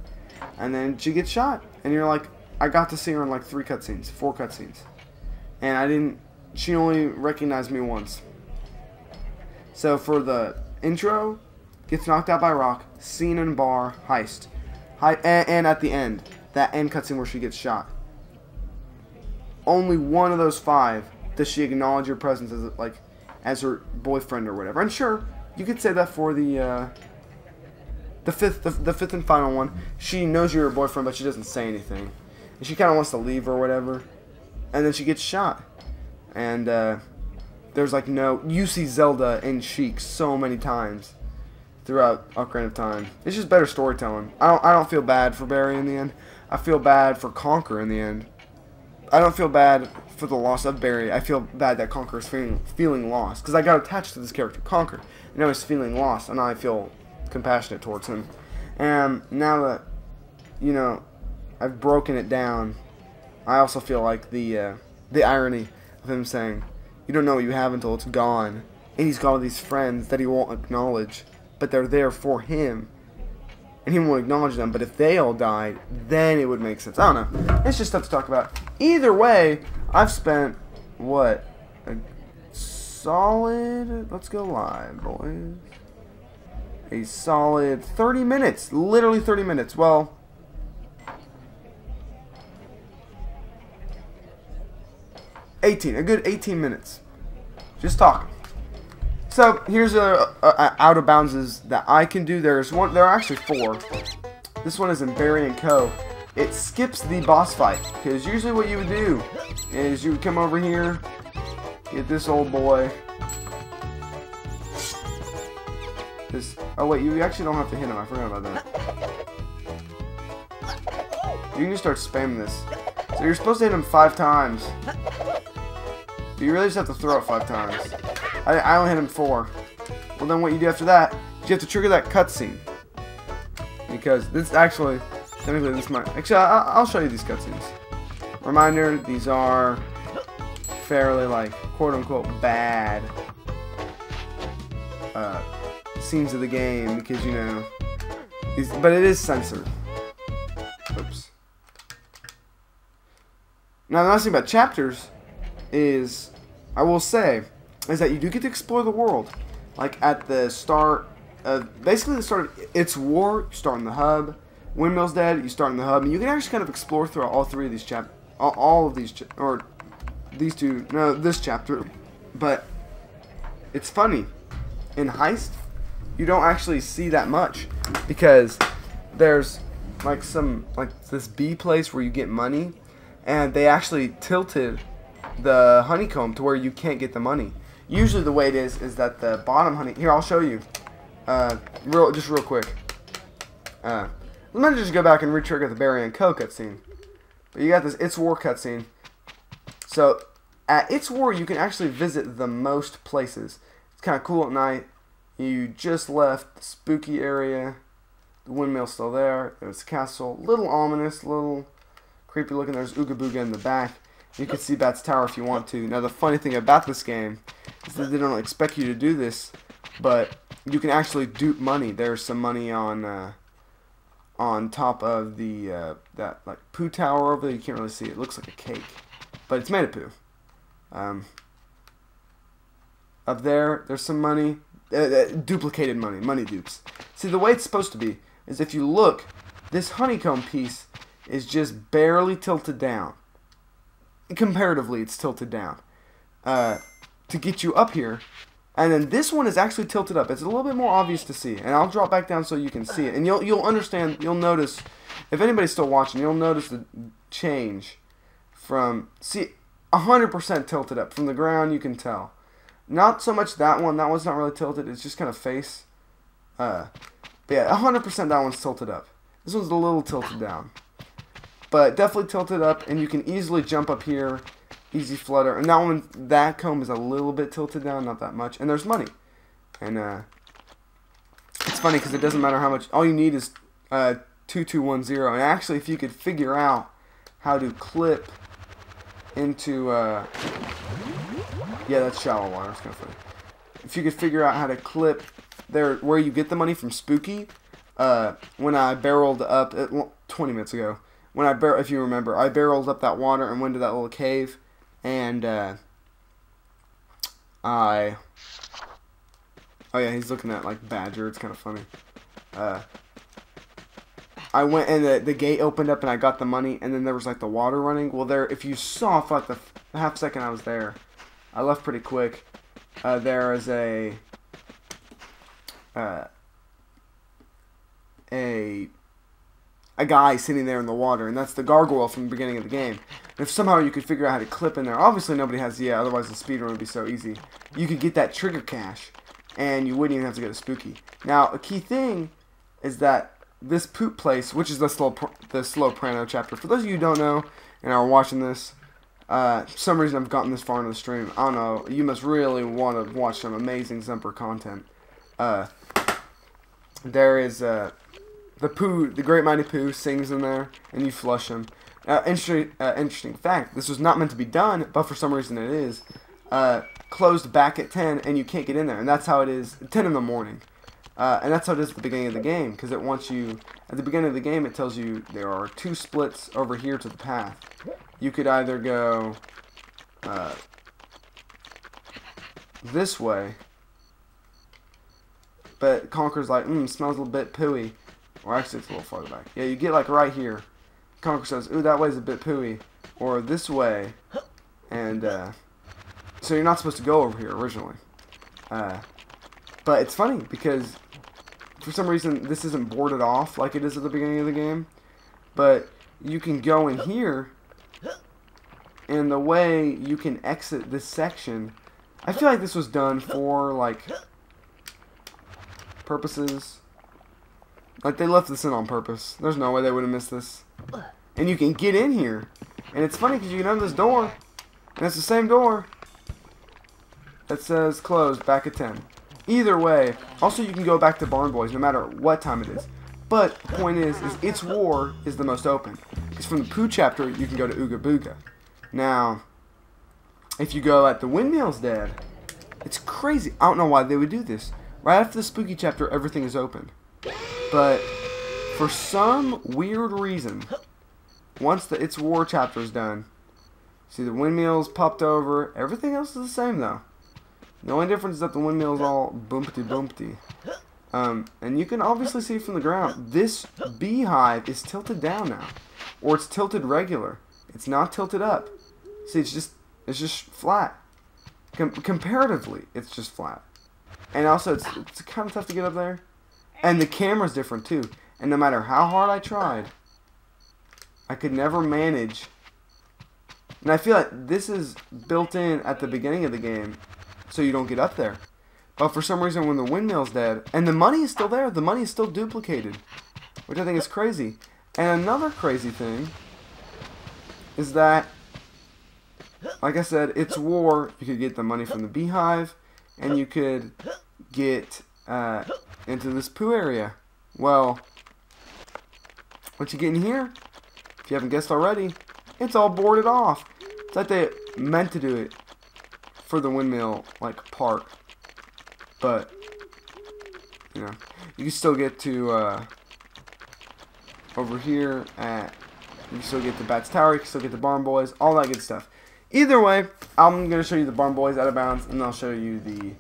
And then she gets shot. And you're like, I got to see her in like 4 cutscenes. And she only recognized me once. So for the intro, gets knocked out by rock, scene in bar, heist. And at the end, that end cutscene where she gets shot. Only one of those 5 does she acknowledge your presence as her boyfriend or whatever. And sure, you could say that for the fifth and final one. She knows you're her boyfriend, but she doesn't say anything. And she kind of wants to leave or whatever. And then she gets shot. And there's like you see Zelda and Sheik so many times throughout Ocarina of Time. It's just better storytelling. I don't feel bad for Barry in the end. I feel bad for Conker in the end. I don't feel bad for the loss of Barry. I feel bad that Conker is feeling lost, because I got attached to this character, Conker. And now he's feeling lost, and I feel compassionate towards him. And now that, I've broken it down, I also feel like the irony of him saying, you don't know what you have until it's gone. And he's got all these friends that he won't acknowledge, but they're there for him. And he won't acknowledge them, but if they all died, then it would make sense. I don't know. It's just stuff to talk about. Either way, I've spent, what, a solid, let's go live, boys. A solid 30 minutes. Literally 30 minutes. Well, 18, a good 18 minutes. Just talking. So here's a out of bounds that I can do. There's one. There are actually 4. This one is in Barry & Co. It skips the boss fight because usually what you would do is you would come over here, get this old boy. This. Oh wait, you actually don't have to hit him. I forgot about that. You can just start spamming this. So you're supposed to hit him 5 times. But you really just have to throw it 5 times. I only hit him 4. Well, then what you do after that is you have to trigger that cutscene. Because this actually, technically this might, actually I'll show you these cutscenes. Reminder, these are fairly like quote unquote bad scenes of the game because you know, but it is censored. Oops. Now the nice thing about chapters is, I will say, is that you do get to explore the world. Like at the start of, basically the start of It's War, you start in the hub. Windmill's dead, you start in the hub, and you can actually kind of explore throughout all 3 of these chapters, all of these, or these 2, no, this chapter. But it's funny, in Heist, you don't actually see that much because there's like this B place where you get money, and they actually tilted the honeycomb to where you can't get the money. Usually the way it is that the bottom honey, here I'll show you, just real quick. Let me just go back and re-trigger the Barry & Co. cutscene. But you got this It's War cutscene. So at It's War you can actually visit the most places. It's kind of cool at night. You just left the spooky area. The windmill's still there. There's the castle. Little ominous, little creepy looking. There's Ooga Booga in the back. You can see Bat's Tower if you want to. Now the funny thing about this game is that they don't expect you to do this, but you can actually dupe money. There's some money on top of the that like poo tower over there. You can't really see it. It looks like a cake, but it's made of poo. Up there's some money, duplicated money dupes. See, the way it's supposed to be is if you look, this honeycomb piece is just barely tilted down. Comparatively, it's tilted down to get you up here, and then this one is actually tilted up. It's a little bit more obvious to see, and I'll drop back down so you can see it, and you'll understand. You'll notice, if anybody's still watching, you'll notice the change from 100% tilted up from the ground. You can tell. Not so much that one. That one's not really tilted. It's just kind of face. But yeah, 100% that one's tilted up. This one's a little tilted down. But definitely tilted up, and you can easily jump up here, easy flutter. And that one, that comb is a little bit tilted down, not that much. And there's money. And it's funny because it doesn't matter how much. All you need is 2210. And actually, if you could figure out how to clip into, yeah, that's shallow water. It's kind of funny. If you could figure out how to clip there where you get the money from Spooky, when I barreled up 20 minutes ago. When if you remember, I barreled up that water and went to that little cave, and oh yeah, he's looking at like Badger. It's kind of funny. I went and the gate opened up and I got the money, and then there was like the water running. Well, there, if you saw for like the half second I was there, I left pretty quick. There is a guy sitting there in the water, and that's the gargoyle from the beginning of the game. And if somehow you could figure out how to clip in there, obviously nobody has otherwise the speedrun would be so easy. You could get that trigger cache, and you wouldn't even have to go to Spooky. Now, a key thing is that this poop place, which is the slow Prano chapter, for those of you who don't know and are watching this, for some reason I've gotten this far into the stream. I don't know, you must really want to watch some amazing Zumper content. There is the Great Mighty Pooh sings in there, and you flush him. Interesting fact, this was not meant to be done, but for some reason it is. Closed back at 10, and you can't get in there, and that's how it is, 10 in the morning. And that's how it is at the beginning of the game, because it wants you, at the beginning of the game it tells you there are 2 splits over here to the path. You could either go this way, but Conker's like, smells a little bit pooey. Or actually, it's a little farther back. Yeah, you get like right here. Conker says, ooh, that way's a bit pooey. Or this way. And so you're not supposed to go over here originally. But it's funny because for some reason this isn't boarded off like it is at the beginning of the game. But you can go in here, and the way you can exit this section, I feel like this was done for like purposes. Like they left this in on purpose. There's no way they would have missed this. And you can get in here. And it's funny because you can open this door. And it's the same door that says closed back at 10. Either way. Also you can go back to Barn Boys no matter what time it is. But the point is It's War is the most open. Because from the Pooh chapter you can go to Ooga Booga. Now, if you go at the Windmill's Dead, it's crazy. I don't know why they would do this. Right after the Spooky chapter everything is open. But for some weird reason, once the It's War chapter is done, see the windmills popped over. Everything else is the same though. The only difference is that the windmill's all bumpty bumpty. And you can obviously see from the ground, this beehive is tilted down now, or it's tilted regular. It's not tilted up. See, it's just flat. Comparatively, it's just flat. And also, it's kind of tough to get up there. And the camera's different too. And no matter how hard I tried, I could never manage. And I feel like this is built in at the beginning of the game, so you don't get up there. But for some reason, when the windmill's dead, and the money is still there, the money is still duplicated, which I think is crazy. And another crazy thing is that, like I said, It's War. You could get the money from the beehive, and you could get into this Pooh area. Well, what you get in here, if you haven't guessed already, it's all boarded off. It's like they meant to do it for the windmill, like, park. But, you know, you can still get to, over here at, you can still get the Bats Tower, you can still get the Barn Boys, all that good stuff. Either way, I'm going to show you the Barn Boys out of bounds, and then I'll show you the,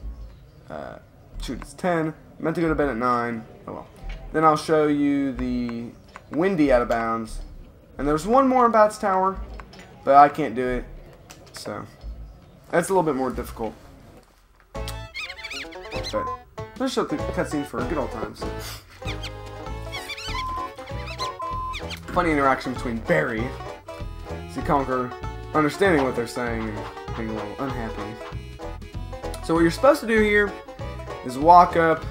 shoot, it's 10. I meant to go to bed at 9. Oh well. Then I'll show you the Windy out of bounds. And there's one more in Bats Tower, but I can't do it. So, that's a little bit more difficult. But, let's show the cutscene for good old times. Funny interaction between Barry, see Conker, understanding what they're saying and being a little unhappy. So what you're supposed to do here is walk up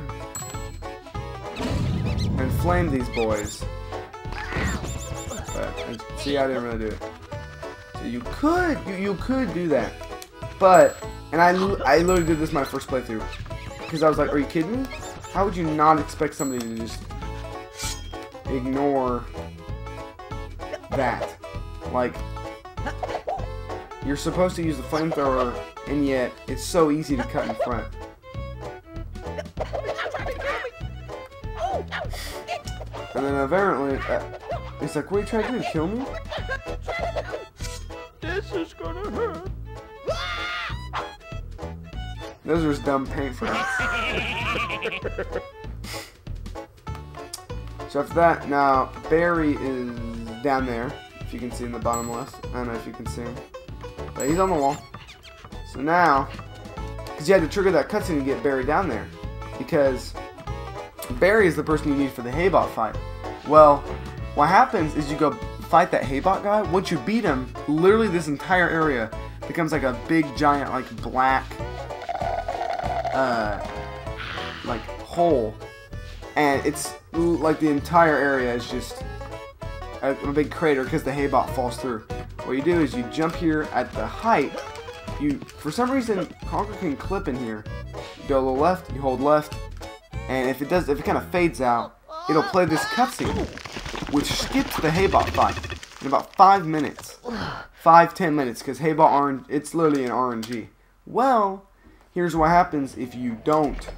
and flame these boys. But, see, I didn't really do it. So you could do that, but I literally did this my first playthrough because I was like, are you kidding me? How would you not expect somebody to just ignore that? Like, you're supposed to use the flamethrower, and yet it's so easy to cut in front. And then apparently, it's like, what are you trying to do? Kill me? This is gonna hurt. Those are just dumb paint frames. So after that, now Barry is down there. If you can see in the bottom left. I don't know if you can see him. But he's on the wall. So now, because you had to trigger that cutscene to get Barry down there. Because Barry is the person you need for the Haybot fight. Well, what happens is you go fight that Haybot guy. Once you beat him, literally this entire area becomes like a big giant like black like hole. And it's like the entire area is just a big crater because the Haybot falls through. What you do is you jump here at the height. You, for some reason, Conker can clip in here. You go a little left, you hold left, and if it kind of fades out, it'll play this cutscene, which skips the Haybot fight in about 5 minutes, 5-10 minutes, because Haybot it's literally an RNG. Well, here's what happens if you don't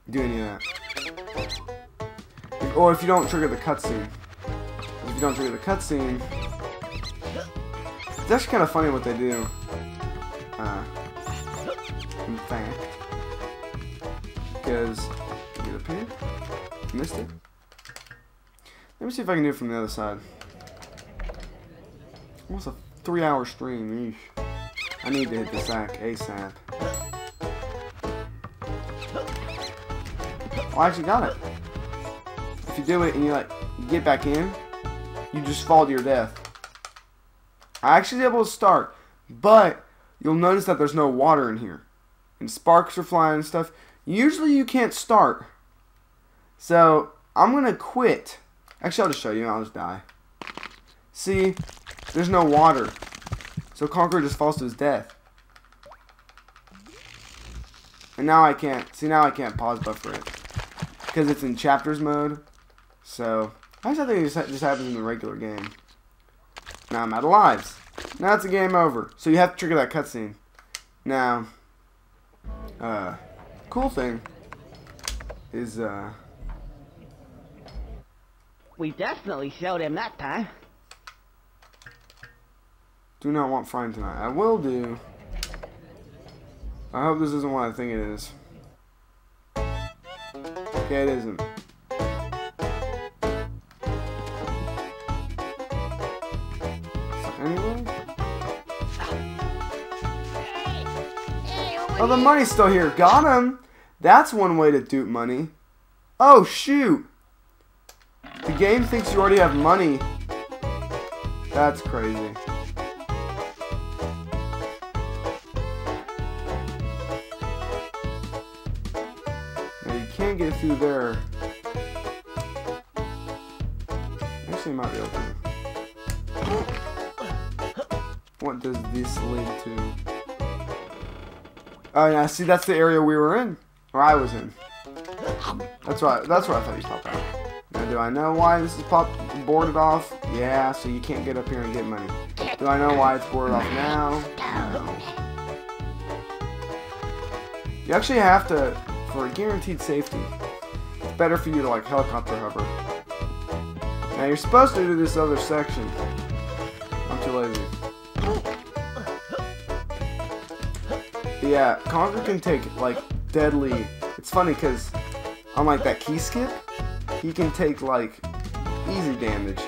do any of that. Or if you don't trigger the cutscene. If you don't trigger the cutscene, it's actually kind of funny what they do. In fact, because get up here, missed it. Let me see if I can do it from the other side. Almost a 3-hour stream. Eesh. I need to hit the sack ASAP. Oh, I actually got it. If you do it and you like get back in, you just fall to your death. I actually was able to start, but you'll notice that there's no water in here. And sparks are flying and stuff. Usually you can't start. So, I'm going to quit. Actually, I'll just show you. I'll just die. See, there's no water. So Conker just falls to his death. And now I can't. See, now I can't pause buffer it. Because it's in chapters mode. So, I think it just happens in the regular game. Now I'm out of lives. Now it's a game over. So you have to trigger that cutscene. Now, cool thing is, We definitely showed him that time. do not want frying tonight. I will do. I hope this isn't what I think it is. Okay, it isn't. Anyway. Oh, the money's still here. Got him. That's one way to dupe money. Oh, shoot. The game thinks you already have money. That's crazy. Now, you can't get through there. Actually, it might be open. What does this lead to? Oh yeah, see, that's the area we were in, or I was in. That's right. That's where I thought you popped out. Now, do I know why this is boarded off? Yeah, so you can't get up here and get money. Do I know why it's boarded off now? No. You actually have to, for guaranteed safety, it's better for you to like helicopter hover. Now you're supposed to do this other section. I'm too lazy. Yeah, Conker can take, like, deadly... It's funny, because on, like, that key skip, he can take, like, easy damage.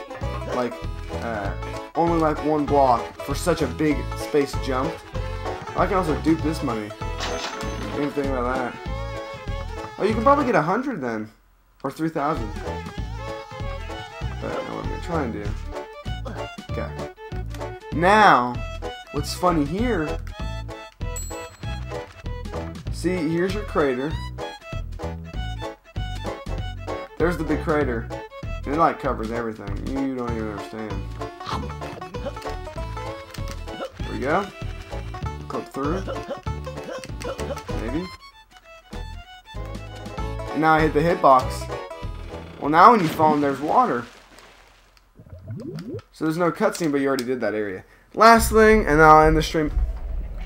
Like, only, like, one block for such a big space jump. I can also dupe this money. Didn't think about that. Oh, you can probably get 100 then. Or 3,000. But I don't know what I'm going to try and do. Okay. Now, what's funny here... See, here's your crater. There's the big crater. And it like covers everything. You don't even understand. There we go. Clip through. Maybe. And now I hit the hitbox. Well, now when you fall in, there's water. So there's no cutscene, but you already did that area. Last thing, and I'll end the stream.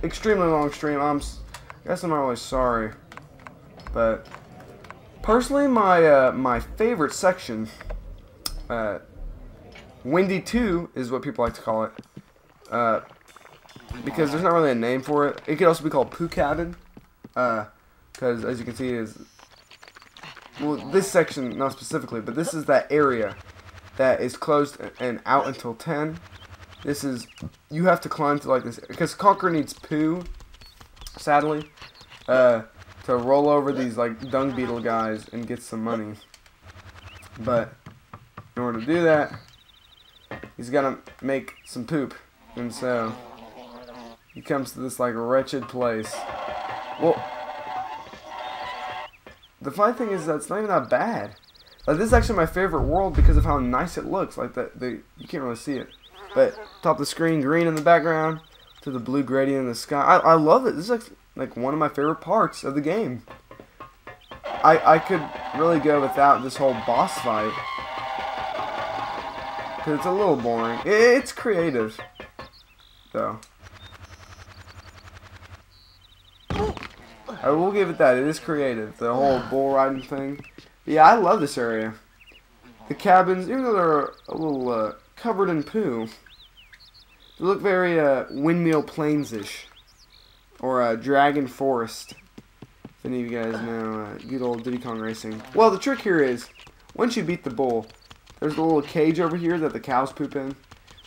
Extremely long stream. I guess I'm not really sorry, but personally, my favorite section, Windy 2 is what people like to call it, because there's not really a name for it. It could also be called Poo Cabin, because as you can see, it is, well, this section not specifically, but this is that area that is closed and out until 10. This is, you have to climb to like this, because Conker needs poo. Sadly, to roll over these like dung beetle guys and get some money. But in order to do that, he's gotta make some poop, and so he comes to this like wretched place. Well, the funny thing is that it's not even that bad. Like, this is actually my favorite world because of how nice it looks. Like you can't really see it, but top of the screen, green in the background. To the blue gradient in the sky. I love it. This is like one of my favorite parts of the game. I could really go without this whole boss fight. Because it's a little boring. It's creative, though. I will give it that. It is creative. The whole bull riding thing. But yeah, I love this area. The cabins, even though they're a little covered in poo, they look very Windmill Plains-ish, or Dragon Forest, if any of you guys know good old Diddy Kong Racing. Well, the trick here is, once you beat the bull, there's a little cage over here that the cows poop in.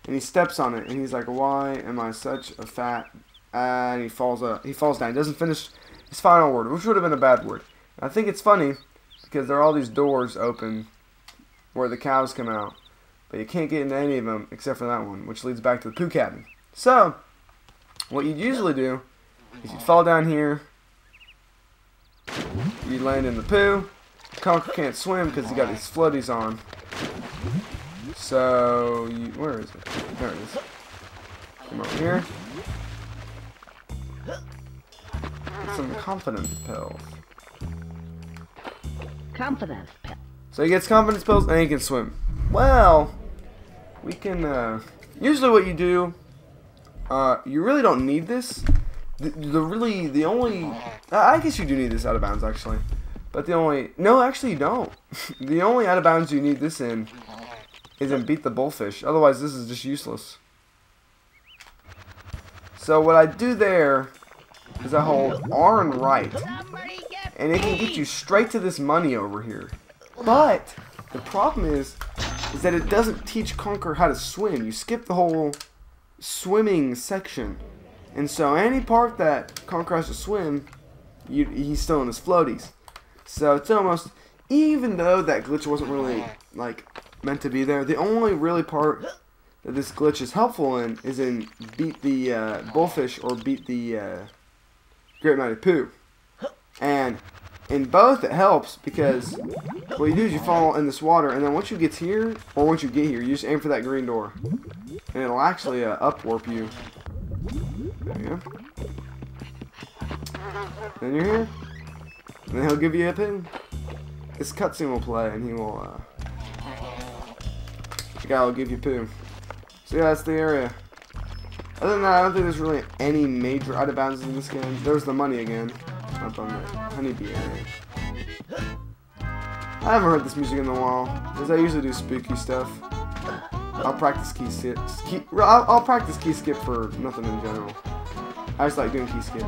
and he steps on it, and he's like, "Why am I such a fat?" And he falls down. He doesn't finish his final word, which would have been a bad word. I think it's funny because there are all these doors open where the cows come out, but you can't get into any of them except for that one, which leads back to the poo cabin. So, what you'd usually do is you'd fall down here, you'd land in the poo. Conker can't swim because he got these floaties on. So, where is it? There it is. Come over here. Get some confidence pills. Confidence pill. So he gets confidence pills and he can swim. Well, we can, usually what you do, you really don't need this. The only, I guess you do need this out of bounds actually. But no, actually you don't. The only out of bounds you need this in is in Beat the Bullfish. Otherwise this is just useless. So what I do there is I hold R and right. And it can get you straight to this money over here. But the problem is that it doesn't teach Conker how to swim. You skip the whole swimming section. And so any part that Conker has to swim, he's still in his floaties. So it's almost, even though that glitch wasn't really like meant to be there, the only really part that this glitch is helpful in is in Beat the Bullfish or Beat the Great Mighty Pooh. And in both it helps because what you do is you fall in this water, and then once you get here, or once you get here, you just aim for that green door. And it'll actually upwarp you. There you go. Then you're here. And then he'll give you a pin. This cutscene will play, and he will, the guy will give you poo. So yeah, that's the area. Other than that, I don't think there's really any major out of bounds in this game. There's the money again. Up on the honeybee area. I haven't heard this music in a while, because I usually do spooky stuff. I'll practice key skip. I'll practice key skip for nothing in general. I just like doing key skip.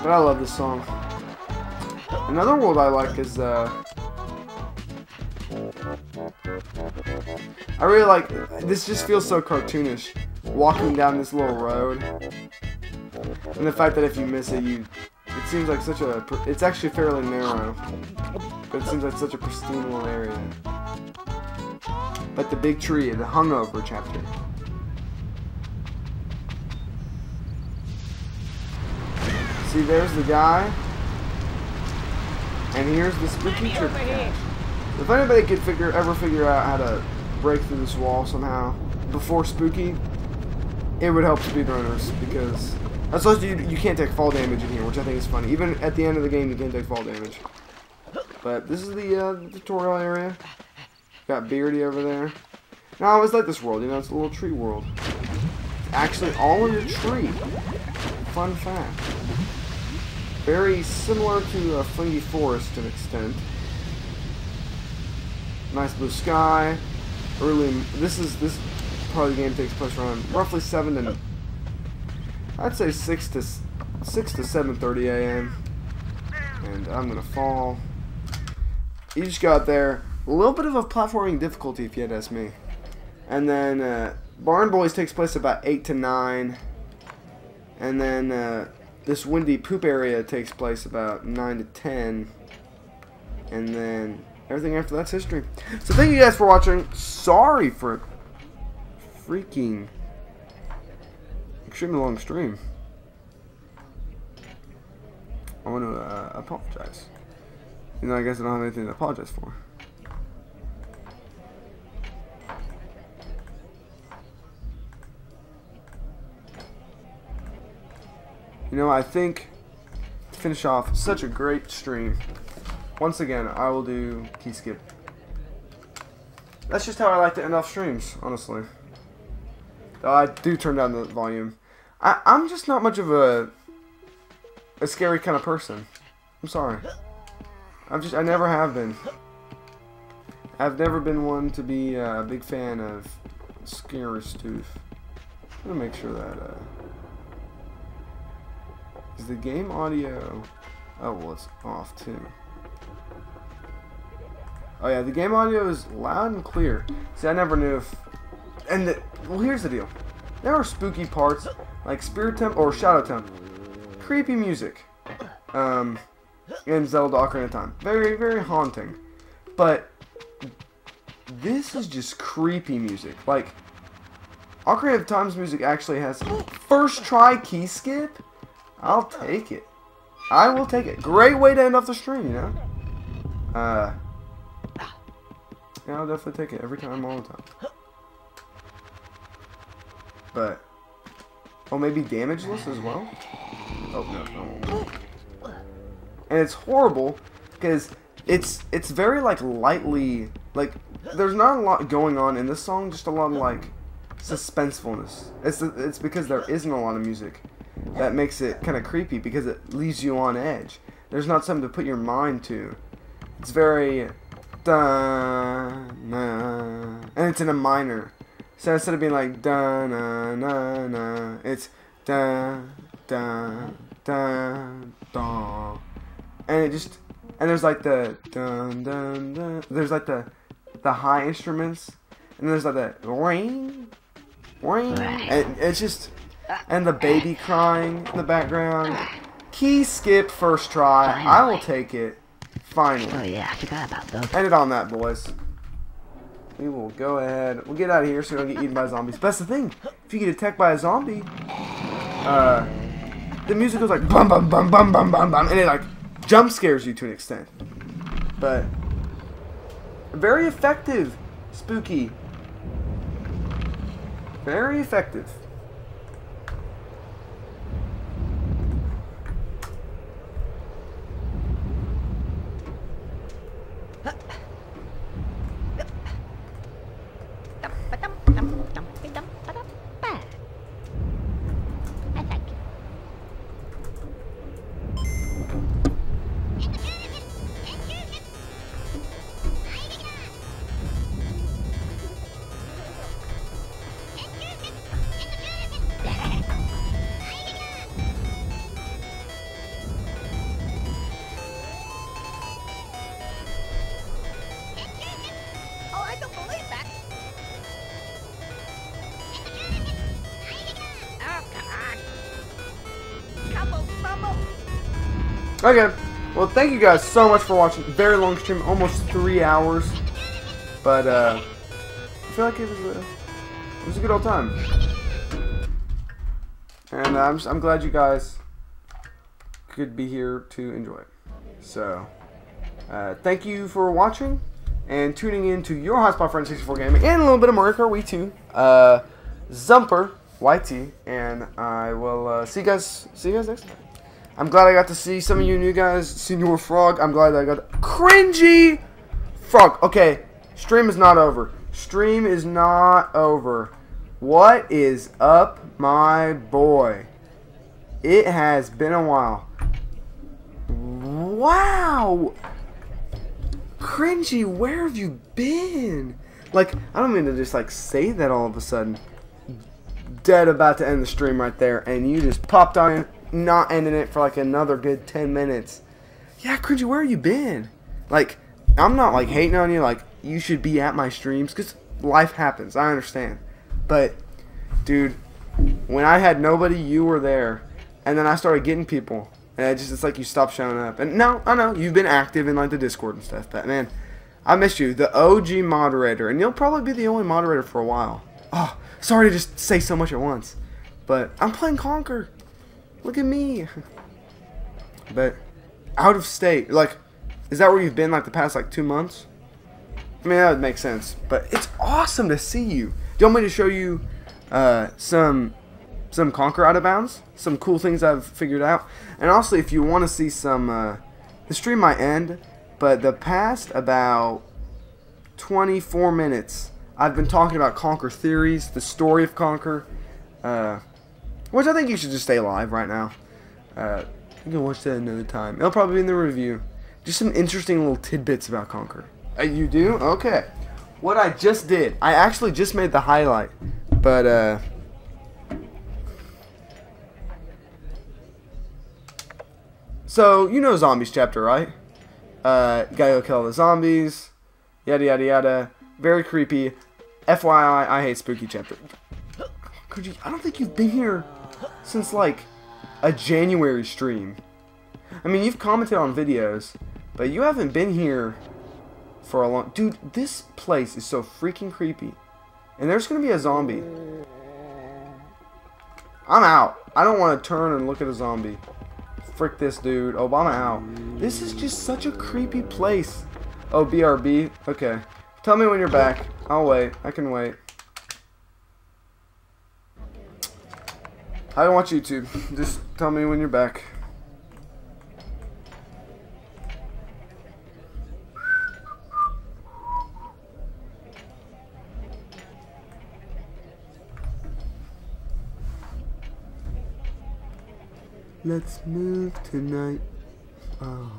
But I love this song. Another world I like is I really like, this just feels so cartoonish, walking down this little road, and the fact that if you miss it, it seems like such a, it's actually fairly narrow, but it seems like such a pristine little area. But the big tree, the hungover chapter. See, there's the guy, and here's the spooky trip cache. If anybody could ever figure out how to break through this wall somehow before spooky, it would help speedrunners, because that's also you can't take fall damage in here, which I think is funny. Even at the end of the game, you can't take fall damage. But this is the tutorial area. Got Beardy over there. Now I always like this world. You know, it's a little tree world. It's actually all in a tree. Fun fact. Very similar to a fungy forest to an extent. Nice blue sky. This part of the game takes place around roughly 7 to, I'd say 6 to 7:30 a.m. And I'm gonna fall. You just got there. A little bit of a platforming difficulty, if you had to ask me. And then Barn Boys takes place about 8 to 9. And then this windy poop area takes place about 9 to 10. And then everything after that's history. So thank you guys for watching. Sorry for freaking extremely long stream. I want to apologize. You know, I guess I don't have anything to apologize for. You know, I think to finish off such a great stream, once again, I will do key skip. That's just how I like to end off streams, honestly. Though I do turn down the volume. I'm just not much of a scary kind of person. I'm sorry. I never have been. I've never been one to be a big fan of scary stuff. I'm gonna make sure that is the game audio. Oh well, it's off too. Oh yeah, the game audio is loud and clear. See, I never knew if... well, here's the deal. There are spooky parts, like Spirit Temple or Shadow Temple. Creepy music. In Zelda Ocarina of Time. Very, very haunting. But this is just creepy music. Like, Ocarina of Time's music actually has first try key skip. I'll take it. I will take it. Great way to end off the stream, you know? Yeah, I'll definitely take it every time, all the time. But, oh, maybe damageless as well? Oh, no. And it's horrible, because it's very, like, lightly, like, there's not a lot going on in this song, just a lot of, like, suspensefulness. It's because there isn't a lot of music that makes it kind of creepy, because it leaves you on edge. There's not something to put your mind to. It's very, da na, and it's in a minor. So instead of being like da na na na, it's da da da da, and there's like the dun dun dun. There's like the high instruments, and there's like the ring, ring, and it's just, and the baby crying in the background. Key skip first try. I will take it. Finally. Oh yeah, I forgot about those. End it on that, boys. We will go ahead. We'll get out of here so we don't get eaten by zombies. But that's the thing. If you get attacked by a zombie, the music goes like bum bum bum bum bum bum bum, and it like jump scares you to an extent. But very effective, spooky. Very effective. Okay, well, thank you guys so much for watching. Very long stream, almost 3 hours, but I feel like it was a good old time, and I'm glad you guys could be here to enjoy it. So, thank you for watching and tuning in to your Hotspot Friend 64 Gaming and a little bit of Mario Kart Wii 2, Zumper YT, and I will see you guys next time. I'm glad I got to see some of you new guys. Senor Frog, I'm glad that I got cringy Frog. Okay, stream is not over. Stream is not over. What is up, my boy? It has been a while. Wow. Cringy, where have you been? Like, I don't mean to just like say that all of a sudden. Dead about to end the stream right there, and you just popped on, not ending it for like another good 10 minutes. Yeah, Cringy, where have you been? Like, I'm not like hating on you, like, you should be at my streams, because life happens, I understand. But, dude, when I had nobody, you were there, and then I started getting people, and it's like you stopped showing up. And no, I know, you've been active in like the Discord and stuff, but man, I missed you, the OG moderator, and you'll probably be the only moderator for a while. Oh, sorry to just say so much at once, but I'm playing Conker. Look at me. But out of state, like, is that where you've been like the past like 2 months? I mean, that would make sense, but it's awesome to see you. Do you want me to show you some Conker out of bounds? Some cool things I've figured out. And also, if you want to see some, the stream might end, but the past about 24 minutes, I've been talking about Conker theories, the story of Conker, which I think you should just stay alive right now. You can watch that another time. It'll probably be in the review. Just some interesting little tidbits about Conker. You do? Okay. What I just did, I actually just made the highlight, but so you know Zombies chapter, right? You gotta go kill the zombies. Yada yada yada. Very creepy. FYI, I hate spooky chapter. Could you? I don't think you've been here since like a January stream. I mean, you've commented on videos, but you haven't been here for a long... Dude, this place is so freaking creepy. And there's gonna be a zombie. I'm out. I don't want to turn and look at a zombie. Frick this dude. Oh, I'm out. This is just such a creepy place. Oh, BRB? Okay. Tell me when you're back. I'll wait. I can wait. I don't watch YouTube. Just tell me when you're back. Let's move tonight. Oh.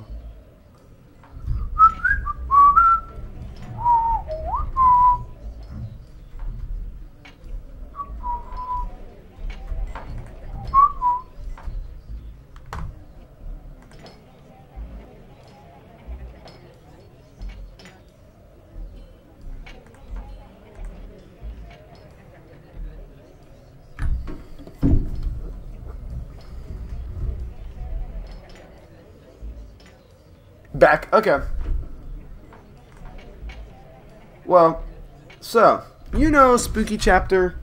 Back. Okay. Well, so, you know, spooky chapter,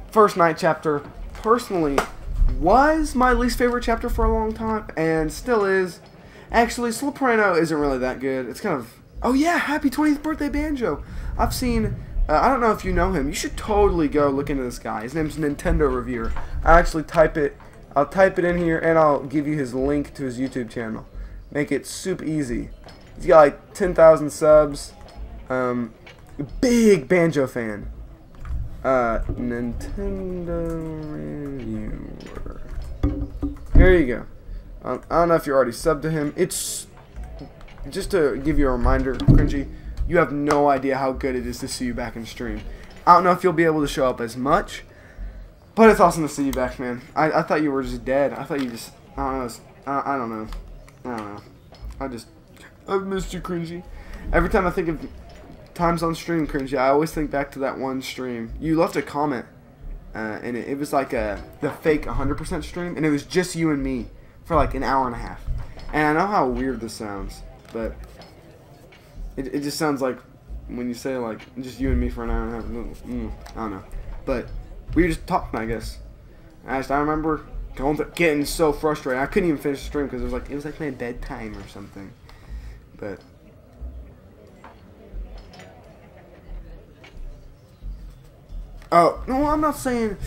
first night chapter, personally, was my least favorite chapter for a long time, and still is. Actually, Soprano isn't really that good. It's kind of... Oh yeah, happy 20th birthday, Banjo! I've seen... I don't know if you know him. You should totally go look into this guy. His name's Nintendo Reviewer. I actually type it... I'll type it in here, and I'll give you his link to his YouTube channel. Make it super easy. He's got like 10,000 subs. Big Banjo fan. Nintendo Reviewer. Here you go. I don't know if you're already subbed to him. It's just to give you a reminder, Cringy. You have no idea how good it is to see you back in stream. I don't know if you'll be able to show up as much, but it's awesome to see you back, man. I thought you were just dead. I thought you just... I don't know. I don't know. I don't know. I've missed you, Cringy. Every time I think of times on stream, Cringy, I always think back to that one stream. You left a comment, and it was like the fake 100% stream, and it was just you and me for like an hour and a half. And I know how weird this sounds, but it just sounds like when you say like just you and me for an hour and a half. I don't know, but we were just talking, I guess. I remember getting so frustrated. I couldn't even finish the stream because it was like my bedtime or something. But oh no, I'm not saying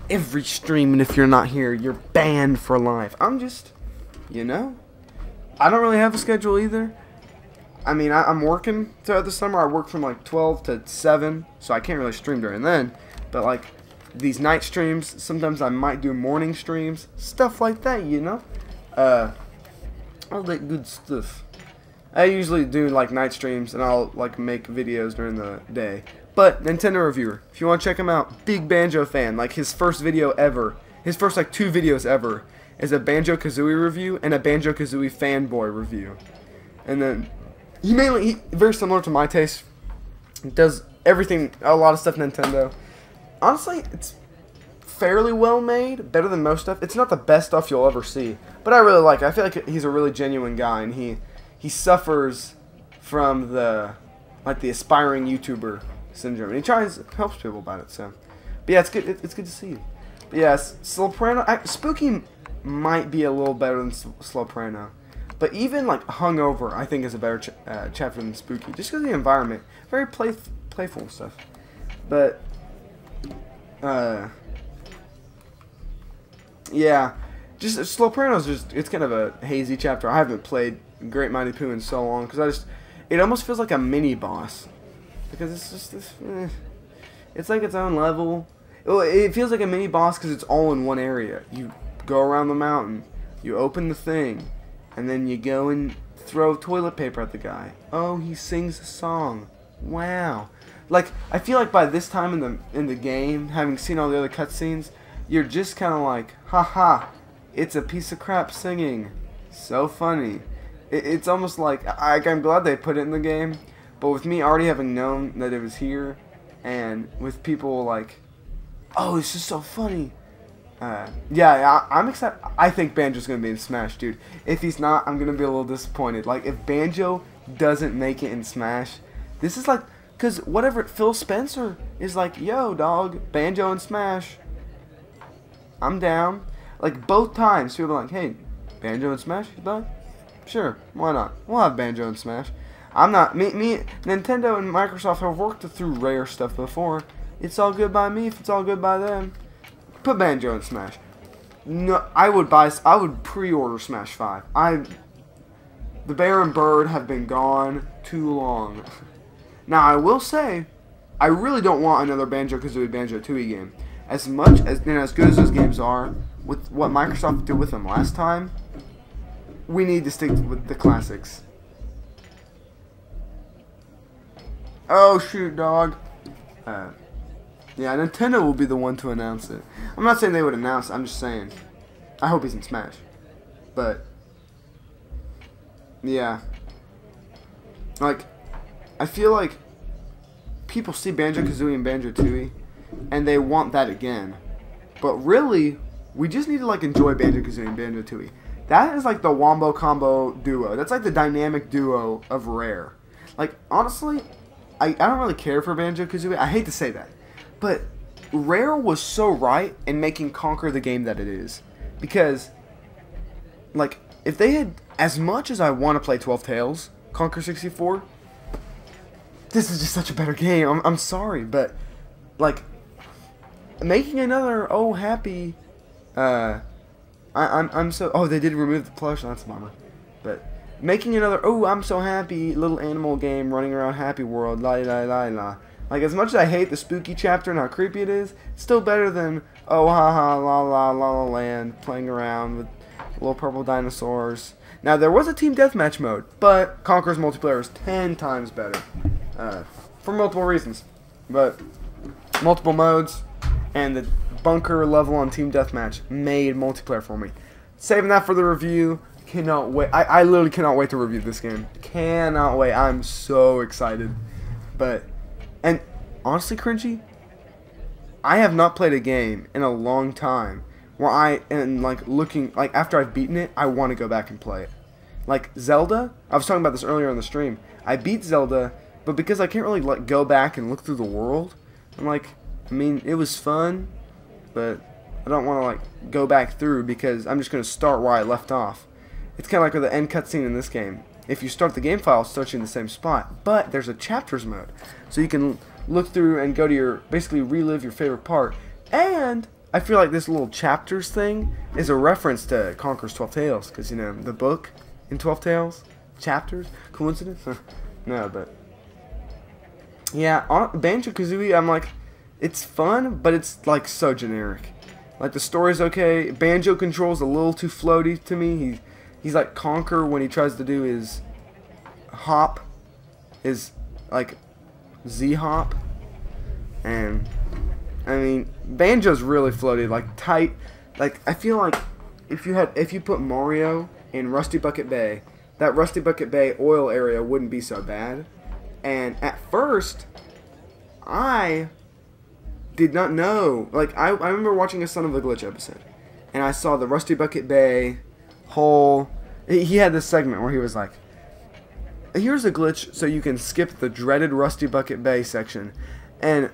every stream, and if you're not here, you're banned for life. I'm just, you know, I don't really have a schedule either. I mean, I'm working throughout the summer. I work from like 12 to 7, so I can't really stream during then. But like these night streams, sometimes I might do morning streams, stuff like that, you know? All that good stuff. I usually do like night streams, and I'll like make videos during the day. But Nintendo Reviewer, if you want to check him out, big Banjo fan. Like his first video ever, his first like 2 videos ever, is a Banjo-Kazooie review and a Banjo-Kazooie fanboy review. And then he very similar to my taste. He does everything, a lot of stuff Nintendo. Honestly, it's fairly well made, better than most stuff. It's not the best stuff you'll ever see, but I really like it. I feel like he's a really genuine guy, and he suffers from the aspiring YouTuber syndrome, and he helps people about it. So, but yeah, it's good. It's good to see you. But yes, Soprano, Spooky might be a little better than Soprano, but even like Hungover, I think is a better chapter than Spooky, just because of the environment, very playful and stuff. But yeah, just Soprano's just, it's kind of a hazy chapter. I haven't played Great Mighty Pooh in so long, because it almost feels like a mini boss, because it's just this, it's like its own level. Well, it feels like a mini boss because it's all in one area. You go around the mountain, you open the thing, and then you go and throw toilet paper at the guy. Oh, he sings a song. Wow. Like, I feel like by this time in the game, having seen all the other cutscenes, you're just kind of like, haha, it's a piece of crap singing. So funny. It's almost like, I'm glad they put it in the game, But with me already having known that it was here, and with people like, oh, it's just so funny. Yeah, I'm excited. I think Banjo's gonna be in Smash, dude. If he's not, I'm gonna be a little disappointed. Like, if Banjo doesn't make it in Smash, this is like, cause whatever Phil Spencer is like, yo, dog, Banjo and Smash. I'm down. Like, both times, people are like, hey, Banjo and Smash, dog? Sure, why not? We'll have Banjo and Smash. I'm not, Nintendo and Microsoft have worked through Rare stuff before. It's all good by me if it's all good by them. Put Banjo in Smash. No, I would pre-order Smash 5. The Bear and Bird have been gone too long. Now, I will say, I really don't want another Banjo-Kazooie Banjo-Tooie game. As much as, and as good as those games are, with what Microsoft did with them last time, we need to stick with the classics. Oh, shoot, dog. Yeah, Nintendo will be the one to announce it. I'm not saying they would announce it, I'm just saying. I hope he's in Smash. But, yeah. Like, I feel like people see Banjo-Kazooie and Banjo-Tooie, and they want that again. But really, we just need to, like, enjoy Banjo-Kazooie and Banjo-Tooie. That is, like, the Wombo Combo duo. That's, like, the dynamic duo of Rare. Like, honestly, I don't really care for Banjo-Kazooie. I hate to say that. But Rare was so right in making Conker the game that it is. Because, like, if they had, as much as I want to play 12 Tales, Conker 64, this is just such a better game. I'm sorry, but, like, making another Oh Happy, I'm so, oh, they did remove the plush, that's a bummer. But making another Oh I'm So Happy little animal game running around Happy World, la la la la. Like, as much as I hate the spooky chapter and how creepy it is, it's still better than Oh Ha Ha La La La La Land playing around with little purple dinosaurs. Now, there was a team deathmatch mode, but Conker's multiplayer is 10 times better. For multiple reasons. But multiple modes and the bunker level on team deathmatch made multiplayer for me. Saving that for the review. Cannot wait. I literally cannot wait to review this game. Cannot wait. I'm so excited. But, and honestly, cringy, I have not played a game in a long time where I am like looking, like after I've beaten it, I want to go back and play it. Like Zelda, I was talking about this earlier on the stream. I beat Zelda, but because I can't really like go back and look through the world, I'm like, I mean, it was fun, but I don't want to like go back through because I'm just going to start where I left off. It's kind of like with the end cutscene in this game. If you start the game file, it starts you in the same spot, but there's a chapters mode, so you can look through and go to your, basically relive your favorite part. And I feel like this little chapters thing is a reference to Conker's 12 Tales, because, you know, the book in 12 Tales, chapters, coincidence? No, but yeah, on Banjo-Kazooie, I'm like, it's fun, but it's like so generic. Like, the story's okay. Banjo controls a little too floaty to me. He's like Conker when he tries to do his hop, his like Z-hop, and I mean Banjo's really floaty, like tight. Like, I feel like if you put Mario in Rusty Bucket Bay, that Rusty Bucket Bay oil area wouldn't be so bad. And at first, I did not know. Like, I remember watching a Son of a Glitch episode, and I saw the Rusty Bucket Bay whole. He had this segment where he was like, here's a glitch so you can skip the dreaded Rusty Bucket Bay section. And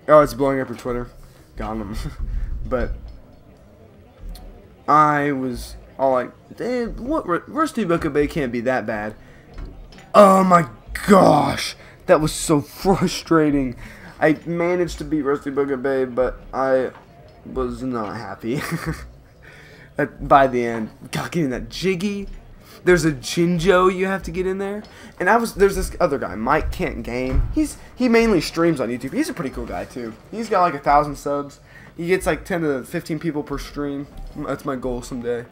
oh, it's blowing up your Twitter. Got him. But I was all like, damn, what, Rusty Bucket Bay can't be that bad. Oh my gosh, that was so frustrating. I managed to beat Rusty Bucket Bay, but I was not happy. By the end, God, getting that Jiggy. There's a Jinjo you have to get in there, and there's this other guy, Mike Can't Game. He mainly streams on YouTube. He's a pretty cool guy too. He's got like 1,000 subs. He gets like 10 to 15 people per stream. That's my goal someday.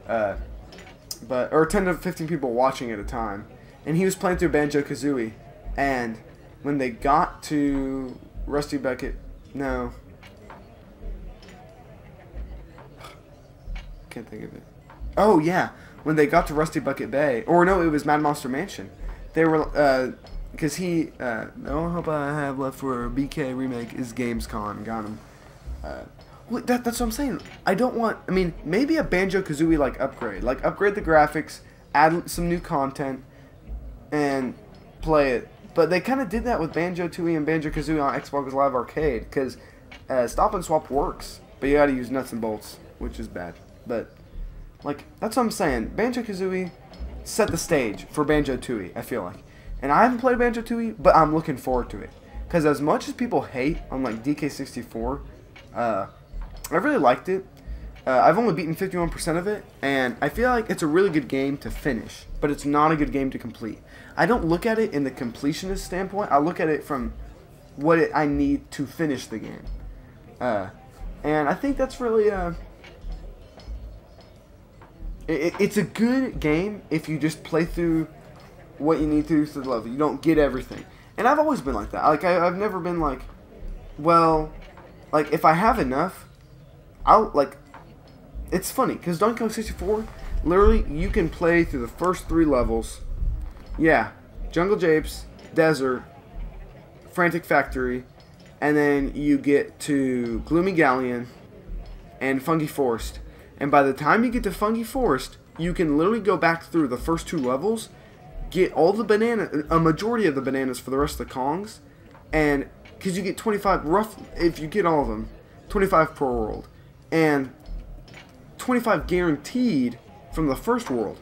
Or 10 to 15 people watching at a time. And he was playing through Banjo-Kazooie, and when they got to Rusty Bucket, no. Can't think of it. Oh yeah, when they got to Rusty Bucket Bay, or no, it was Mad Monster Mansion. they were because he the only hope I have left for a BK remake is Gamescom. Got him. That's what I'm saying. I don't want. I mean, maybe a Banjo-Kazooie like upgrade the graphics, add some new content, and play it. But they kind of did that with Banjo-Tooie and Banjo-Kazooie on Xbox Live Arcade because Stop and Swap works, but you got to use nuts and bolts, which is bad. But like that's what I'm saying. Banjo-Kazooie set the stage for Banjo-Tooie. I feel like, and I haven't played Banjo-Tooie, but I'm looking forward to it because as much as people hate on like DK64. I really liked it. I've only beaten 51% of it, and I feel like it's a really good game to finish, but it's not a good game to complete. I don't look at it in the completionist standpoint. I look at it from what I need to finish the game. And I think that's really... it's a good game if you just play through what you need to the level. You don't get everything. And I've always been like that. Like I've never been like, well, like if I have enough, I'll like. It's funny because Donkey Kong 64, literally, you can play through the first 3 levels. Yeah, Jungle Japes, Desert, Frantic Factory, and then you get to Gloomy Galleon and Funky Forest. And by the time you get to Funky Forest, you can literally go back through the first 2 levels, get all the a majority of the bananas for the rest of the Kongs, and because you get 25 if you get all of them, 25 per world. And 25 guaranteed from the first world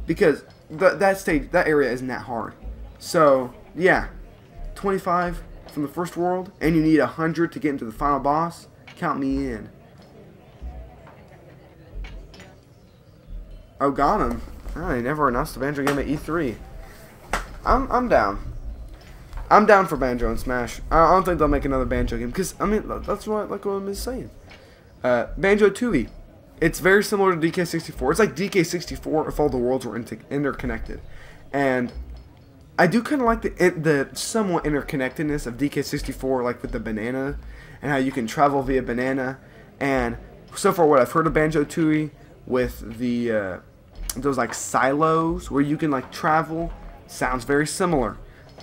because that area isn't that hard. So yeah, 25 from the first world, and you need 100 to get into the final boss. Count me in. Oh, got him. Oh, they never announced the Banjo game at E3. I'm down. I'm down for Banjo and Smash. I don't think they'll make another Banjo game because I mean that's what like what I'm saying. Banjo-Tooie. It's very similar to DK64. It's like DK64 if all the worlds were interconnected. And I do kind of like the somewhat interconnectedness of DK64, like with the banana, and how you can travel via banana. And so far what I've heard of Banjo-Tooie with the those like silos where you can like travel, sounds very similar.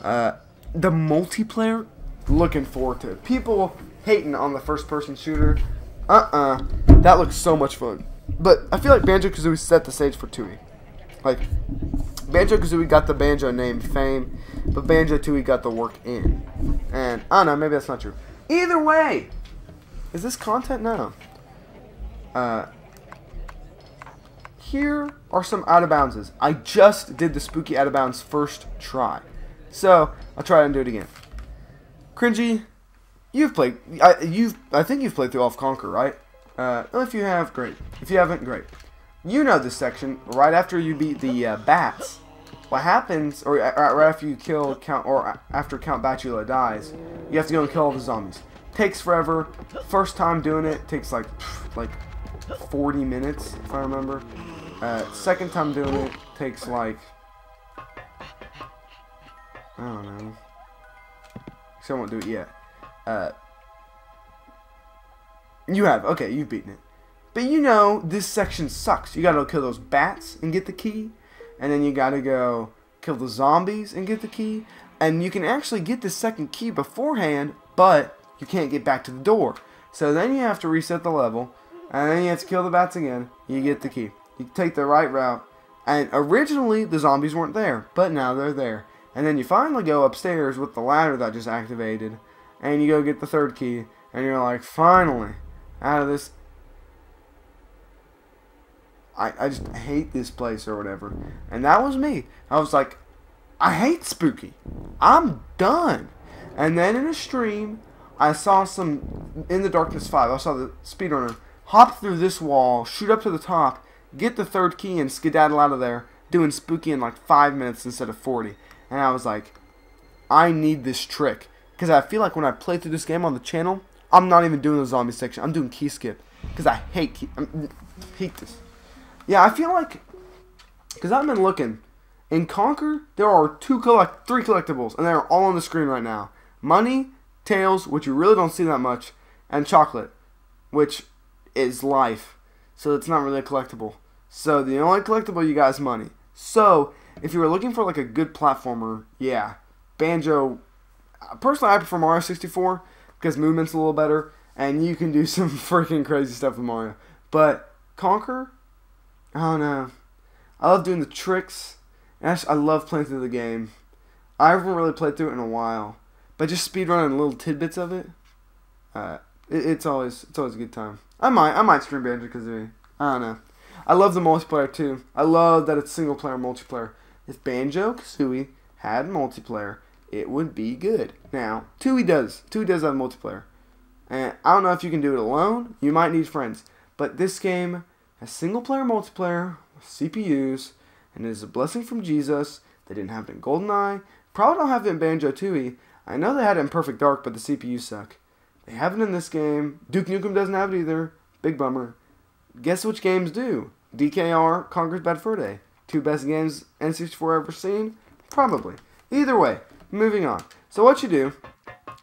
The multiplayer, looking forward to it. People hating on the first-person shooter. That looks so much fun. But I feel like Banjo-Kazooie set the stage for Tooie. Like, Banjo-Kazooie got the Banjo name fame, but Banjo-Tooie got the work in. And, I don't know, maybe that's not true. Either way! Is this content? No. Here are some out-of-boundses. I just did the spooky out-of-bounds first try. So, I'll try and do it again. Cringy. You've played. I think you've played through all of Conker, right? If you have, great. If you haven't, great. You know this section. Right after you beat the bats, what happens, or right after you kill Count, or after Count Batula dies, you have to go and kill all the zombies. Takes forever. First time doing it takes like 40 minutes, if I remember. Second time doing it takes like I don't know. So I won't do it yet. You have. Okay, you've beaten it. But you know, this section sucks. You gotta go kill those bats and get the key. And then you gotta go kill the zombies and get the key. And you can actually get the second key beforehand, but you can't get back to the door. So then you have to reset the level. And then you have to kill the bats again. You get the key. You take the right route. And originally, the zombies weren't there. But now they're there. And then you finally go upstairs with the ladder that just activated. And you go get the third key. And you're like, finally, out of this. I just hate this place or whatever. And that was me. I was like, I hate spooky. I'm done. And then in a stream, I saw some In the Darkness 5. I saw the speedrunner hop through this wall, shoot up to the top, get the third key, and skedaddle out of there, doing spooky in like 5 minutes instead of 40. And I was like, I need this trick. Because I feel like when I play through this game on the channel, I'm not even doing the zombie section. I'm doing key skip. Because I hate hate this. Yeah, I feel like, because I've been looking, in Conker, there are three collectibles, and they're all on the screen right now. Money, tails, which you really don't see that much, and chocolate, which is life. So it's not really a collectible. So the only collectible you got is money. So if you were looking for like a good platformer, yeah, Banjo. Personally, I prefer Mario 64 because movement's a little better, and you can do some freaking crazy stuff with Mario. But Conker, I don't know. I love doing the tricks. And I love playing through the game. I haven't really played through it in a while, but just speedrunning little tidbits of it. It's always a good time. I might stream Banjo-Kazooie. I don't know. I love the multiplayer too. I love that it's single player multiplayer. If Banjo-Kazooie had multiplayer, it would be good. Now, Tooie does have multiplayer. And I don't know if you can do it alone. You might need friends. But this game has single player multiplayer with CPUs, and it is a blessing from Jesus. They didn't have it in GoldenEye. Probably don't have it in Banjo-Tooie. I know they had it in Perfect Dark, but the CPUs suck. They have it in this game. Duke Nukem doesn't have it either. Big bummer. Guess which games do? DKR, Conker's Bad Fur Day. Two best games N64 ever seen? Probably. Either way, moving on. So what you do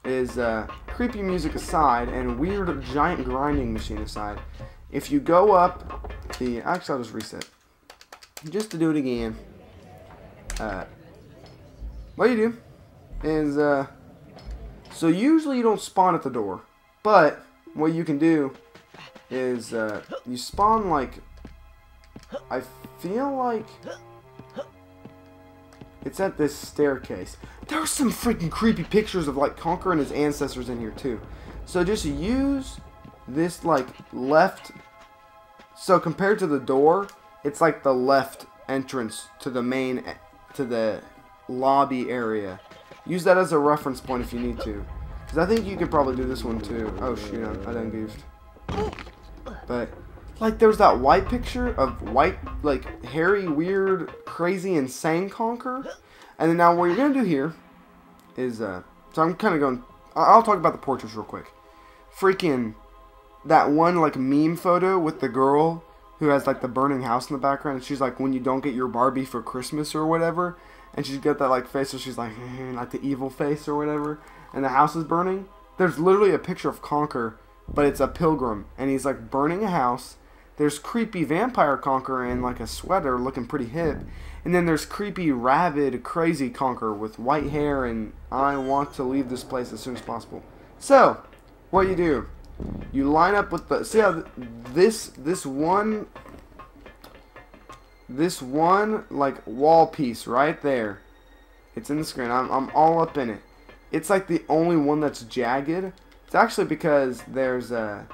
is, creepy music aside and weird giant grinding machine aside, if you go up the... Actually, I'll just reset. Just to do it again. What you do is, so usually you don't spawn at the door, but what you can do is, you spawn like, I feel like it's at this staircase. There's some freaking creepy pictures of like Conker and his ancestors in here too. So just use this like left, so compared to the door, it's like the left entrance to the main, to the lobby area. Use that as a reference point if you need to, because I think you could probably do this one too. Oh shoot, I done goofed. But like there's that white picture of white, like hairy, weird, crazy, insane Conker. And then now what you're gonna do here is so I'm kind of going. I'll talk about the portraits real quick. Freaking that one like meme photo with the girl who has like the burning house in the background, and she's like, when you don't get your Barbie for Christmas or whatever, and she's got that like face, so she's like like the evil face or whatever, and the house is burning. There's literally a picture of Conker, but it's a pilgrim, and he's like burning a house. There's creepy vampire Conker in like a sweater looking pretty hip, and then there's creepy rabid crazy Conker with white hair, and I want to leave this place as soon as possible. So what you do, you line up with the, see how this one like wall piece right there, it's in the screen, I'm all up in it. It's like the only one that's jagged. It's actually because there's a,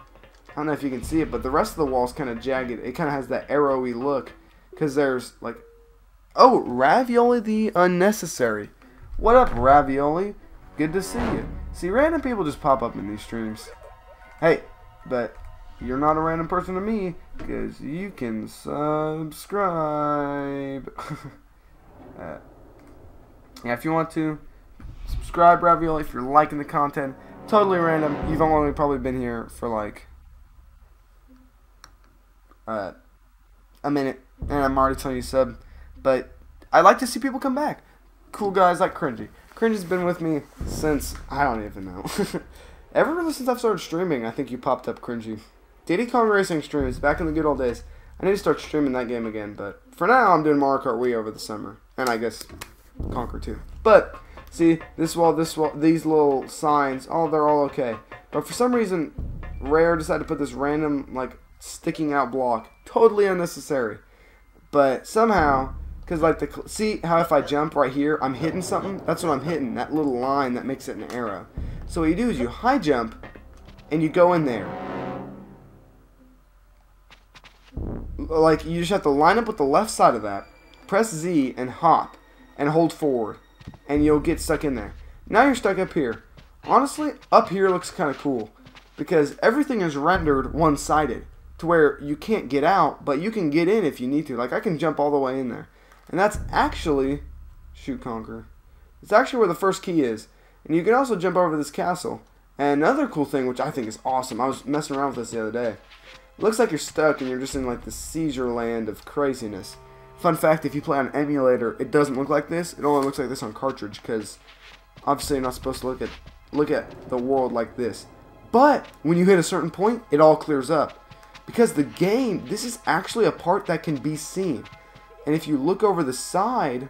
I don't know if you can see it, but the rest of the wall's kind of jagged. It kind of has that arrowy look because there's like, oh, Ravioli the Unnecessary. What up, Ravioli? Good to see you. See, random people just pop up in these streams. Hey, but you're not a random person to me because you can subscribe. Yeah, if you want to subscribe, Ravioli, if you're liking the content. Totally random. You've only probably been here for like a minute, and I'm already telling you sub. But I like to see people come back. Cool guys like Cringy. Cringy's been with me since, I don't even know. Ever since I've started streaming, I think you popped up, Cringy. Diddy Kong Racing streams back in the good old days. I need to start streaming that game again, but for now I'm doing Mario Kart Wii over the summer, and I guess Conker too. But see, this wall, these little signs, oh, they're all okay. But for some reason, Rare decided to put this random, like, sticking out block. Totally unnecessary. But somehow, because, like, see how if I jump right here, I'm hitting something? That's what I'm hitting, that little line that makes it an arrow. So what you do is you high jump, and you go in there. Like, you just have to line up with the left side of that, press Z, and hop, and hold forward. And you'll get stuck in there. Now you're stuck up here. Honestly, up here looks kind of cool because everything is rendered one-sided to where you can't get out, but you can get in if you need to. Like, I can jump all the way in there. And that's actually, shoot, Conker. It's actually where the first key is. And you can also jump over this castle. And another cool thing, which I think is awesome, I was messing around with this the other day. It looks like you're stuck and you're just in like the seizure land of craziness. Fun fact, if you play on an emulator, it doesn't look like this. It only looks like this on cartridge because obviously you're not supposed to look at the world like this. But when you hit a certain point, it all clears up. Because the game, this is actually a part that can be seen. And if you look over the side,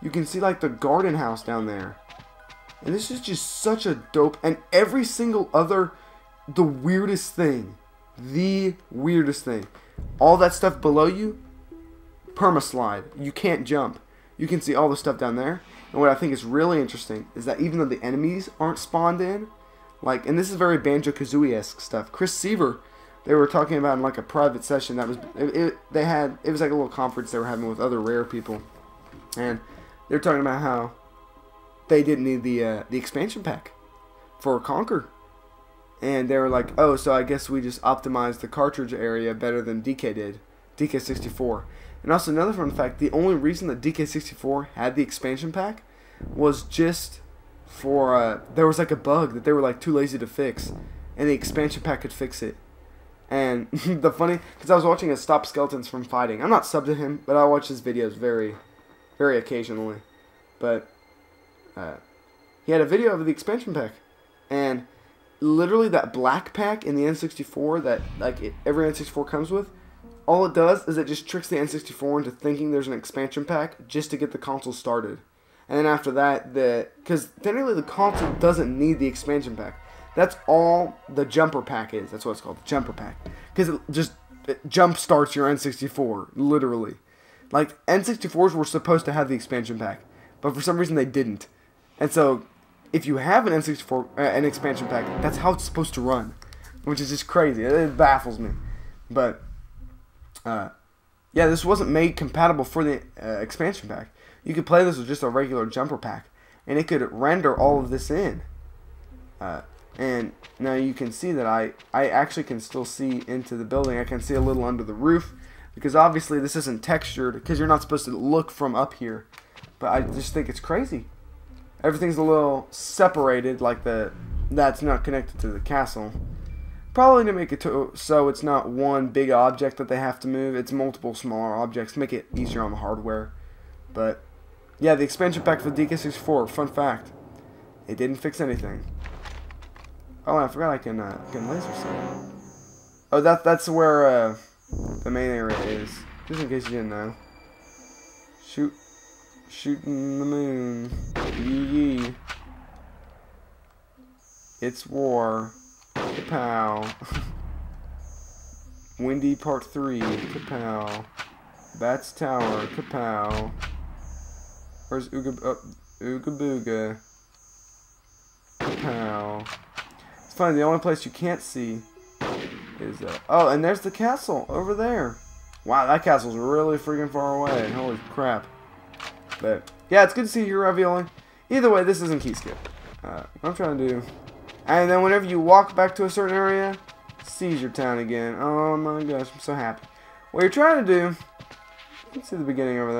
you can see like the garden house down there. And this is just such a dope, and every single other, the weirdest thing, all that stuff below you, permaslide. You can't jump. You can see all the stuff down there. And what I think is really interesting is that even though the enemies aren't spawned in, like, and this is very Banjo-Kazooie-esque stuff. Chris Seaver, they were talking about in like a private session that was, it was like a little conference they were having with other Rare people, and they were talking about how they didn't need the expansion pack for Conker. And they were like, oh, so I guess we just optimized the cartridge area better than DK did, DK64. And also another fun fact, the only reason that DK64 had the expansion pack was just for, there was like a bug that they were like too lazy to fix, and the expansion pack could fix it. And the funny, because I was watching a Stop Skeletons from Fighting. I'm not subbed to him, but I watch his videos very, very occasionally. But he had a video of the expansion pack, and literally that black pack in the N64 that like every N64 comes with, all it does is it just tricks the N64 into thinking there's an expansion pack just to get the console started. And then after that, because technically the console doesn't need the expansion pack. That's all the jumper pack is. That's what it's called, the jumper pack. Because it jump starts your N64, literally. Like, N64s were supposed to have the expansion pack, but for some reason they didn't. And so, if you have an N64, an expansion pack, that's how it's supposed to run. Which is just crazy. It baffles me. But, yeah, this wasn't made compatible for the expansion pack. You could play this with just a regular jumper pack, and it could render all of this in. And now you can see that I actually can still see into the building. I can see a little under the roof, because obviously this isn't textured, because you're not supposed to look from up here. But I just think it's crazy. Everything's a little separated, like that's not connected to the castle. Probably to make it so it's not one big object that they have to move. It's multiple smaller objects to make it easier on the hardware. But yeah, the expansion pack for DK64. Fun fact: it didn't fix anything. Oh, I forgot I can laser sight. Oh, that's where the main area is. Just in case you didn't know. Shooting the moon. Yee. It's war. Kapow. Windy Part 3. Kapow. Bats Tower. Kapow. Where's Ooga Booga? Kapow. It's funny, the only place you can't see is oh, and there's the castle over there. Wow, that castle's really freaking far away. Holy crap. But yeah, it's good to see you, Ravioli. Either way, this isn't key skip. What I'm trying to do. And then whenever you walk back to a certain area, seize your town again. Oh my gosh, I'm so happy. What you're trying to do, you can see the beginning over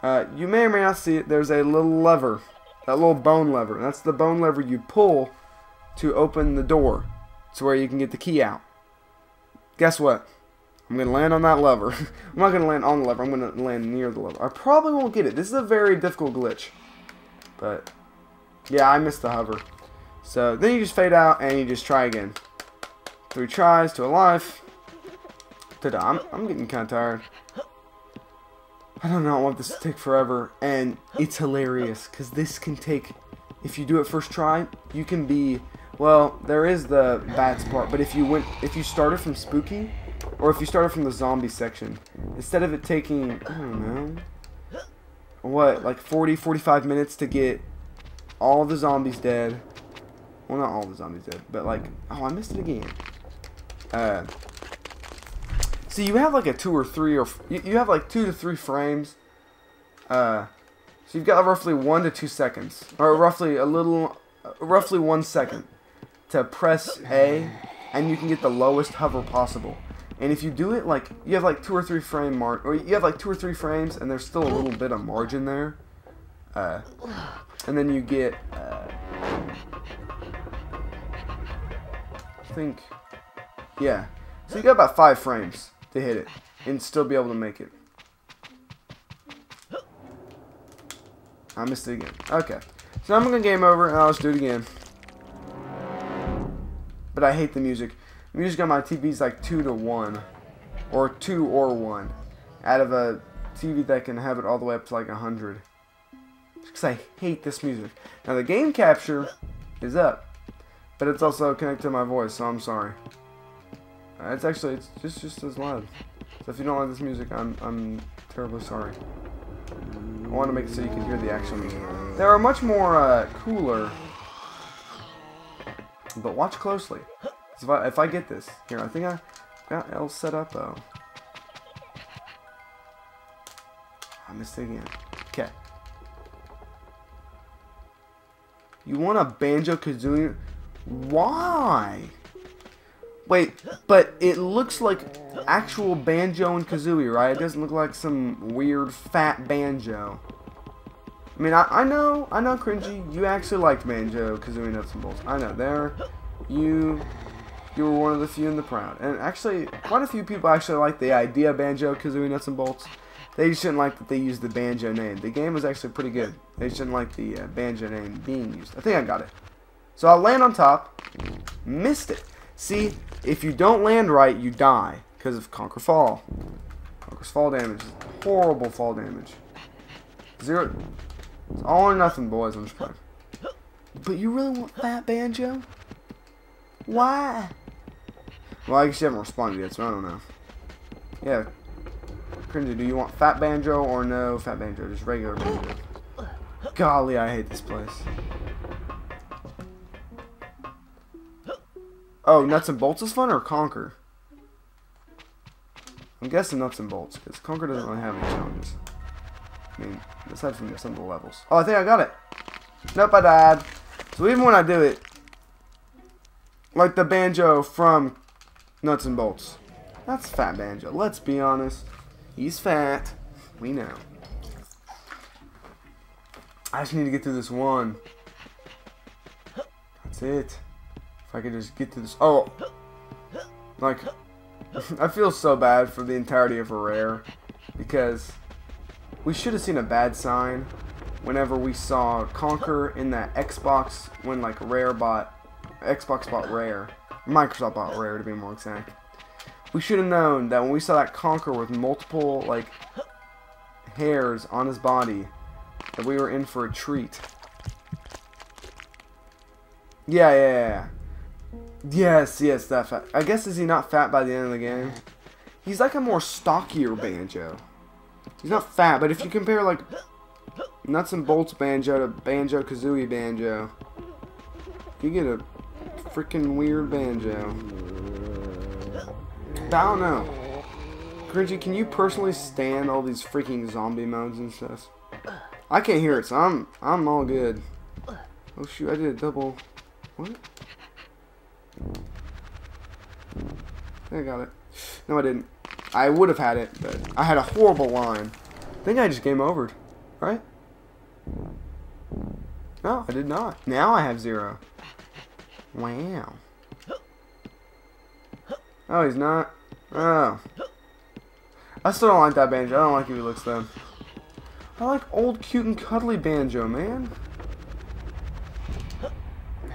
there. You may or may not see it. There's a little lever. That little bone lever. That's the bone lever you pull to open the door to where you can get the key out. Guess what? I'm going to land on that lever. I'm not going to land on the lever. I'm going to land near the lever. I probably won't get it. This is a very difficult glitch. But, yeah, I missed the hover. So, then you just fade out and you just try again. 3 tries to a life. Ta-da. I'm getting kind of tired. I do not want this to take forever. And it's hilarious because this can take, if you do it first try, you can be, well, there is the bats part. But if you started from Spooky, or if you started from the zombie section, instead of it taking, I don't know, what, like 40-45 minutes to get all the zombies dead. Well, not all the zombies dead, but like, oh, I missed it again. So you have like a 2 or 3, or you have like 2 to 3 frames. So you've got roughly 1 to 2 seconds, or roughly 1 second to press A, and you can get the lowest hover possible. And if you do it like, you have like 2 or 3 frame or you have like 2 or 3 frames, and there's still a little bit of margin there. And then you get, I think, yeah. So you got about 5 frames to hit it, and still be able to make it. I missed it again. Okay. So I'm gonna game over, and I'll just do it again. But I hate the music. The music on my TV is like 2 to 1. Or 2 or 1. out of a TV that can have it all the way up to like 100. Because I hate this music. Now the game capture is up, but it's also connected to my voice, so I'm sorry. It's just as loud. So if you don't like this music, I'm terribly sorry. I want to make it so you can hear the actual music. There are much more cooler, but watch closely. So if I get this here, I think I got L set up though. I missed it again. Okay. You want a Banjo-Kazooie? Why? Wait, but it looks like actual Banjo and Kazooie, right? It doesn't look like some weird fat banjo. I mean, I know, Cringy, you actually liked Banjo-Kazooie Nuts and Bolts. I know, you were one of the few in the crowd. And actually, quite a few people actually like the idea of Banjo-Kazooie Nuts and Bolts. They just shouldn't like that they used the banjo name. The game was actually pretty good. They shouldn't like the banjo name being used. I think I got it. So I'll land on top. Missed it. See, if you don't land right, you die because of Conker fall. Conker's fall damage is horrible fall damage. 0. It's all or nothing, boys. I'm just playing. But you really want Fat Banjo? Why? Well, I guess you haven't responded yet, so I don't know. Yeah. Cringy, do you want Fat Banjo or no Fat Banjo? Just regular Banjo. Golly, I hate this place. Oh, Nuts and Bolts is fun or Conker? I'm guessing Nuts and Bolts, because Conker doesn't really have any challenges. I mean, aside from some of the levels. Oh, I think I got it. Nope, I died. So even when I do it, like the banjo from Nuts and Bolts, that's Fat Banjo. Let's be honest. He's fat. We know. I just need to get through this one. That's it. If I could just get to this. Oh. Like, I feel so bad for the entirety of a rare. Because we should have seen a bad sign whenever we saw Conker in that Xbox when, like, Xbox bought Rare. Microsoft bought Rare, to be more exact. We should have known that when we saw that Conker with multiple, like, hairs on his body, that we were in for a treat. Yeah. Yes, that fat. I guess, is he not fat by the end of the game? He's like a more stockier Banjo. He's not fat, but if you compare, like, Nuts and Bolts Banjo to Banjo-Kazooie Banjo, you get a freaking weird Banjo. I don't know. Cringy, can you personally stand all these freaking zombie modes and stuff? I can't hear it, so I'm all good. Oh shoot, I did a double. What? I think I got it. No, I didn't. I would have had it, but I had a horrible line. I think I just game overed, right? No, I did not. Now I have 0. Wow. Oh, he's not. Oh. I still don't like that Banjo. I don't like how he looks though. I like old, cute, and cuddly Banjo, man.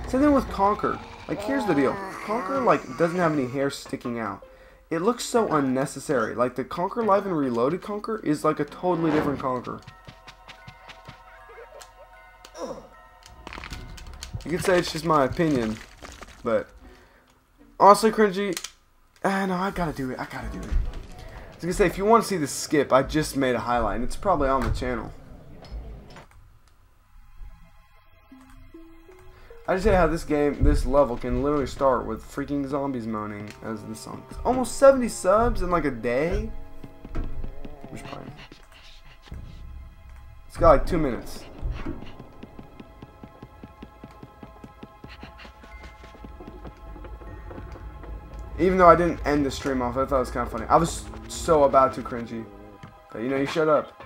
Same thing with Conker. Like, here's the deal. Conker, like, doesn't have any hair sticking out. It looks so unnecessary. Like, the Conker Live and Reloaded Conker is like a totally different Conker. You could say it's just my opinion, but honestly, Cringy, no, I gotta do it. I was gonna say, if you want to see the skip, I just made a highlight, and it's probably on the channel. I just say how this level can literally start with freaking zombies moaning as the song. Almost 70 subs in like a day. Which part? It's got like 2 minutes. Even though I didn't end the stream off, I thought it was kind of funny. I was so about to, Cringy. But, you know, you shut up.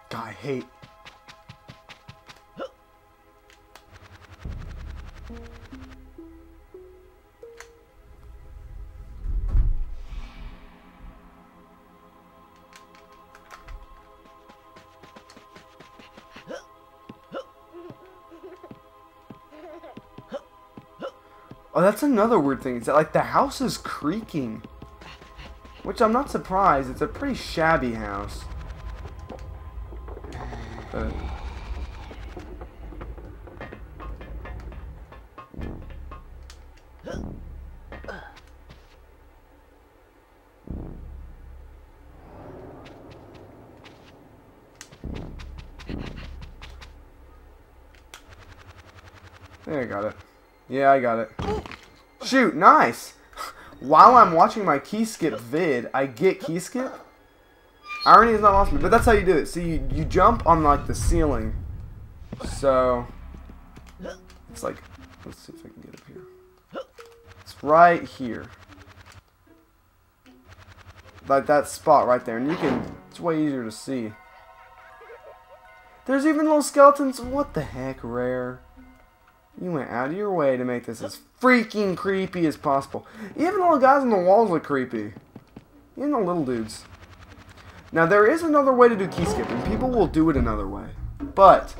God, I hate. Oh, that's another weird thing. Is that, like, the house is creaking. Which I'm not surprised. It's a pretty shabby house. But there, I got it. Yeah, I got it. Shoot, nice! While I'm watching my key skip vid, I get key skip? Irony is not lost me, but that's how you do it. So you jump on like the ceiling. So it's like, let's see if I can get up here. It's right here. Like that spot right there. And you can, it's way easier to see. There's even little skeletons. What the heck, Rare? You went out of your way to make this as freaking creepy as possible. Even the little guys on the walls look creepy. Even the little dudes. Now, there is another way to do key skip, and people will do it another way. But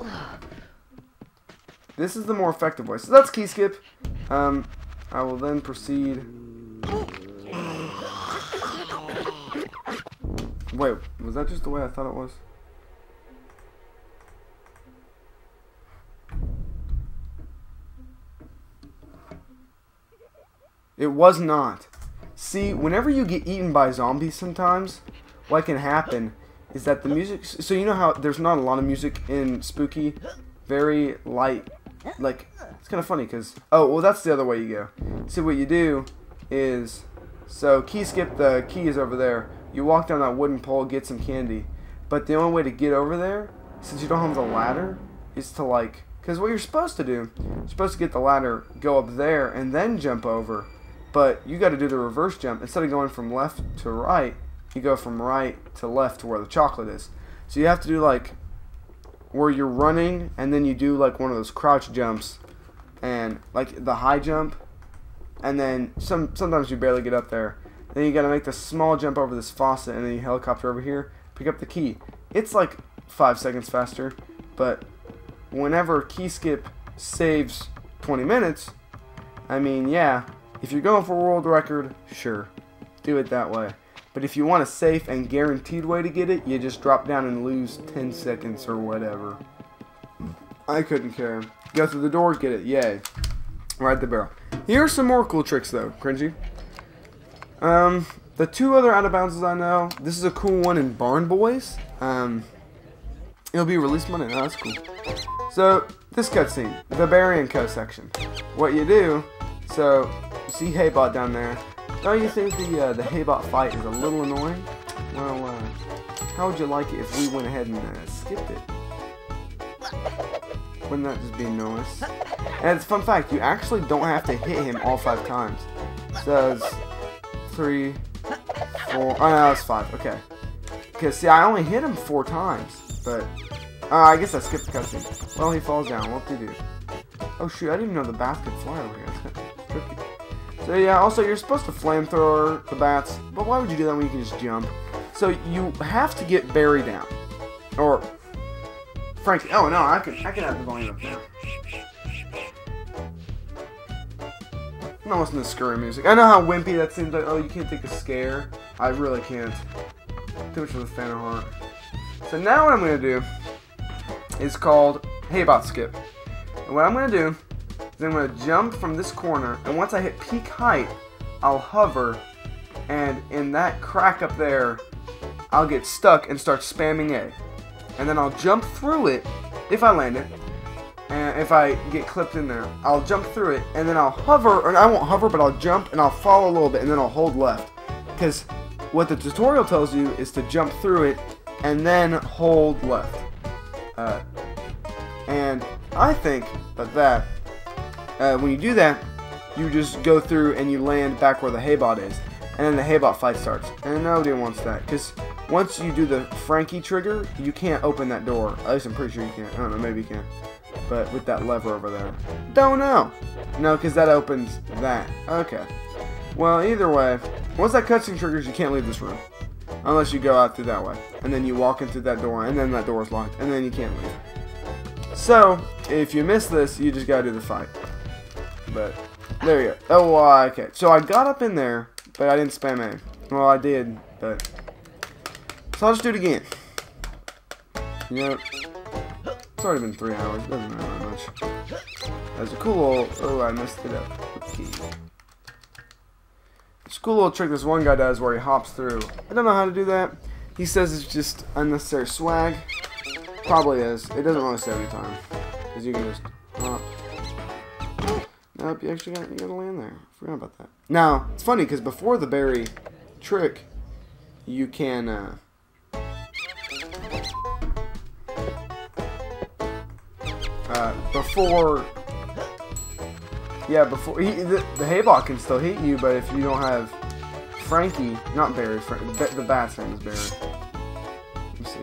this is the more effective way. So that's key skip. I will then proceed. Wait, was that just the way I thought it was? It was not. See, whenever you get eaten by zombies sometimes, what can happen is that the music... So you know how there's not a lot of music in Spooky? Very light. Like, it's kind of funny because... Oh, well, that's the other way you go. See, what you do is... So, key skip, the key is over there. You walk down that wooden pole, get some candy. But the only way to get over there, since you don't have the ladder, is to like... Because what you're supposed to do, you're supposed to get the ladder, go up there, and then jump over. But you got to do the reverse jump. Instead of going from left to right, you go from right to left to where the chocolate is. So you have to do like where you're running, and then you do like one of those crouch jumps, and like the high jump, and then sometimes you barely get up there. Then you got to make the small jump over this faucet, and then you helicopter over here, pick up the key. It's like 5 seconds faster, but whenever key skip saves 20 minutes, I mean, yeah. If you're going for a world record, sure, do it that way. But if you want a safe and guaranteed way to get it, you just drop down and lose 10 seconds or whatever. I couldn't care. Go through the door, get it, yay. Ride the barrel. Here are some more cool tricks though, cringy. The two other out of bounds I know, this is a cool one in Barn Boys. It'll be released Monday, oh, that's cool. So, this cutscene, the Barry and Co section. What you do, so... See Haybot down there. Don't you think the Haybot fight is a little annoying? Well, how would you like it if we went ahead and skipped it? Wouldn't that just be nice? And it's a fun fact, you actually don't have to hit him all 5 times. So it's 3, 4, oh no, it's 5, okay. Because see, I only hit him 4 times, but, I guess I skipped the cutscene. Well, he falls down, what do you do? Oh shoot, I didn't even know the bats could fly over here, that's kind of tricky. So yeah, also you're supposed to flamethrower the bats, but why would you do that when you can just jump? So you have to get Barry down. Or, Frankie, oh no, I can have the volume up now. I'm not listening to scary music. I know how wimpy that seems like, oh you can't take a scare. I really can't. Too much of a fan of heart. So now what I'm going to do is called Haybot Skip. And what I'm going to do is I'm going to jump from this corner, and once I hit peak height, I'll hover, and in that crack up there, I'll get stuck and start spamming A. And then I'll jump through it, if I land it, and if I get clipped in there, I'll jump through it, and then I'll hover, or I won't hover, but I'll jump, and I'll fall a little bit, and then I'll hold left. Because what the tutorial tells you is to jump through it, and then hold left. And I think that when you do that, you just go through and you land back where the Haybot is. And then the Haybot fight starts. And nobody wants that. Because once you do the Frankie trigger, you can't open that door. At least I'm pretty sure you can't. I don't know, maybe you can. But with that lever over there. Don't know. No, because that opens that. Okay. Well, either way, once that cutscene triggers, you can't leave this room. Unless you go out through that way. And then you walk in through that door, and then that door is locked. And then you can't leave. So, if you miss this, you just gotta do the fight. But, there you go. Oh, okay. So I got up in there, but I didn't spam A. Well, I did, but... So I'll just do it again. You know, it's already been 3 hours. It doesn't matter that much. There's a cool little... Oh, I messed it up. Okay. It's a cool little trick this one guy does where he hops through. I don't know how to do that. He says it's just unnecessary swag. Probably is. It doesn't really say every time. Because you can just hop. Nope, you actually gotta land there. Forgot about that. Now, it's funny because before the berry trick, you can before the hay bot can still hit you, but if you don't have Frankie, not Barry, the bat's name is Barry. Let's see.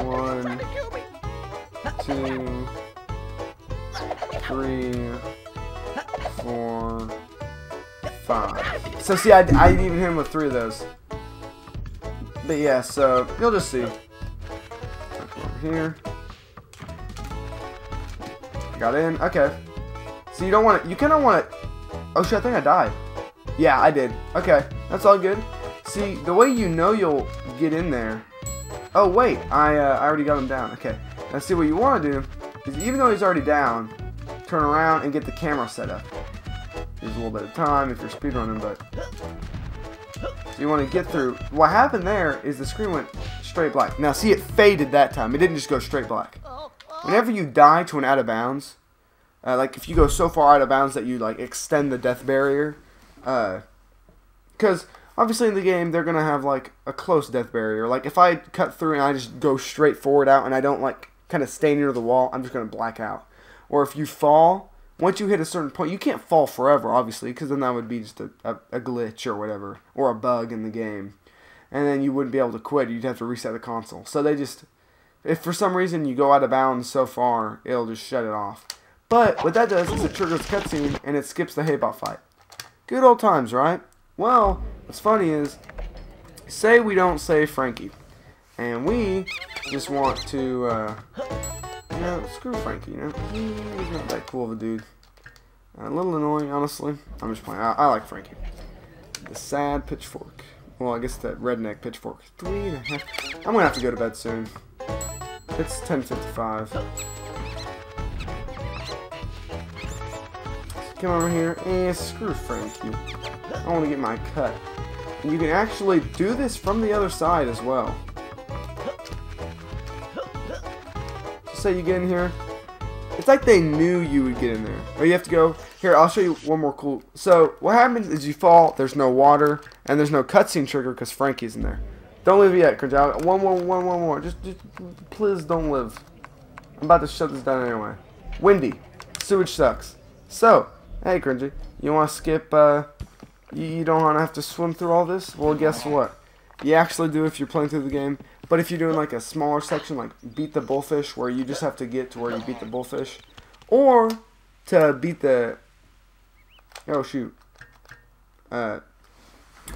1, 2, 3, 4, 5. So see, I even hit him with 3 of those. But yeah, so you'll just see. Over here. Got in. Okay. So you don't want it. You kind of want it. Oh shit! I think I died. Yeah, I did. Okay, that's all good. See, the way you know you'll get in there. Oh wait, I already got him down. Okay. Now see, what you want to do is, even though he's already down, turn around and get the camera set up. There's a little bit of time if you're speedrunning, but so you want to get through. What happened there is the screen went straight black. Now see, it faded that time. It didn't just go straight black. Whenever you die to an out of bounds, like if you go so far out of bounds that you like extend the death barrier, because obviously in the game they're gonna have like a close death barrier. Like if I cut through and I just go straight forward out and I don't like kind of stay near the wall, I'm just gonna black out. Or if you fall, once you hit a certain point, you can't fall forever, obviously, because then that would be just a glitch or whatever, or a bug in the game, and then you wouldn't be able to quit. You'd have to reset the console. So they just, if for some reason you go out of bounds so far, it'll just shut it off. But what that does is it triggers cutscene and it skips the haybot fight. Good old times, right? Well, what's funny is, say we don't save Frankie, and we just want to, you know, screw Frankie, you know, he's not that cool of a dude. A little annoying, honestly. I'm just playing. I like Frankie. The sad pitchfork. Well, I guess that redneck pitchfork. 3.5. I'm gonna have to go to bed soon. It's 10:55. Come over here and screw Frankie. I want to get my cut. And you can actually do this from the other side as well. Just say you get in here. It's like they knew you would get in there. Or you have to go. Here, I'll show you one more cool. So what happens is you fall. There's no water and there's no cutscene trigger because Frankie's in there. Don't leave yet, Cringe. One more. Just please don't live. I'm about to shut this down anyway. Windy. Sewage sucks. So, hey, Cringy, you want to skip, you don't want to have to swim through all this? Well, guess what? You actually do if you're playing through the game. But if you're doing like a smaller section, like beat the bullfish, where you just have to get to where you beat the bullfish, or to beat the, oh shoot, or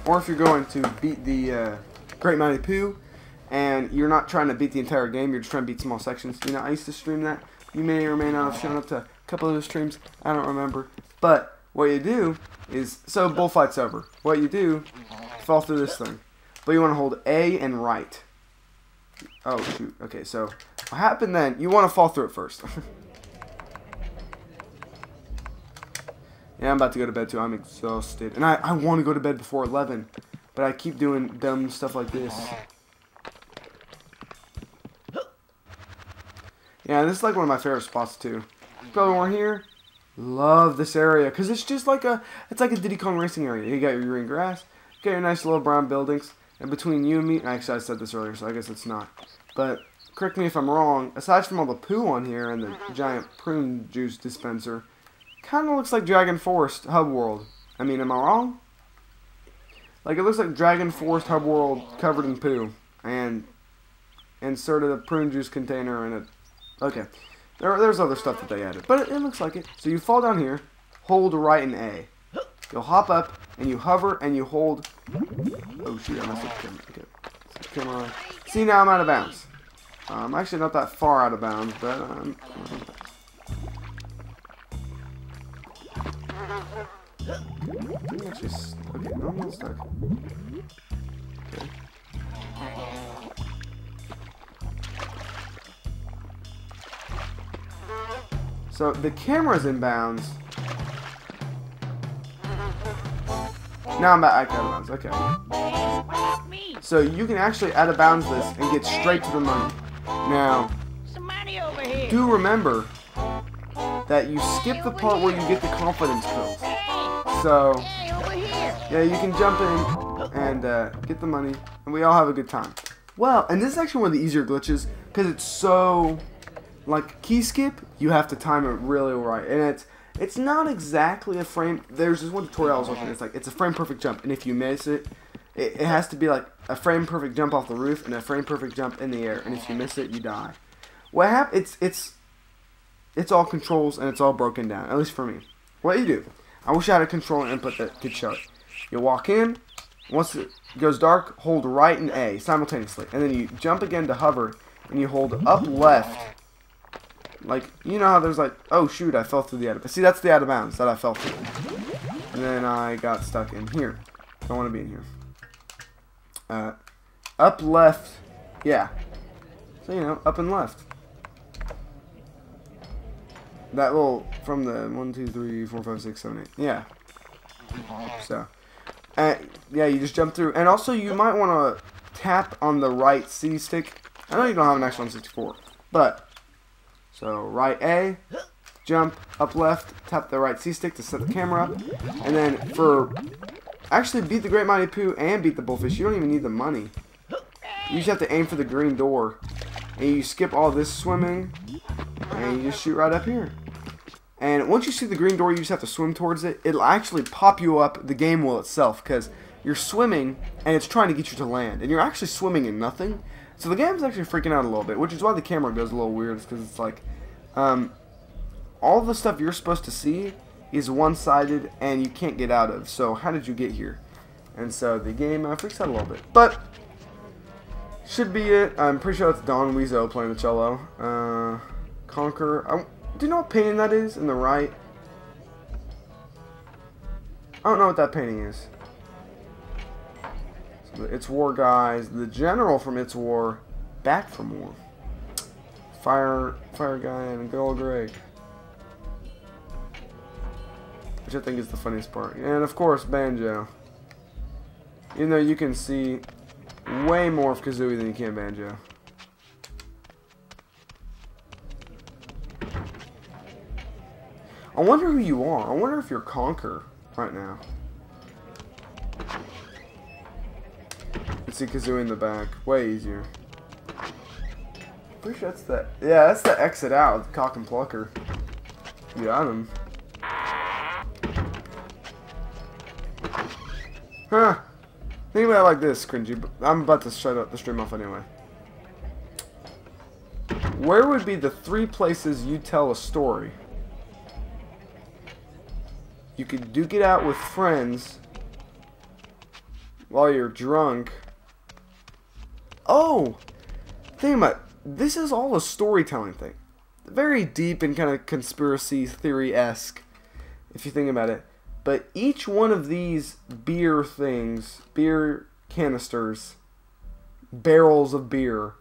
if you're going to beat the Great Mighty Pooh, and you're not trying to beat the entire game, you're just trying to beat small sections. You know, I used to stream that. You may or may not have shown up to a couple of those streams. I don't remember. But what you do is, so bullfight's over. What you do, fall through this thing. But you want to hold A and right. Oh, shoot. Okay, so what happened then, you want to fall through it first. Yeah, I'm about to go to bed too. I'm exhausted. And I want to go to bed before 11. But I keep doing dumb stuff like this. Yeah, this is like one of my favorite spots too. Probably weren't here. Love this area because it's just like it's like a Diddy Kong racing area. You got your green grass, you got your nice little brown buildings, and between you and me, actually I said this earlier, so I guess it's not. But correct me if I'm wrong. Aside from all the poo on here and the giant prune juice dispenser, kind of looks like Dragon Forest Hub World. I mean, am I wrong? Like it looks like Dragon Forest Hub World covered in poo and inserted a prune juice container in it. Okay, there's other stuff that they added, but it looks like it. So you fall down here, hold right and A. You'll hop up, and you hover, and you hold. Oh shoot, I messed up the camera. Okay, so camera. See, now I'm out of bounds. I'm actually not that far out of bounds, but Actually, okay, no, I'm not stuck. Okay. So the camera's in bounds. Now I'm back out of bounds. Okay. So you can actually out of bounds this and get straight to the money. Now, do remember that you skip the part where you get the confidence pills. So, yeah, you can jump in and get the money, and we all have a good time. Well, and this is actually one of the easier glitches because it's so, like, key skip, you have to time it really right, and it's not exactly a frame. There's this one tutorial I was watching. It's like it's a frame perfect jump, and if you miss it, it has to be like a frame perfect jump off the roof and a frame perfect jump in the air, and if you miss it, you die. What happens? It's all controls and it's all broken down. At least for me. What you do? I wish I had a controller input that could show it. You walk in. Once it goes dark, hold right and A simultaneously, and then you jump again to hover, and you hold up left. Like, you know how there's like, oh shoot, I fell through the out of bounds. See, that's the out of bounds that I fell through. And then I got stuck in here. Don't want to be in here. Up left. Yeah. So, you know, up and left. That little, from the 1, 2, 3, 4, 5, 6, 7, 8. Yeah. So, yeah, you just jump through. And also, you might want to tap on the right C stick. I know you don't have an Xbox 64, but, so right A, jump, up left, tap the right C stick to set the camera up. And then for, actually beat the Great Mighty Pooh and beat the Bullfish, you don't even need the money. You just have to aim for the green door. And you skip all this swimming, and you just shoot right up here. And once you see the green door, you just have to swim towards it. It'll actually pop you up the game will itself, because you're swimming, and it's trying to get you to land. And you're actually swimming in nothing. So the game's actually freaking out a little bit, which is why the camera goes a little weird, because it's like, all the stuff you're supposed to see is one-sided, and you can't get out of. So how did you get here? And so the game freaks out a little bit. But should be it. I'm pretty sure it's Don Weezo playing the cello. Conker. Do you know what painting that is in the right? I don't know what that painting is. So It's War guys. The general from It's War. Back from war. Fire guy and good old Greg. Which I think is the funniest part. And of course, Banjo. Even though you can see way more of Kazooie than you can Banjo. I wonder who you are. I wonder if you're Conker right now. You can see Kazooie in the back. Way easier. Pretty sure that's the... Yeah, that's the exit out with Cock and Plucker. You got him. Huh. Think about it like this, cringy, but I'm about to shut up the stream off anyway. Where would be the 3 places you tell a story? You could duke it out with friends while you're drunk. Oh! Think about it. This is all a storytelling thing. Very deep and kind of conspiracy theory-esque, if you think about it. But each one of these beer things, beer canisters, barrels of beer,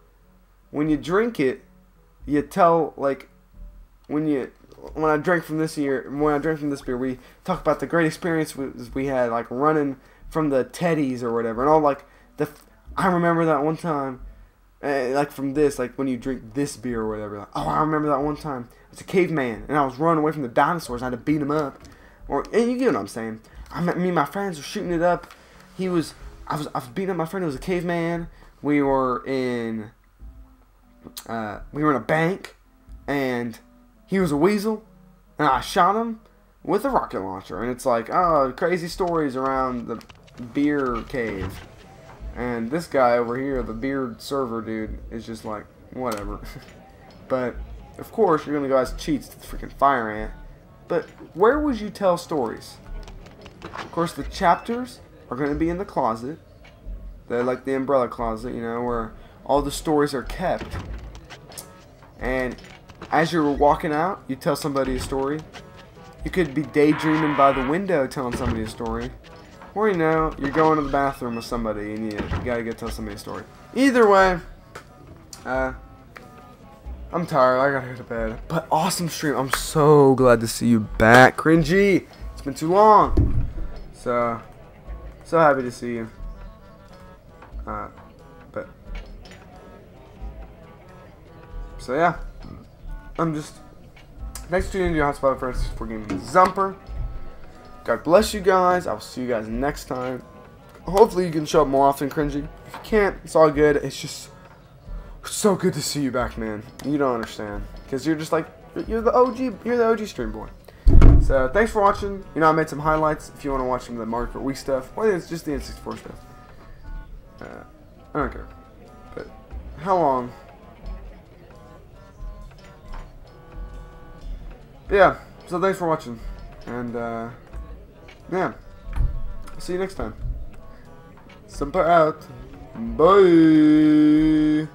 when you drink it, you tell, like, when I drank from this beer, we talk about the great experience we had, like, running from the Teddies or whatever, and all, like, I remember that one time, like, from this, like, when you drink this beer or whatever, like, oh, I remember that one time, it's a caveman, and I was running away from the dinosaurs, and I had to beat him up. And you get what I'm saying. Me and my friends were shooting it up. I was beating up my friend who was a caveman. We were in a bank, and he was a weasel, and I shot him with a rocket launcher. And it's like, oh, crazy stories around the beer cave. And this guy over here, the beard server dude, is just like, whatever. But of course, you're gonna go as cheats to the freaking fire ant. But where would you tell stories? Of course, the chapters are going to be in the closet. They're like the umbrella closet, you know, where all the stories are kept. And as you're walking out, you tell somebody a story. You could be daydreaming by the window telling somebody a story. Or, you know, you're going to the bathroom with somebody and you gotta tell somebody a story. Either way, I'm tired. I gotta go to bed. But awesome stream. I'm so glad to see you back. Cringy. It's been too long. So happy to see you. So yeah. Thanks for tuning into your hotspot first for Gaming Zumper. God bless you guys. I'll see you guys next time. Hopefully you can show up more often, Cringy. If you can't, it's all good. It's just so good to see you back, man. You don't understand. Because you're just like, you're the OG stream boy. So, thanks for watching. You know, I made some highlights if you want to watch some of the Mario Kart Wii stuff. Or it's just the N64 stuff. I don't care. But, how long? But yeah, so thanks for watching. And, yeah. See you next time. Zumper out. Bye.